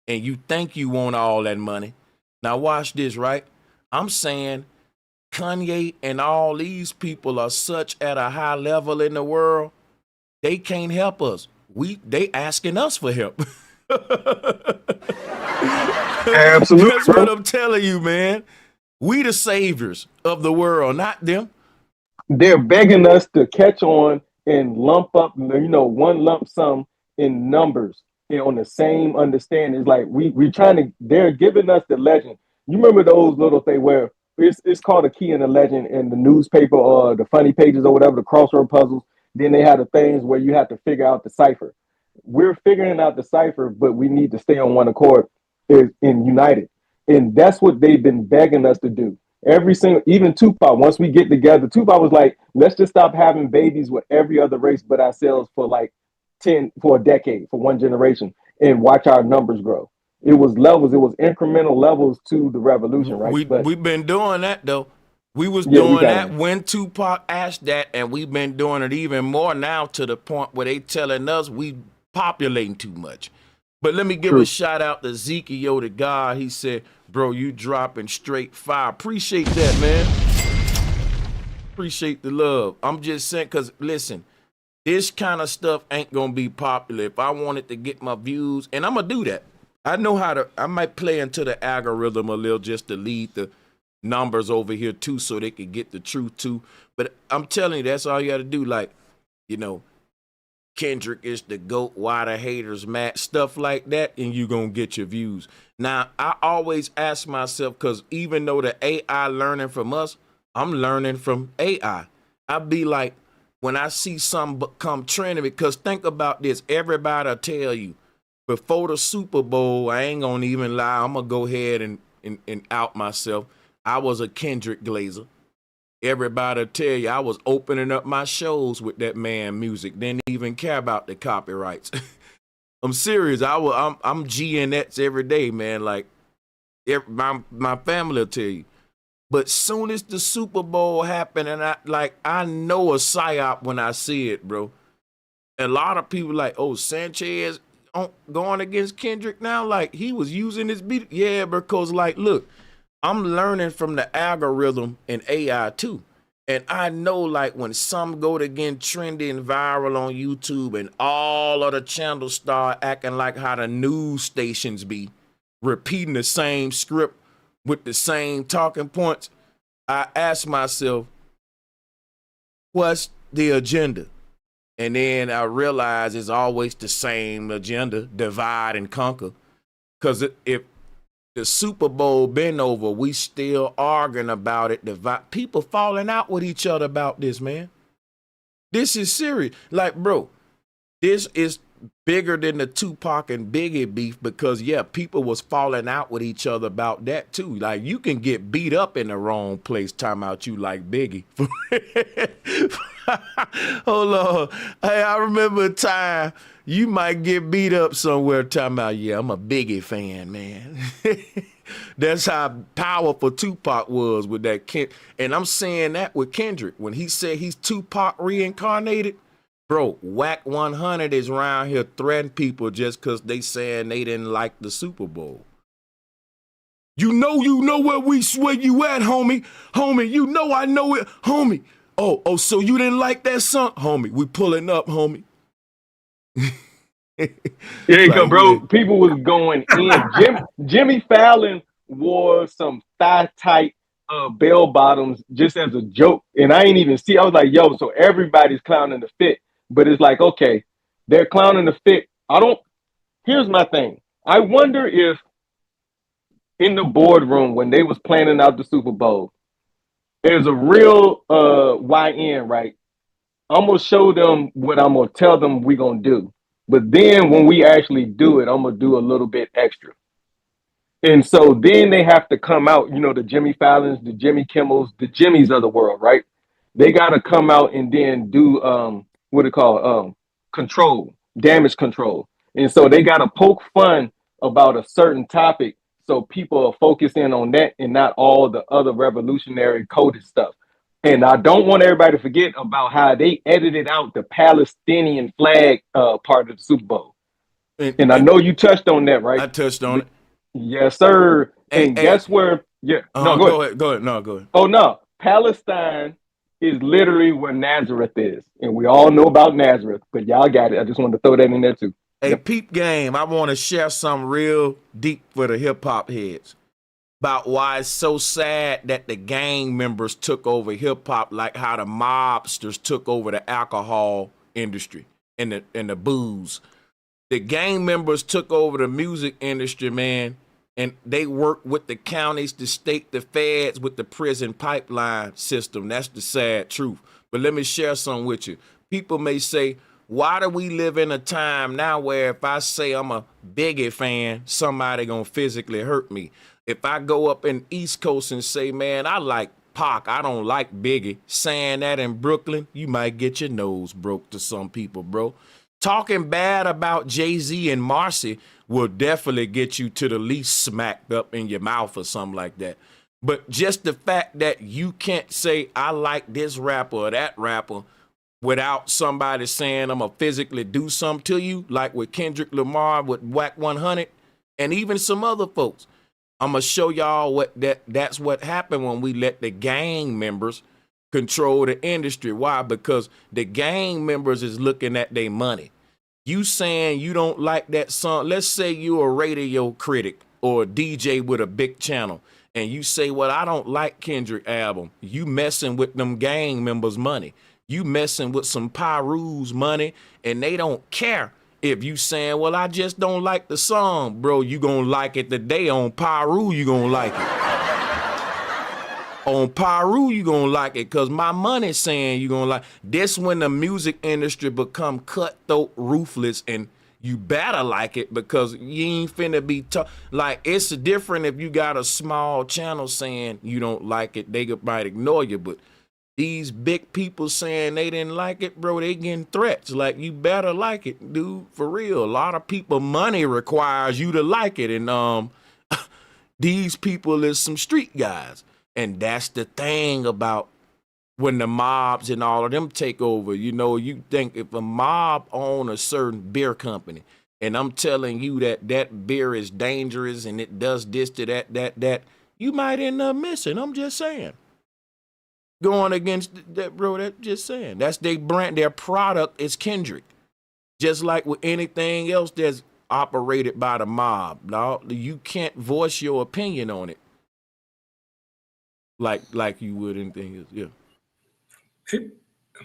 and you think you want all that money. Now watch this, right? I'm saying Kanye and all these people are such at a high level in the world, they can't help us. They asking us for help. absolutely, That's what bro. I'm telling you, man. We the saviors of the world, not them. They're begging us to catch on and lump up, one lump sum in numbers and on the same understanding. It's like we trying to. They're giving us the legend. You remember those little things where it's called a key and a legend in the newspaper or the funny pages or whatever, the crossword puzzles. Then they have the things where you have to figure out the cipher. We're figuring out the cipher, but we need to stay on one accord and united. And that's what they've been begging us to do. Every single, even Tupac, once we get together, Tupac was like, let's just stop having babies with every other race but ourselves for like 10, for a decade, for one generation, and watch our numbers grow. It was levels, it was incremental levels to the revolution, right? But We've been doing that though. We was yeah, we doing got that to. when Tupac asked that, and we've been doing it even more now to the point where they telling us we populating too much. But let me give a True. shout out to Ezekiel, the guy. He said, "Bro, you dropping straight fire." Appreciate that, man. Appreciate the love. I'm just saying, cause listen, this kind of stuff ain't gonna be popular. If I wanted to get my views, and I'm gonna do that. I know how to. I might play into the algorithm a little just to lead the numbers over here too, so they can get the truth too. But I'm telling you, that's all you got to do. Like, you know, Kendrick is the GOAT, why the haters mad, stuff like that, and you gonna get your views. Now, I always ask myself, because even though the AI learning from us, I'm learning from AI. I be like, when I see something become trending, because think about this, everybody tell you, before the Super Bowl, I ain't gonna even lie, I'm gonna go ahead and out myself. I was a Kendrick Glazer. Everybody tell you I was opening up my shows with that man music. Didn't even care about the copyrights. I'm serious. I'm GNX every day, man. Like my family will tell you. But soon as the Super Bowl happened, and I know a psyop when I see it, bro. A lot of people like, oh, Sanchez going against Kendrick now. Like he was using his beat. Yeah, because like, look. I'm learning from the algorithm and AI too. And I know like when some go to get trending viral on YouTube and all of the channels start acting like how the news stations be, repeating the same script with the same talking points, I ask myself, what's the agenda? And then I realize it's always the same agenda, divide and conquer. Because if the Super Bowl been over, we still arguing about it. People falling out with each other about this, man. This is serious. Like, bro, this is bigger than the Tupac and Biggie beef because, yeah, people was falling out with each other about that, too. Like, you can get beat up in the wrong place, talking about you like Biggie. Hold on. Hey, I remember a time you might get beat up somewhere talking about, yeah, I'm a Biggie fan, man. That's how powerful Tupac was with that Kid. And I'm saying that with Kendrick. When he said he's Tupac reincarnated, Bro, Whack 100 is around here threatening people just because they saying they didn't like the Super Bowl. You know where you at, homie. Homie, you know I know it, homie. Oh, so you didn't like that song? Homie, we pulling up, homie. There you go, bro. People was going in. Jimmy Fallon wore some thigh tight bell bottoms just as a joke, and I ain't even see. I was like, yo, so everybody's clowning the fit, but it's like, okay, they're clowning the fit. Here's my thing. I wonder if in the boardroom when they was planning out the Super Bowl, there's a real YN, right? I'm gonna show them what I'm gonna tell them we gonna do. But then when we actually do it, I'm gonna do a little bit extra. And so then they have to come out, the Jimmy Fallons, the Jimmy Kimmels, the Jimmys of the world, right? They gotta come out and then do what it called control, damage control. And so they gotta poke fun about a certain topic so people are focusing on that and not all the other revolutionary coded stuff. And I don't want everybody to forget about how they edited out the Palestinian flag part of the Super Bowl. And I know you touched on that, right? I touched on it. Yes, sir. And guess where? Yeah. No, go ahead. Go ahead. No, go ahead. Oh, no. Palestine is literally where Nazareth is. And we all know about Nazareth, but y'all got it. I just wanted to throw that in there too. Hey, peep game, I want to share something real deep for the hip-hop heads about why it's so sad that the gang members took over hip-hop, like how the mobsters took over the alcohol industry and the booze. The gang members took over the music industry, man, and they worked with the counties, the state, the feds, with the prison pipeline system. That's the sad truth. But let me share something with you. People may say, why do we live in a time now where if I say I'm a Biggie fan, somebody gonna physically hurt me? If I go up in East Coast and say, man, I like Pac, I don't like Biggie, saying that in Brooklyn, you might get your nose broke to some people, bro. Talking bad about Jay-Z and Marcy will definitely get you to the least smacked up in your mouth or something like that. But just the fact that you can't say, I like this rapper or that rapper without somebody saying I'm going to physically do something to you, like with Kendrick Lamar, with Whack 100, and even some other folks. I'm going to show y'all that's what happened when we let the gang members control the industry. Why? Because the gang members is looking at their money. You saying you don't like that song. Let's say you're a radio critic or a DJ with a big channel, and you say, well, I don't like Kendrick album. You messing with them gang members' money. You messing with some Pyru's money, and they don't care if you saying, well, I just don't like the song. Bro, you gonna like it the day on Pyru, you gonna like it. On Pyru, you gonna like it because my money's saying you gonna like this. When the music industry become cutthroat, ruthless, and you better like it because you ain't finna be like, it's different if you got a small channel saying you don't like it, they might ignore you, but these big people saying they didn't like it, bro, they getting threats like you better like it, dude, for real. A lot of people, money requires you to like it, and these people is some street guys. And that's the thing about when the mobs and all of them take over. You think if a mob own a certain beer company, and I'm telling you that beer is dangerous and it does this to that, you might end up missing. I'm just saying. Going against that, bro, that's just saying. That's their brand, their product is Kendrick. Just like with anything else that's operated by the mob. No, you can't voice your opinion on it. Like you would in things, yeah. Hey,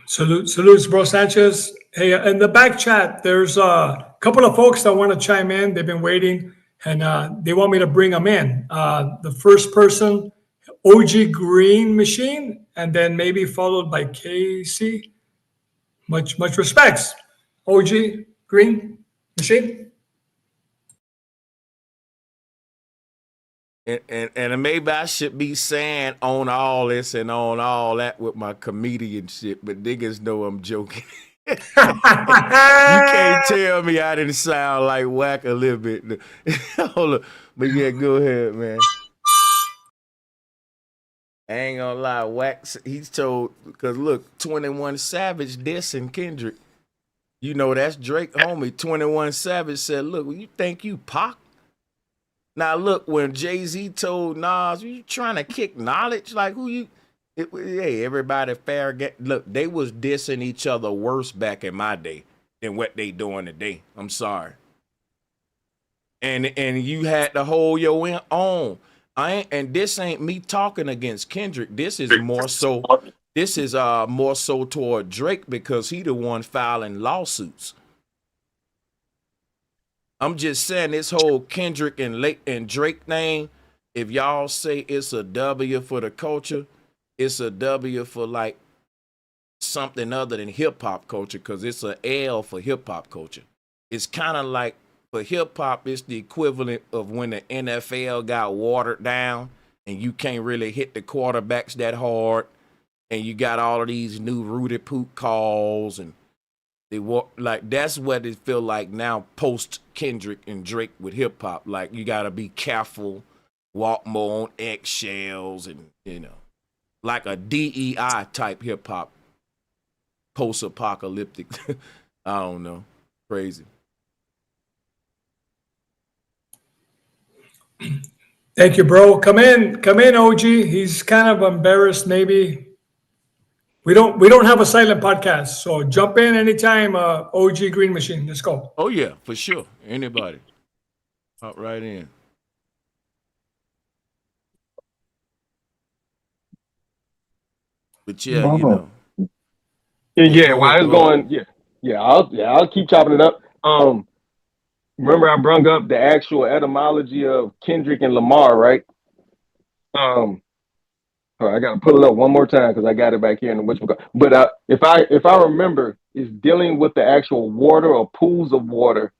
salutes, bro Sanchez. Hey, in the back chat, there's a couple of folks that want to chime in. They've been waiting, and they want me to bring them in. The first person, OG Green Machine, and then maybe followed by KC. Much respects, OG Green Machine. And maybe I should be saying on all this and on all that with my comedian shit, but niggas know I'm joking. You can't tell me I didn't sound like Whack a little bit. Hold up. But yeah, go ahead, man. I ain't gonna lie, Whack, he's told, because look, 21 Savage dissing Kendrick. You know, that's Drake homie. 21 Savage said, look, you think you Pac? Now, look, when Jay-Z told Nas, you trying to kick knowledge? Like, who you? Hey, everybody fair. Look, they was dissing each other worse back in my day than what they doing today. I'm sorry. And you had to hold your own. And this ain't me talking against Kendrick. This is more so. This is more so toward Drake because he the one filing lawsuits. I'm just saying this whole Kendrick and Drake thing. If y'all say it's a W for the culture, it's a W for like something other than hip hop culture because it's a L for hip hop culture. It's kind of like for hip hop, it's the equivalent of when the NFL got watered down and you can't really hit the quarterbacks that hard. And you got all of these new Rudy Poot calls, and they walk like that's what it feel like now post Kendrick and Drake with hip hop. Like you gotta be careful, walk more on eggshells, and like a DEI type hip hop, post apocalyptic. I don't know, crazy. Thank you, bro. Come in, OG. He's kind of embarrassed, maybe. We don't have a silent podcast, so jump in anytime, OG Green Machine. Let's go. Oh yeah, for sure. Anybody. Hop right in. But yeah, Yeah, while it's going, I'll keep chopping it up. Remember I brung up the actual etymology of Kendrick and Lamar, right? I gotta pull it up one more time because I got it back here in the whatchamacallit. But if I remember, it's dealing with the actual water or pools of water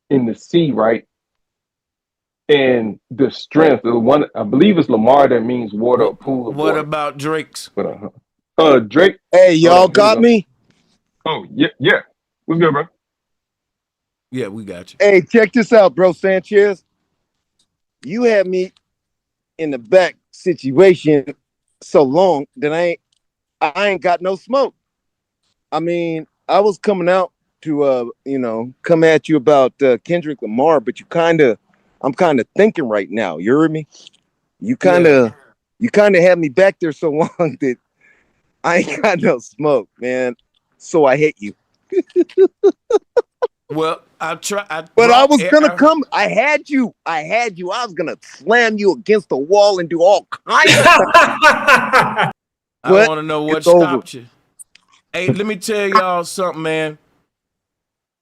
in the sea, right? And the strength of one, I believe it's Lamar that means water or pool of water. What about Drake's? Drake. Hey, y'all got me? Oh, yeah. What's good, bro? Yeah, we got you. Hey, check this out, bro, Sanchez. You had me in the back situation so long that I ain't got no smoke. I mean, I was coming out to come at you about Kendrick Lamar, but I'm kind of thinking right now. You heard me? You kind of had me back there so long that I ain't got no smoke, man. So I hate you. Well, I was gonna come. I had you. I was gonna slam you against the wall and do all kinds of stuff. I want to know what stopped you. Hey, let me tell y'all something, man.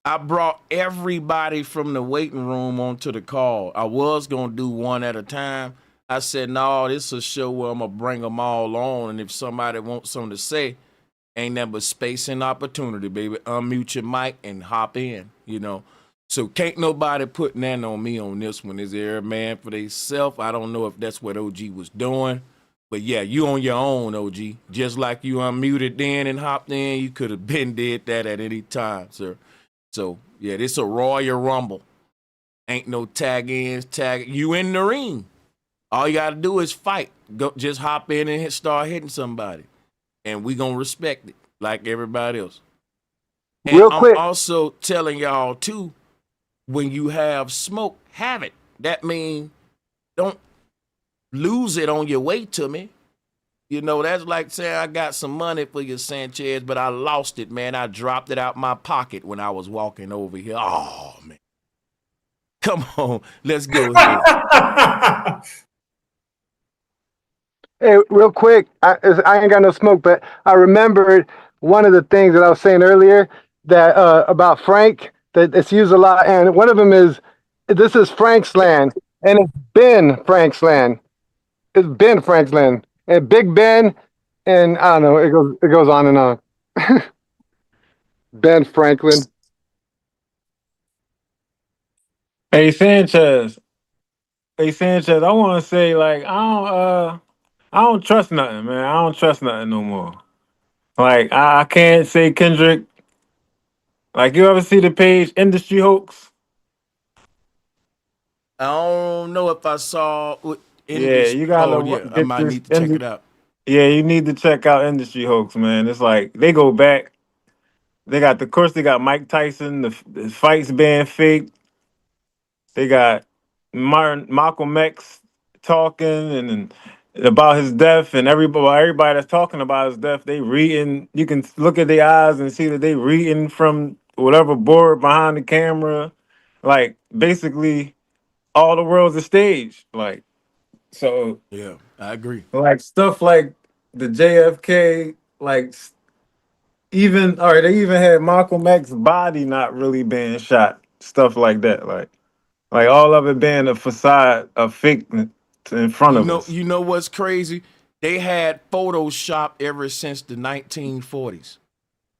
I brought everybody from the waiting room onto the call. I was gonna do one at a time. I said, no, this is a show where I'm gonna bring them all on, and if somebody wants something to say, ain't nothing but space and opportunity, baby. Unmute your mic and hop in, So can't nobody put nothing on me on this one. Is there a man for theyself? I don't know if that's what OG was doing. But yeah, you on your own, OG. Just like you unmuted then and hopped in, you could have been did that at any time, sir. So yeah, this a Royal Rumble. Ain't no tag-ins, you in the ring. All you gotta do is fight. Go, just hop in and start hitting somebody. And we gonna respect it like everybody else. And Real quick. I'm also telling y'all too, when you have smoke, have it. That means don't lose it on your way to me. That's like saying I got some money for you, Sanchez, but I lost it, man. I dropped it out my pocket when I was walking over here. Oh, man. Come on, let's go ahead. Hey, real quick, I ain't got no smoke, but I remembered one of the things that I was saying earlier that about Frank that it's used a lot, and one of them is this is Frank's land, and it's been Frank's land. It's been Frank's land, and Big Ben, and I don't know. It goes on and on. Ben Franklin. Hey Sanchez, I want to say like I don't trust nothing, man. I don't trust nothing no more. Like I can't say Kendrick. Like you ever see the page Industry Hoax? I don't know if I saw. You gotta. I might need to check it out. Yeah, you need to check out Industry Hoax, man. It's like they go back of course, they got Mike Tyson. The fights being fake. They got Malcolm X talking and about his death, and everybody that's talking about his death, they reading. You can look at their eyes and see that they reading from whatever board behind the camera. Like basically, all the world's a stage. Like so, Yeah, I agree. like stuff like the JFK, like even all right, they even had Malcolm X's body not really being shot. Stuff like that, like all of it being a facade, a fake in front of us. You know what's crazy? They had Photoshop ever since the 1940s.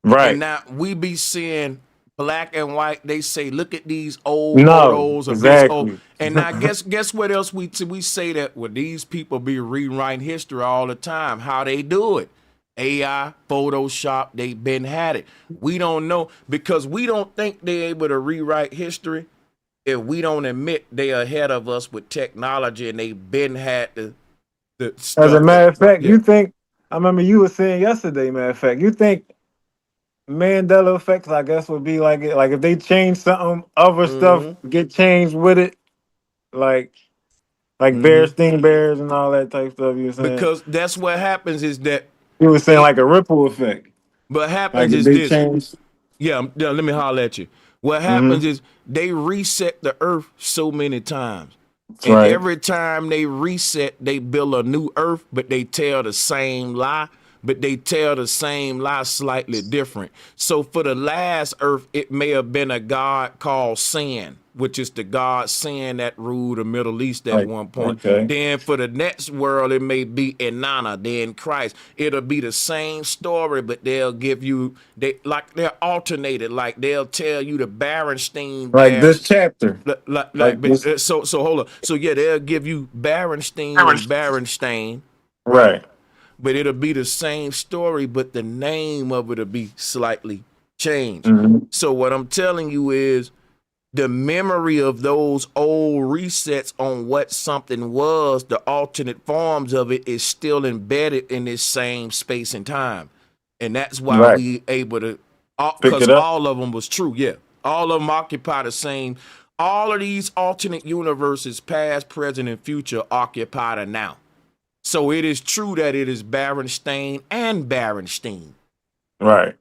And Right. now we be seeing black and white. They say, look at these old No, photos of this old. exactly. And now guess what else we say that well, these people be rewriting history all the time. How they do it. AI, Photoshop, they been had it. We don't know because we don't think they're able to rewrite history if we don't admit they ahead of us with technology and they been had the As a stuff. matter of fact, Yeah. you think I remember you were saying yesterday, matter of fact, you think Mandela effects, I guess, would be like it, like if they change something, other stuff Mm-hmm. get changed with it, like Mm-hmm. bears sting bears and all that type stuff. You were saying Because that's what happens is that you were saying they like a ripple effect, what like happens if is they this. change. Yeah, let me holler at you. What Mm-hmm. happens is they reset the earth so many times. That's And right. every time they reset, they build a new earth, but they tell the same lie, but they tell the same lie slightly different. So for the last earth, it may have been a god called Sin, which is the god Sin that ruled the Middle East at Like one point. okay, Then for the next world, it may be Inanna, then Christ. It'll be the same story, but they'll give you they're alternated. Like they'll tell you the Berenstein like Bears this chapter, like but this. so hold on. So yeah, they'll give you Berenstein and Berenstain, right? Right. But it'll be the same story, but the name of it'll be slightly changed. Mm-hmm. So what I'm telling you is the memory of those old resets on what something was, the alternate forms of it is still embedded in this same space and time. And that's why Right. we able to, Pick because it up. all of them was true. Yeah. All of them occupy the same. All of these alternate universes, past, present, and future, occupy the now. So it is true that it is Berenstain and Berenstein, Right.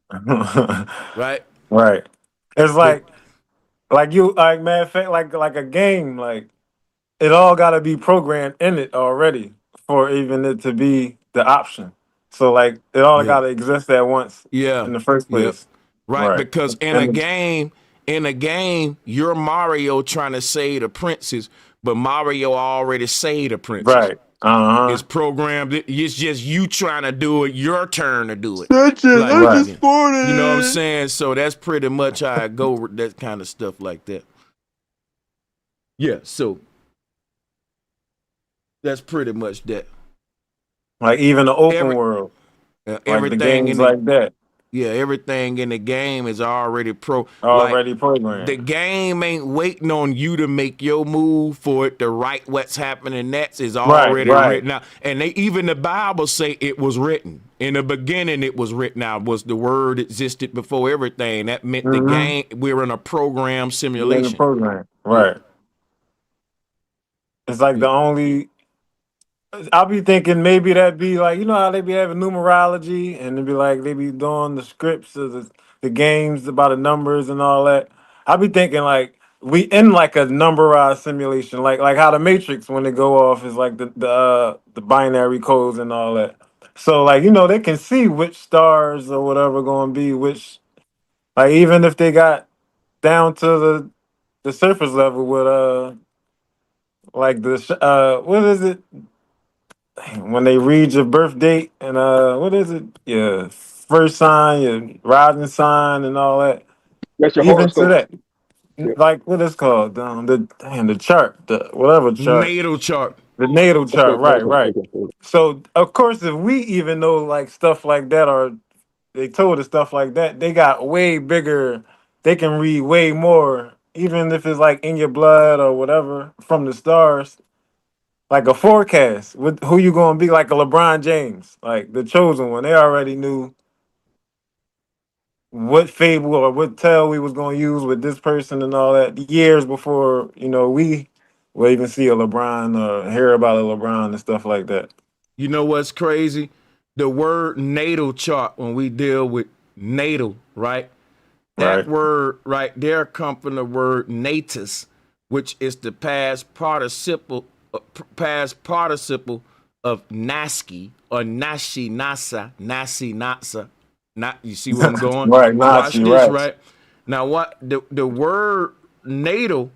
right? Right. It's But like you like matter of fact, like a game, like it all gotta be programmed in it already for even it to be the option. So like it all yeah, gotta exist at once yeah, in the first yep. place. Right, Right. because And in a game, you're Mario trying to save the princess, but Mario already saved the princess. right. Uh-huh. It's programmed. It's just you trying to do it. Your turn to do it. Bitches, Like, I right. just Yeah. farted. You know what I'm saying? So that's pretty much how I go with that kind of stuff like that. Yeah. So that's pretty much that. Like even the open Every world, like the everything in games the like that, everything in the game is already like already the programmed. game ain't waiting on you to make your move for it to write what's happening next is Right, already right. written out. And they even the Bible say it was written. In the beginning it was written out, was the word existed before everything. That meant the Mm-hmm. game we're in a program In the simulation. program. Yeah. Right. It's like Yeah. the only I'll be thinking maybe that'd be like you know how they be having numerology and it'd be like they be doing the scripts of the games about the numbers and all that. I'll be thinking like we in like a numberized simulation, like how the Matrix when they go off is like the binary codes and all that. So like you know they can see which stars or whatever going to be which like even if they got down to the surface level with like what is it when they read your birth date and what is it? Your first sign, your rising sign, and all that. That's your Even to horoscope. that, Yeah. like what is called the chart, the whatever chart, Natal chart. the natal Okay, chart. Right, okay, right. okay, okay. So of course, if we even know like stuff like that, or they told us stuff like that, they got way bigger. They can read way more, even if it's like in your blood or whatever from the stars. Like a forecast with who you gonna be, like a LeBron James, like the chosen one. They already knew what fable or what tale we was gonna use with this person and all that years before we will even see a LeBron or hear about a LeBron and stuff like that. You know what's crazy? The word natal chart, when we deal with natal, right? That Right. word right there come from the word natus, which is the past participle of naski or nashi nasa, nasi natsa. Not you see where I'm going? Right, Watch Nazi, this, right. right? Now what the word natal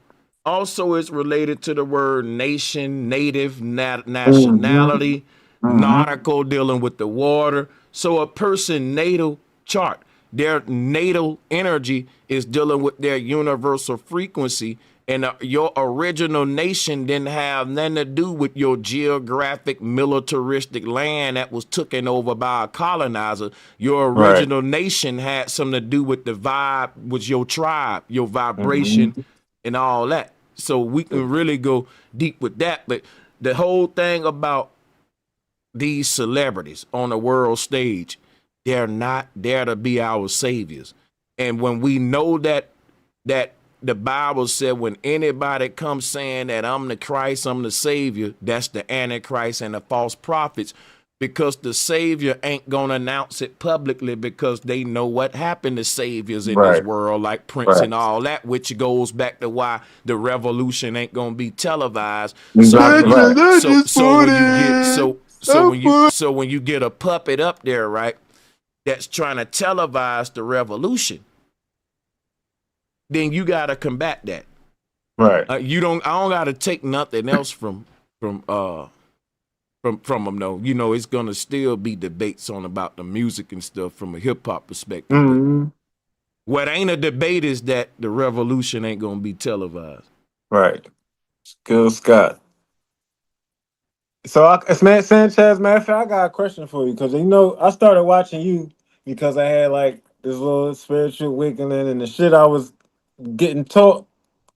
also is related to the word nation, native, Mm-hmm. nationality, Mm-hmm. nautical, dealing with the water. So a person natal chart, their natal energy is dealing with their universal frequency. And your original nation didn't have nothing to do with your geographic militaristic land that was taken over by a colonizer. Your Right. original nation had something to do with the vibe, with your tribe, your vibration, Mm-hmm. and all that. So we can really go deep with that. But the whole thing about these celebrities on the world stage, they're not there to be our saviors. And when we know that the Bible said when anybody comes saying that I'm the Christ, I'm the Savior, that's the Antichrist and the false prophets, because the Savior ain't gonna announce it publicly because they know what happened to saviors in this Right. world, like Prince Right. and all that, which goes back to why the revolution ain't gonna be televised. So Exactly when you right. so when you get a puppet up there, right, that's trying to televise the revolution, then you gotta combat that. Right. You don't. I don't gotta take nothing else from them. No, it's gonna still be debates on about the music and stuff from a hip hop perspective. But Mm-hmm. what ain't a debate is that the revolution ain't gonna be televised. Right. Good Scott. So, Sanchez, matter of fact, I got a question for you because I started watching you because I had like this little spiritual awakening and the shit I was getting taught.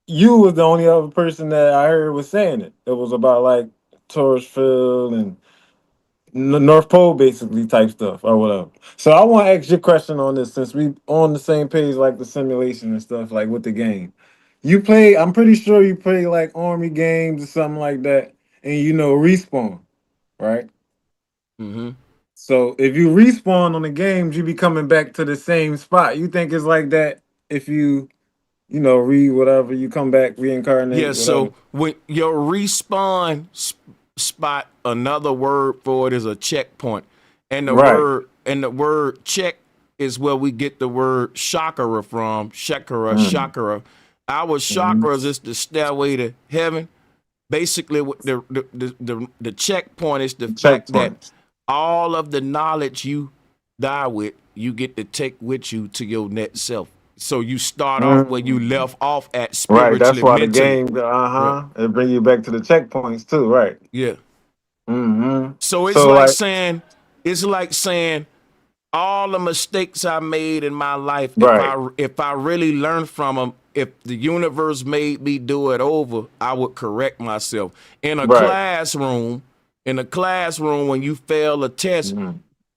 You was the only other person that I heard was saying it. It was about like Taurus field and North Pole basically type stuff or whatever. So I want to ask your question on this since we on the same page like the simulation and stuff like with the game. You play, I'm pretty sure you play like army games or something like that, and respawn, right? Mm-hmm. So if you respawn on the games, you be coming back to the same spot. You think it's like that if read whatever, you come back, Yeah. reincarnate, whatever. So when your respawn spot, another word for it is a checkpoint, and Right. the word check is where we get the word chakra from. Mm. Chakra. Our Mhm. chakras is the stairway to heaven. Basically, what the checkpoint is the fact that Checkpoints. all of the knowledge you die with, you get to take with you to your net self. So you start off where you Mm. left off at Right, that's spiritually, why the mentally. game, Right. it bring you back to the checkpoints too, right? Yeah. Hmm. So So like, it's like saying all the mistakes I made in my life, right, if I really learned from them, if the universe made me do it over, I would correct myself. right, In a classroom, when you fail a test, hmm,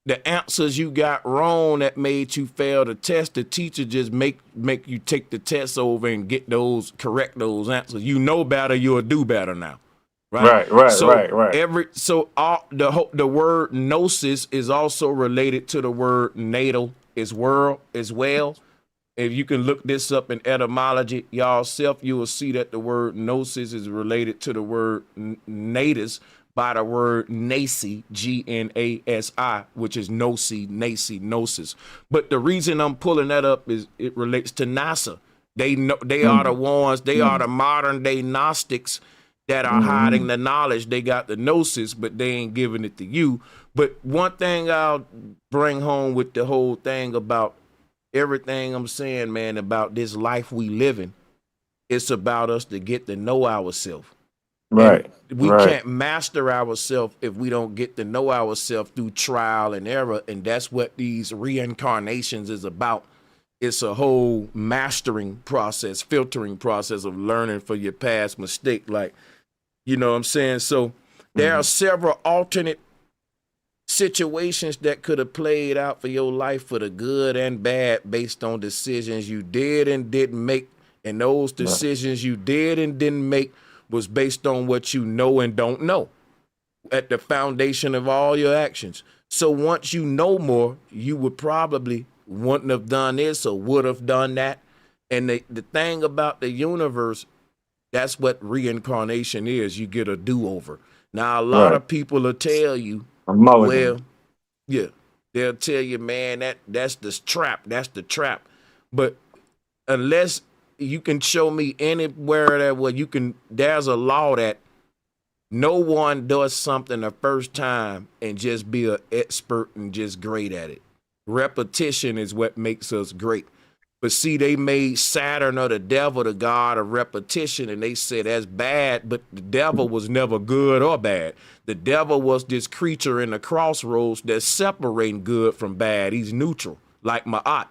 the answers you got wrong that made you fail the test, the teacher just make you take the test over and correct those answers. You know better, you'll do better now, right? right, right, So right, right, the word gnosis is also related to the word natal as well. If you can look this up in etymology, y'all self, you will see that the word gnosis is related to the word natus by the word nasi, Gnasi, which is gnosis. But the reason I'm pulling that up is it relates to NASA. They are the mm, ones, they are the modern day Gnostics that are hiding hmm, the knowledge. They got the gnosis, but they ain't giving it to you. But one thing I'll bring home with the whole thing about everything I'm saying, man, about this life we living, it's about us to get to know ourselves. And right, we right, can't master ourselves if we don't get to know ourselves through trial and error. And that's what these reincarnations is about. It's a whole mastering process, filtering process of learning for your past mistake. Like, you know what I'm saying? So there are hmm, several alternate situations that could have played out for your life for the good and bad based on decisions you did and didn't make. And those decisions you did and didn't make was based on what you know and don't know at the foundation of all your actions. So once you know more, you would probably wouldn't have done this or would have done that. And the thing about the universe, that's what reincarnation is. You get a do-over. Now, a lot of people will tell you, well, yeah, they'll tell you, man, that's the trap. That's the trap. But unless you can show me anywhere that where you can, there's a law that no one does something the first time and just be an expert and just great at it. Repetition is what makes us great. But see, they made Saturn or the devil the god of repetition, and they said that's bad, but the devil was never good or bad. The devil was this creature in the crossroads that's separating good from bad. He's neutral, like Ma'at.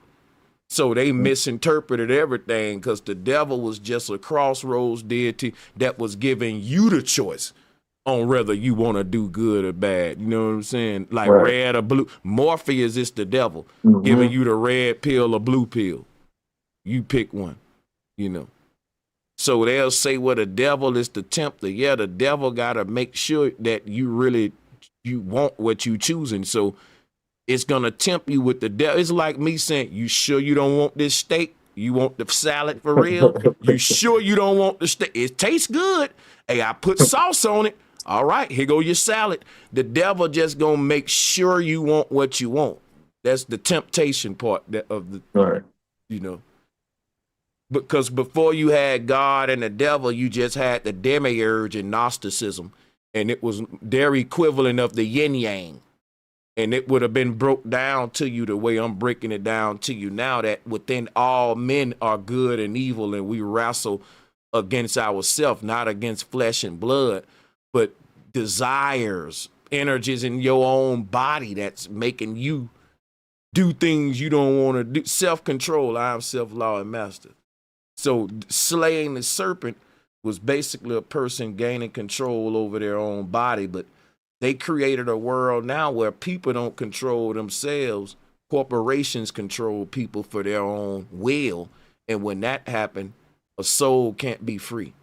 So they misinterpreted everything because the devil was just a crossroads deity that was giving you the choice on whether you want to do good or bad. You know what I'm saying? Like red or blue. Morpheus is the devil giving you the red pill or blue pill. You pick one, you know. So they'll say, well, the devil is the tempter. Yeah, the devil got to make sure that you want what you choosing. So it's going to tempt you with the devil. It's like me saying, you sure you don't want this steak? You want the salad for real? You sure you don't want the steak? It tastes good. Hey, I put sauce on it. All right, here go your salad. The devil just going to make sure you want what you want. That's the temptation part of the, you know. Because before you had God and the devil, you just had the demiurge and Gnosticism. And it was their equivalent of the yin yang. And it would have been broke down to you the way I'm breaking it down to you now, that within all men are good and evil, and we wrestle against ourselves, not against flesh and blood, but desires, energies in your own body that's making you do things you don't want to do. Self-control, I am self-law and master. So slaying the serpent was basically a person gaining control over their own body, but they created a world now where people don't control themselves. Corporations control people for their own will. And when that happened, a soul can't be free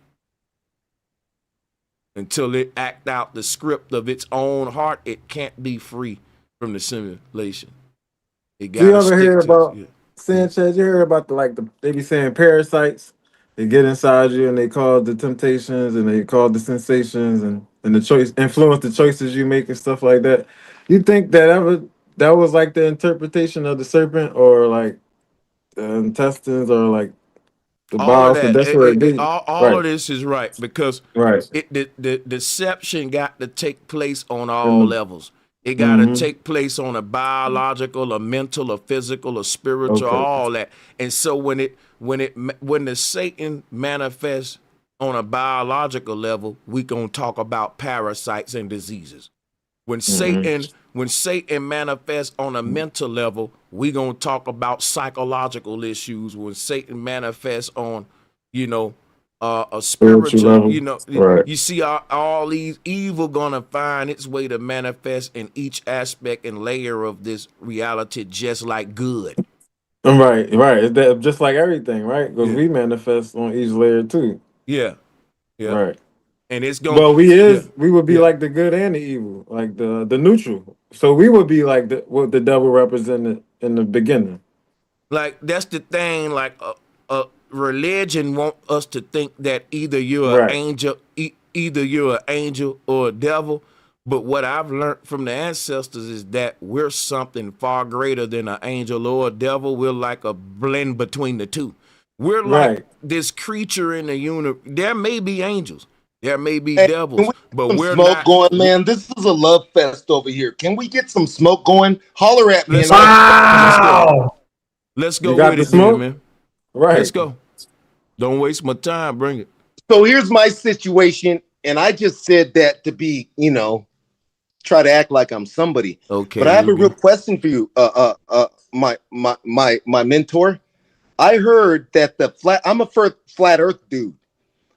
until it act out the script of its own heart. It can't be free from the simulation. It Do you gotta ever hear stick to about Sanchez? You heard about they be saying parasites. They get inside you and they cause the temptations and they cause the sensations and the choice influence the choices you make and stuff like that. You think that was like the interpretation of the serpent, or like the intestines, or like the all of bowels? So that. that's where it be. All of this is right because Right. the deception got to take place on all And levels. It got to take place on a biological, a mental, a physical, a spiritual, all that. And so when the Satan manifests on a biological level, we gonna talk about parasites and diseases. When Satan manifests on a mental level, we gonna talk about psychological issues. When Satan manifests on, a spiritual, Right. you see all these evil gonna find its way to manifest in each aspect and layer of this reality, just like good. Right. It's that, just like everything, right? Because we manifest on each layer too. Yeah. Right. And it's gonna, Well, we would be like the good and the evil, like the neutral. So we would be like what the devil represented in the beginning. Like that's the thing. Like a religion want us to think that either you're an angel, either you're an angel or a devil. But what I've learned from the ancestors is that we're something far greater than an angel or a devil. We're like a blend between the two. We're like this creature in the universe. There may be angels, there may be devils, but we're smoke not going, man. This is a love fest over here. Can we get some smoke going? Holler at me. Let's go with it, then, man. Right. Let's go. Don't waste my time. Bring it. So here's my situation, and I just said that to be, try to act like I'm somebody. Okay. But I have a real question for you, my mentor. I heard that I'm a flat Earth dude,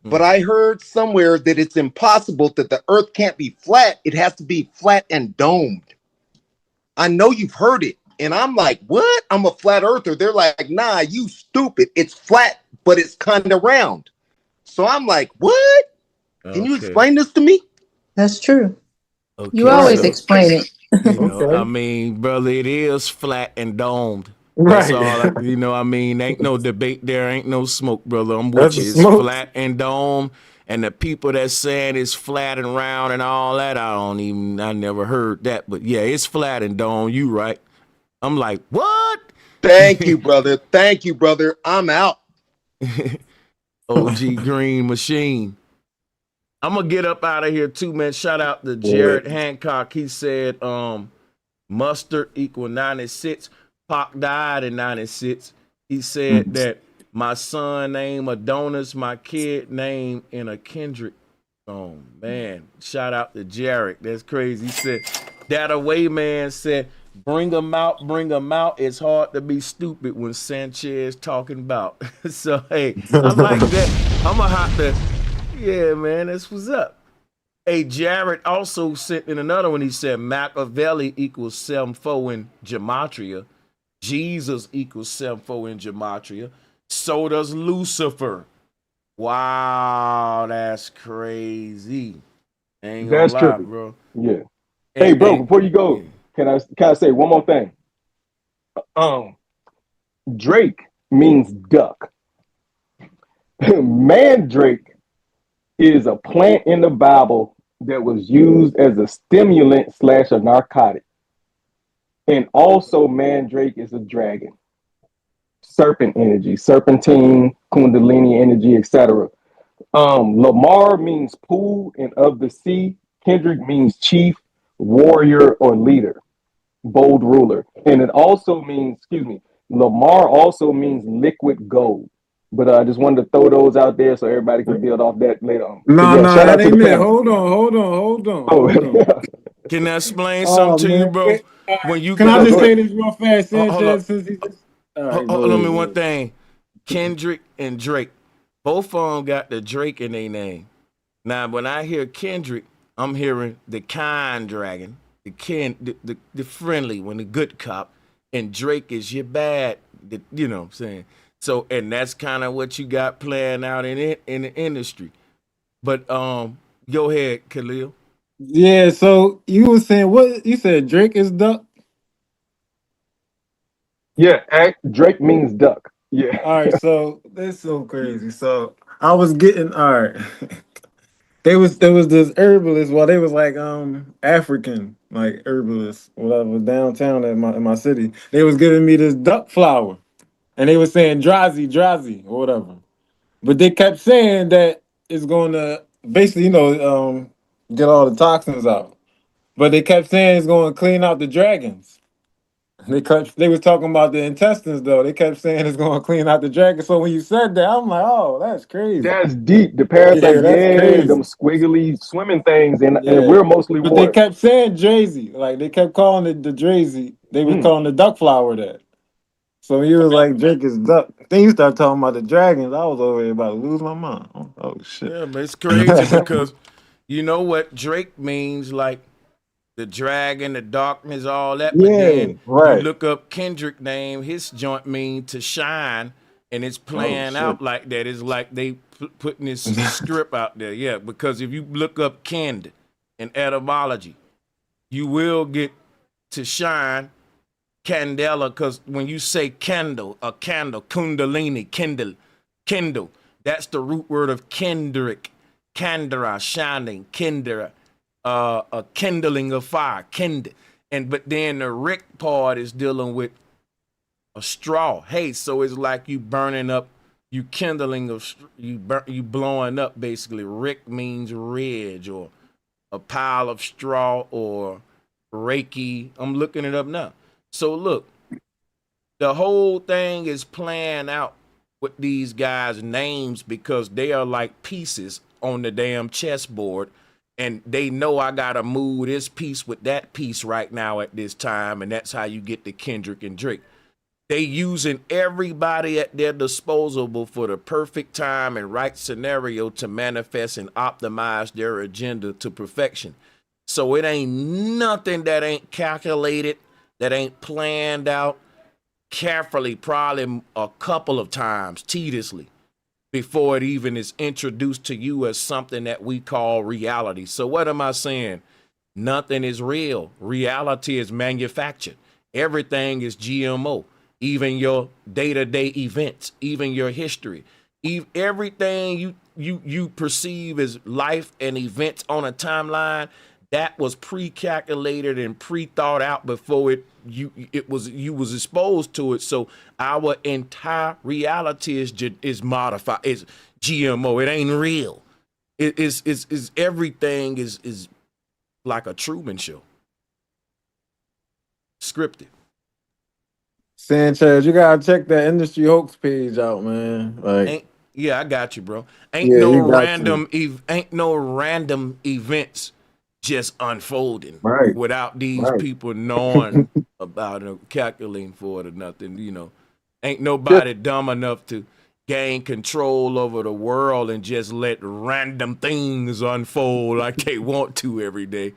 but I heard somewhere that it's impossible that the Earth can't be flat. It has to be flat and domed. I know you've heard it. And I'm like, what? I'm a flat earther. They're like, nah, you stupid. It's flat, but it's kind of round. So I'm like, what? Can you explain this to me? That's true. You Okay, always so explain it. I Okay. mean, brother, it is flat and domed. That's Right. all. I mean, ain't no debate there. Ain't no smoke, brother. I'm That's with the you. It's smoke. flat and dome. And the people that saying it's flat and round and all that, I never heard that. But yeah, it's flat and dome. You right. I'm like, what? Thank you, brother. Thank you, brother. I'm out. OG Green Machine. I'm gonna get up out of here too, man. Shout out to Jared Hancock. He said, mustard equal 96. Pac died in 96. He said that my son named Adonis, my kid named in a Kendrick song. Man, shout out to Jared. That's crazy. He said, that away man said, bring them out, bring them out. It's hard to be stupid when Sanchez talking about. So, hey, I like that. I'm going to have to, yeah, man, that's what's up. Hey, Jared also sent in another one. He said Machiavelli equals 7-4 in gematria. Jesus equals 7-4 in gematria. So does Lucifer. Wow, that's crazy. Ain't gonna That's lie, trippy. bro. Yeah. Hey, And, bro, before you yeah. go, can I say one more thing? Drake means duck. Mandrake is a plant in the Bible that was used as a stimulant slash a narcotic. And also mandrake is a dragon. Serpent energy, serpentine, kundalini energy, etc. Lamar means pool and of the sea. Kendrick means chief, warrior, or leader, bold ruler. And it also means, Lamar also means liquid gold. But I just wanted to throw those out there so everybody can build off that later on. But No, yeah, no, shout that out to the ain't it. panel. Hold on. Can I explain Oh something to you, man. bro? When you Can I got just Go say ahead. this real fast, hold Sanchez? up, Since he just all right, hold go on ahead. me Go one ahead. thing. Kendrick and Drake, both of them got the Drake in their name. Now, when I hear Kendrick, I'm hearing the kind dragon, the friendly one, the good cop, and Drake is your bad. You know what I'm saying? So, and that's kind of what you got playing out in it in the industry. But go ahead, Khalil. Yeah, so you were saying what you said Drake is duck? Yeah, Drake means duck. Yeah. All right, so that's so crazy. So I was getting all right. There was this herbalist, well, they was like African, like herbalist, whatever, downtown in my city. They was giving me this duck flower. And they were saying drazi, or whatever. But they kept saying that it's going to basically, get all the toxins out. But they kept saying it's going to clean out the dragons. They was talking about the intestines though. They kept saying it's going to clean out the dragons. So when you said that, I'm like, oh, that's crazy. That's deep. The Yeah, parasites, that's yeah, them crazy. squiggly swimming things, and Yeah. we're mostly But they water. kept saying drazy. Like they kept calling it the drazy. They was Mm. calling the duck flower that. So he was like, Drake is duck. Then you start talking about the dragons. I was over here about to lose my mind. Oh shit. Yeah, but it's crazy because you know what Drake means, like the dragon, the darkness, all that. But Yeah, then you right. look up Kendrick name, his joint mean to shine, and it's Oh playing shit. out like that. It's like they putting this strip out there. Yeah, because if you look up Kend in etymology, you will get to shine candela. Because when you say candle, a candle, kundalini, kindle, that's the root word of Kendrick, Kandara, shining, Kendra, a kindling of fire, but then the Rick part is dealing with a straw. Hey, so it's like you burning up, you kindling of, you blowing up basically. Rick means ridge or a pile of straw or Reiki. I'm looking it up now. So look, the whole thing is playing out with these guys' names because they are like pieces on the damn chessboard. And they know I gotta move this piece with that piece right now at this time, and that's how you get the Kendrick and Drake. They using everybody at their disposal for the perfect time and right scenario to manifest and optimize their agenda to perfection. So it ain't nothing that ain't calculated. that ain't planned out carefully, probably a couple of times, tediously, before it even is introduced to you as something that we call reality. So what am I saying? Nothing is real. Reality is manufactured. Everything is GMO. Even your day-to-day events, even your history, everything you perceive as life and events on a timeline, that was pre-calculated and pre-thought out before you was exposed to it. So our entire reality is modified. It's GMO. It ain't real. It is everything is like a Truman Show, scripted. Sanchez, you gotta check that industry hoax page out, man. Like, Yeah, I got you, bro. Ain't yeah, no you got to. random events just unfolding Right, without these right. people knowing about it, calculating for it or nothing. Ain't Just nobody dumb enough to gain control over the world and just let random things unfold like they want to every day.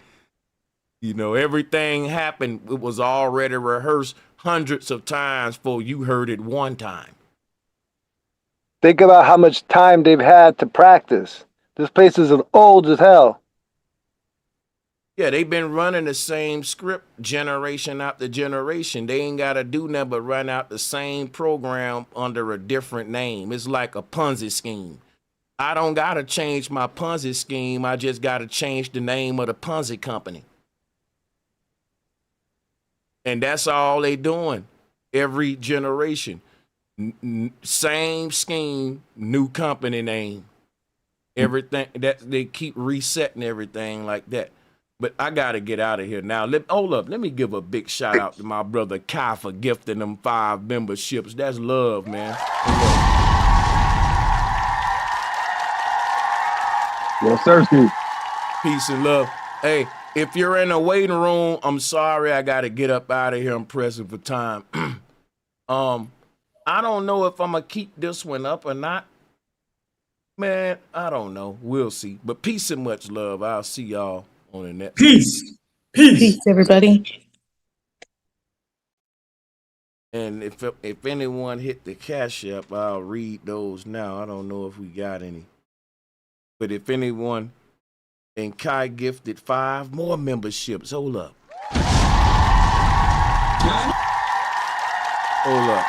Everything happened. It was already rehearsed hundreds of times before you heard it one time. think about how much time they've had to practice. This place is old as hell. Yeah, they've been running the same script generation after generation. They ain't got to do nothing but run out the same program under a different name. It's like a Ponzi scheme. I don't got to change my Ponzi scheme. I just got to change the name of the Ponzi company. And that's all they doing every generation. Same scheme, new company name. Everything that they keep resetting everything like that. But I gotta get out of here now. Hold up. Let me give a big shout out to my brother Kai for gifting them 5 memberships. That's love, man. Yes, sir, Steve. Peace and love. Hey, if you're in a waiting room, I'm sorry I gotta get up out of here. I'm pressing for time. I don't know if I'm gonna keep this one up or not. Man, I don't know. We'll see. But peace and much love. I'll see y'all on the next. Peace. Peace. Peace, everybody. And if anyone hit the Cash App, I'll read those now. I don't know if we got any. But if anyone, and Kai gifted 5 more memberships. Hold up. Hold up.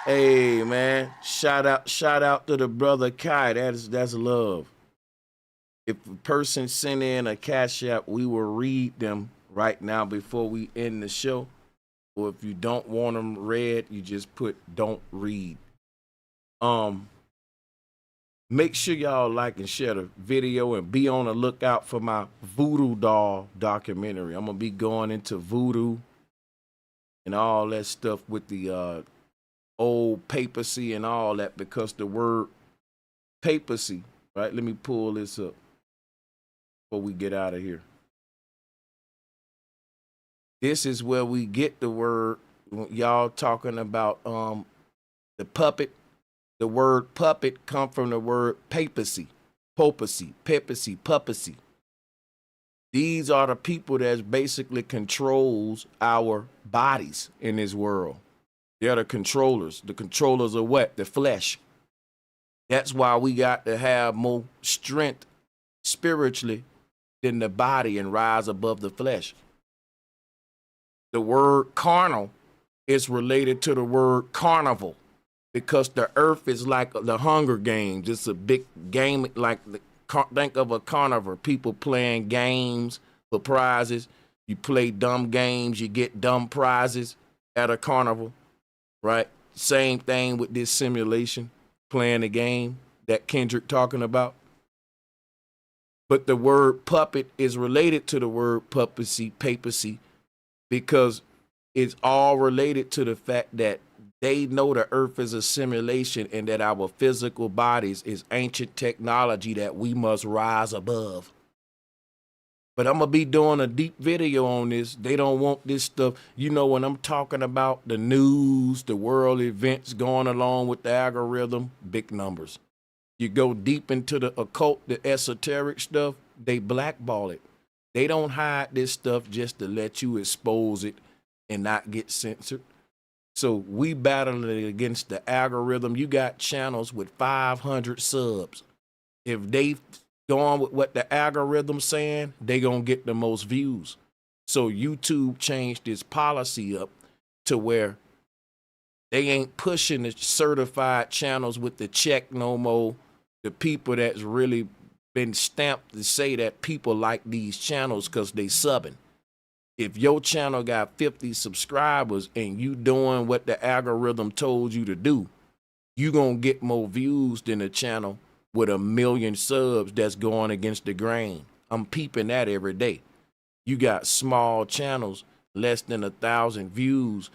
Hey man, shout out to the brother Kai. That's love. If a person sent in a Cash App, we will read them right now before we end the show. Or if you don't want them read, you just put don't read. Make sure y'all like and share the video and be on the lookout for my voodoo doll documentary. I'm gonna be going into voodoo and all that stuff with the old papacy and all that, because the word papacy, right? Let me pull this up before we get out of here. This is where we get the word, y'all talking about the puppet. The word puppet come from the word papacy, papacy. These are the people that basically controls our bodies in this world. They're the controllers. The controllers of what? The flesh. That's why we got to have more strength spiritually than the body and rise above the flesh. The word carnal is related to the word carnival, because the earth is like the Hunger Games. It's a big game, think of a carnival. People playing games for prizes. You play dumb games, you get dumb prizes at a carnival, right? Same thing with this simulation, playing the game that Kendrick talking about. But the word puppet is related to the word papacy, because it's all related to the fact that they know the earth is a simulation and that our physical bodies is ancient technology that we must rise above. But I'm going to be doing a deep video on this. They don't want this stuff. When I'm talking about the news, the world events going along with the algorithm, big numbers. You go deep into the occult, the esoteric stuff, they blackball it. They don't hide this stuff just to let you expose it and not get censored. So we battling against the algorithm. You got channels with 500 subs. If they go on with what the algorithm's saying, they gonna get the most views. So YouTube changed its policy up to where they ain't pushing the certified channels with the check no more. The people that's really been stamped to say that people like these channels because they subbing. If your channel got 50 subscribers and you doing what the algorithm told you to do, you gonna get more views than a channel with 1 million subs that's going against the grain. I'm peeping that every day. You got small channels, less than 1,000 views,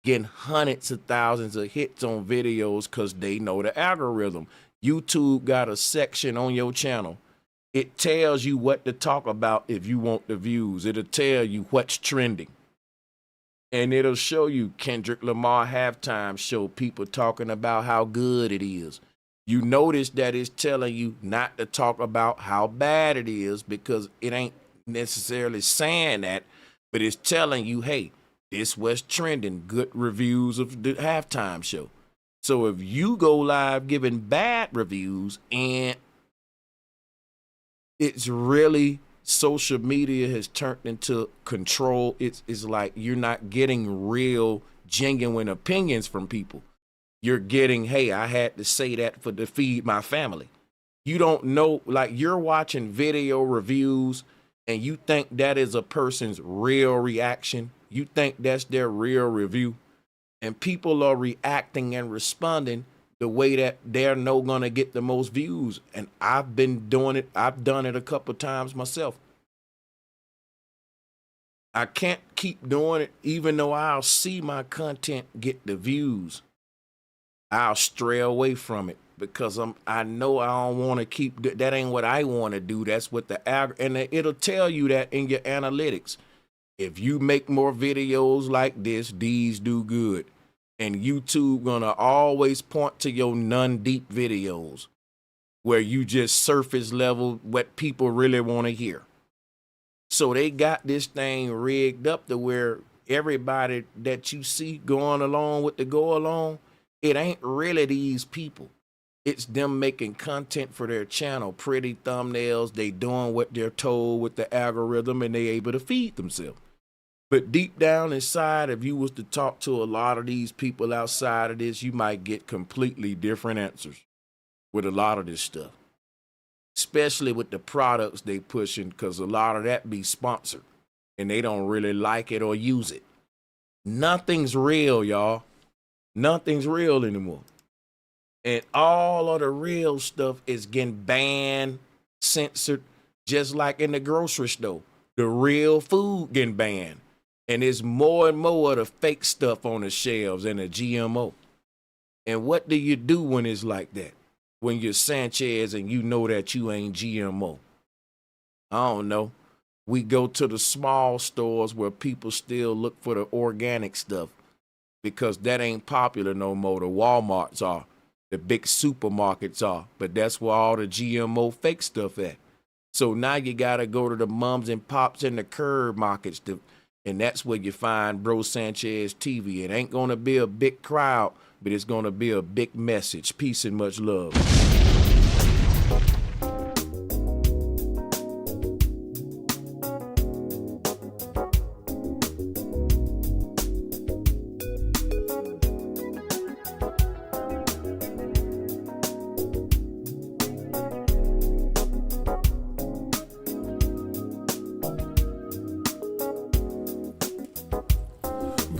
getting hundreds of thousands of hits on videos because they know the algorithm. YouTube got a section on your channel. It tells you what to talk about if you want the views. It'll tell you what's trending. And it'll show you Kendrick Lamar halftime show, people talking about how good it is. You notice that it's telling you not to talk about how bad it is because it ain't necessarily saying that, but it's telling you, hey, this was trending, good reviews of the halftime show. So if you go live giving bad reviews and it's really social media has turned into control, it's like you're not getting real, genuine opinions from people. You're getting, hey, I had to say that to feed my family. You don't know, like you're watching video reviews and you think that is a person's real reaction. You think that's their real review. And people are reacting and responding the way that they're gonna get the most views. And I've been doing it. I've done it a couple times myself. I can't keep doing it, even though I'll see my content get the views. I'll stray away from it because I know I don't want to keep that. Ain't what I want to do. That's what and it'll tell you that in your analytics. If you make more videos like this, these do good. And YouTube gonna always point to your non-deep videos where you just surface level what people really want to hear. So they got this thing rigged up to where everybody that you see going along with the go along, it ain't really these people. It's them making content for their channel, pretty thumbnails. They doing what they're told with the algorithm and they able to feed themselves. But deep down inside, if you was to talk to a lot of these people outside of this, you might get completely different answers with a lot of this stuff. Especially with the products they pushing, because a lot of that be sponsored and they don't really like it or use it. Nothing's real, y'all. Nothing's real anymore. And all of the real stuff is getting banned, censored, just like in the grocery store. The real food getting banned. And there's more and more of the fake stuff on the shelves and the GMO. And what do you do when it's like that? When you're Sanchez and you know that you ain't GMO? I don't know. We go to the small stores where people still look for the organic stuff because that ain't popular no more. The Walmarts are. The big supermarkets are. But that's where all the GMO fake stuff at. So now you got to go to the mums and pops and the curb markets and that's where you find Bro Sanchez TV. It ain't going to be a big crowd, but it's going to be a big message. Peace and much love.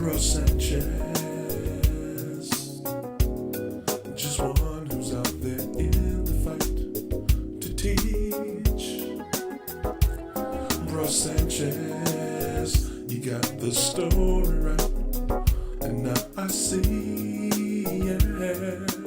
Bro Sanchez, just one who's out there in the fight to teach. Bro Sanchez, you got the story right, and now I see, yeah.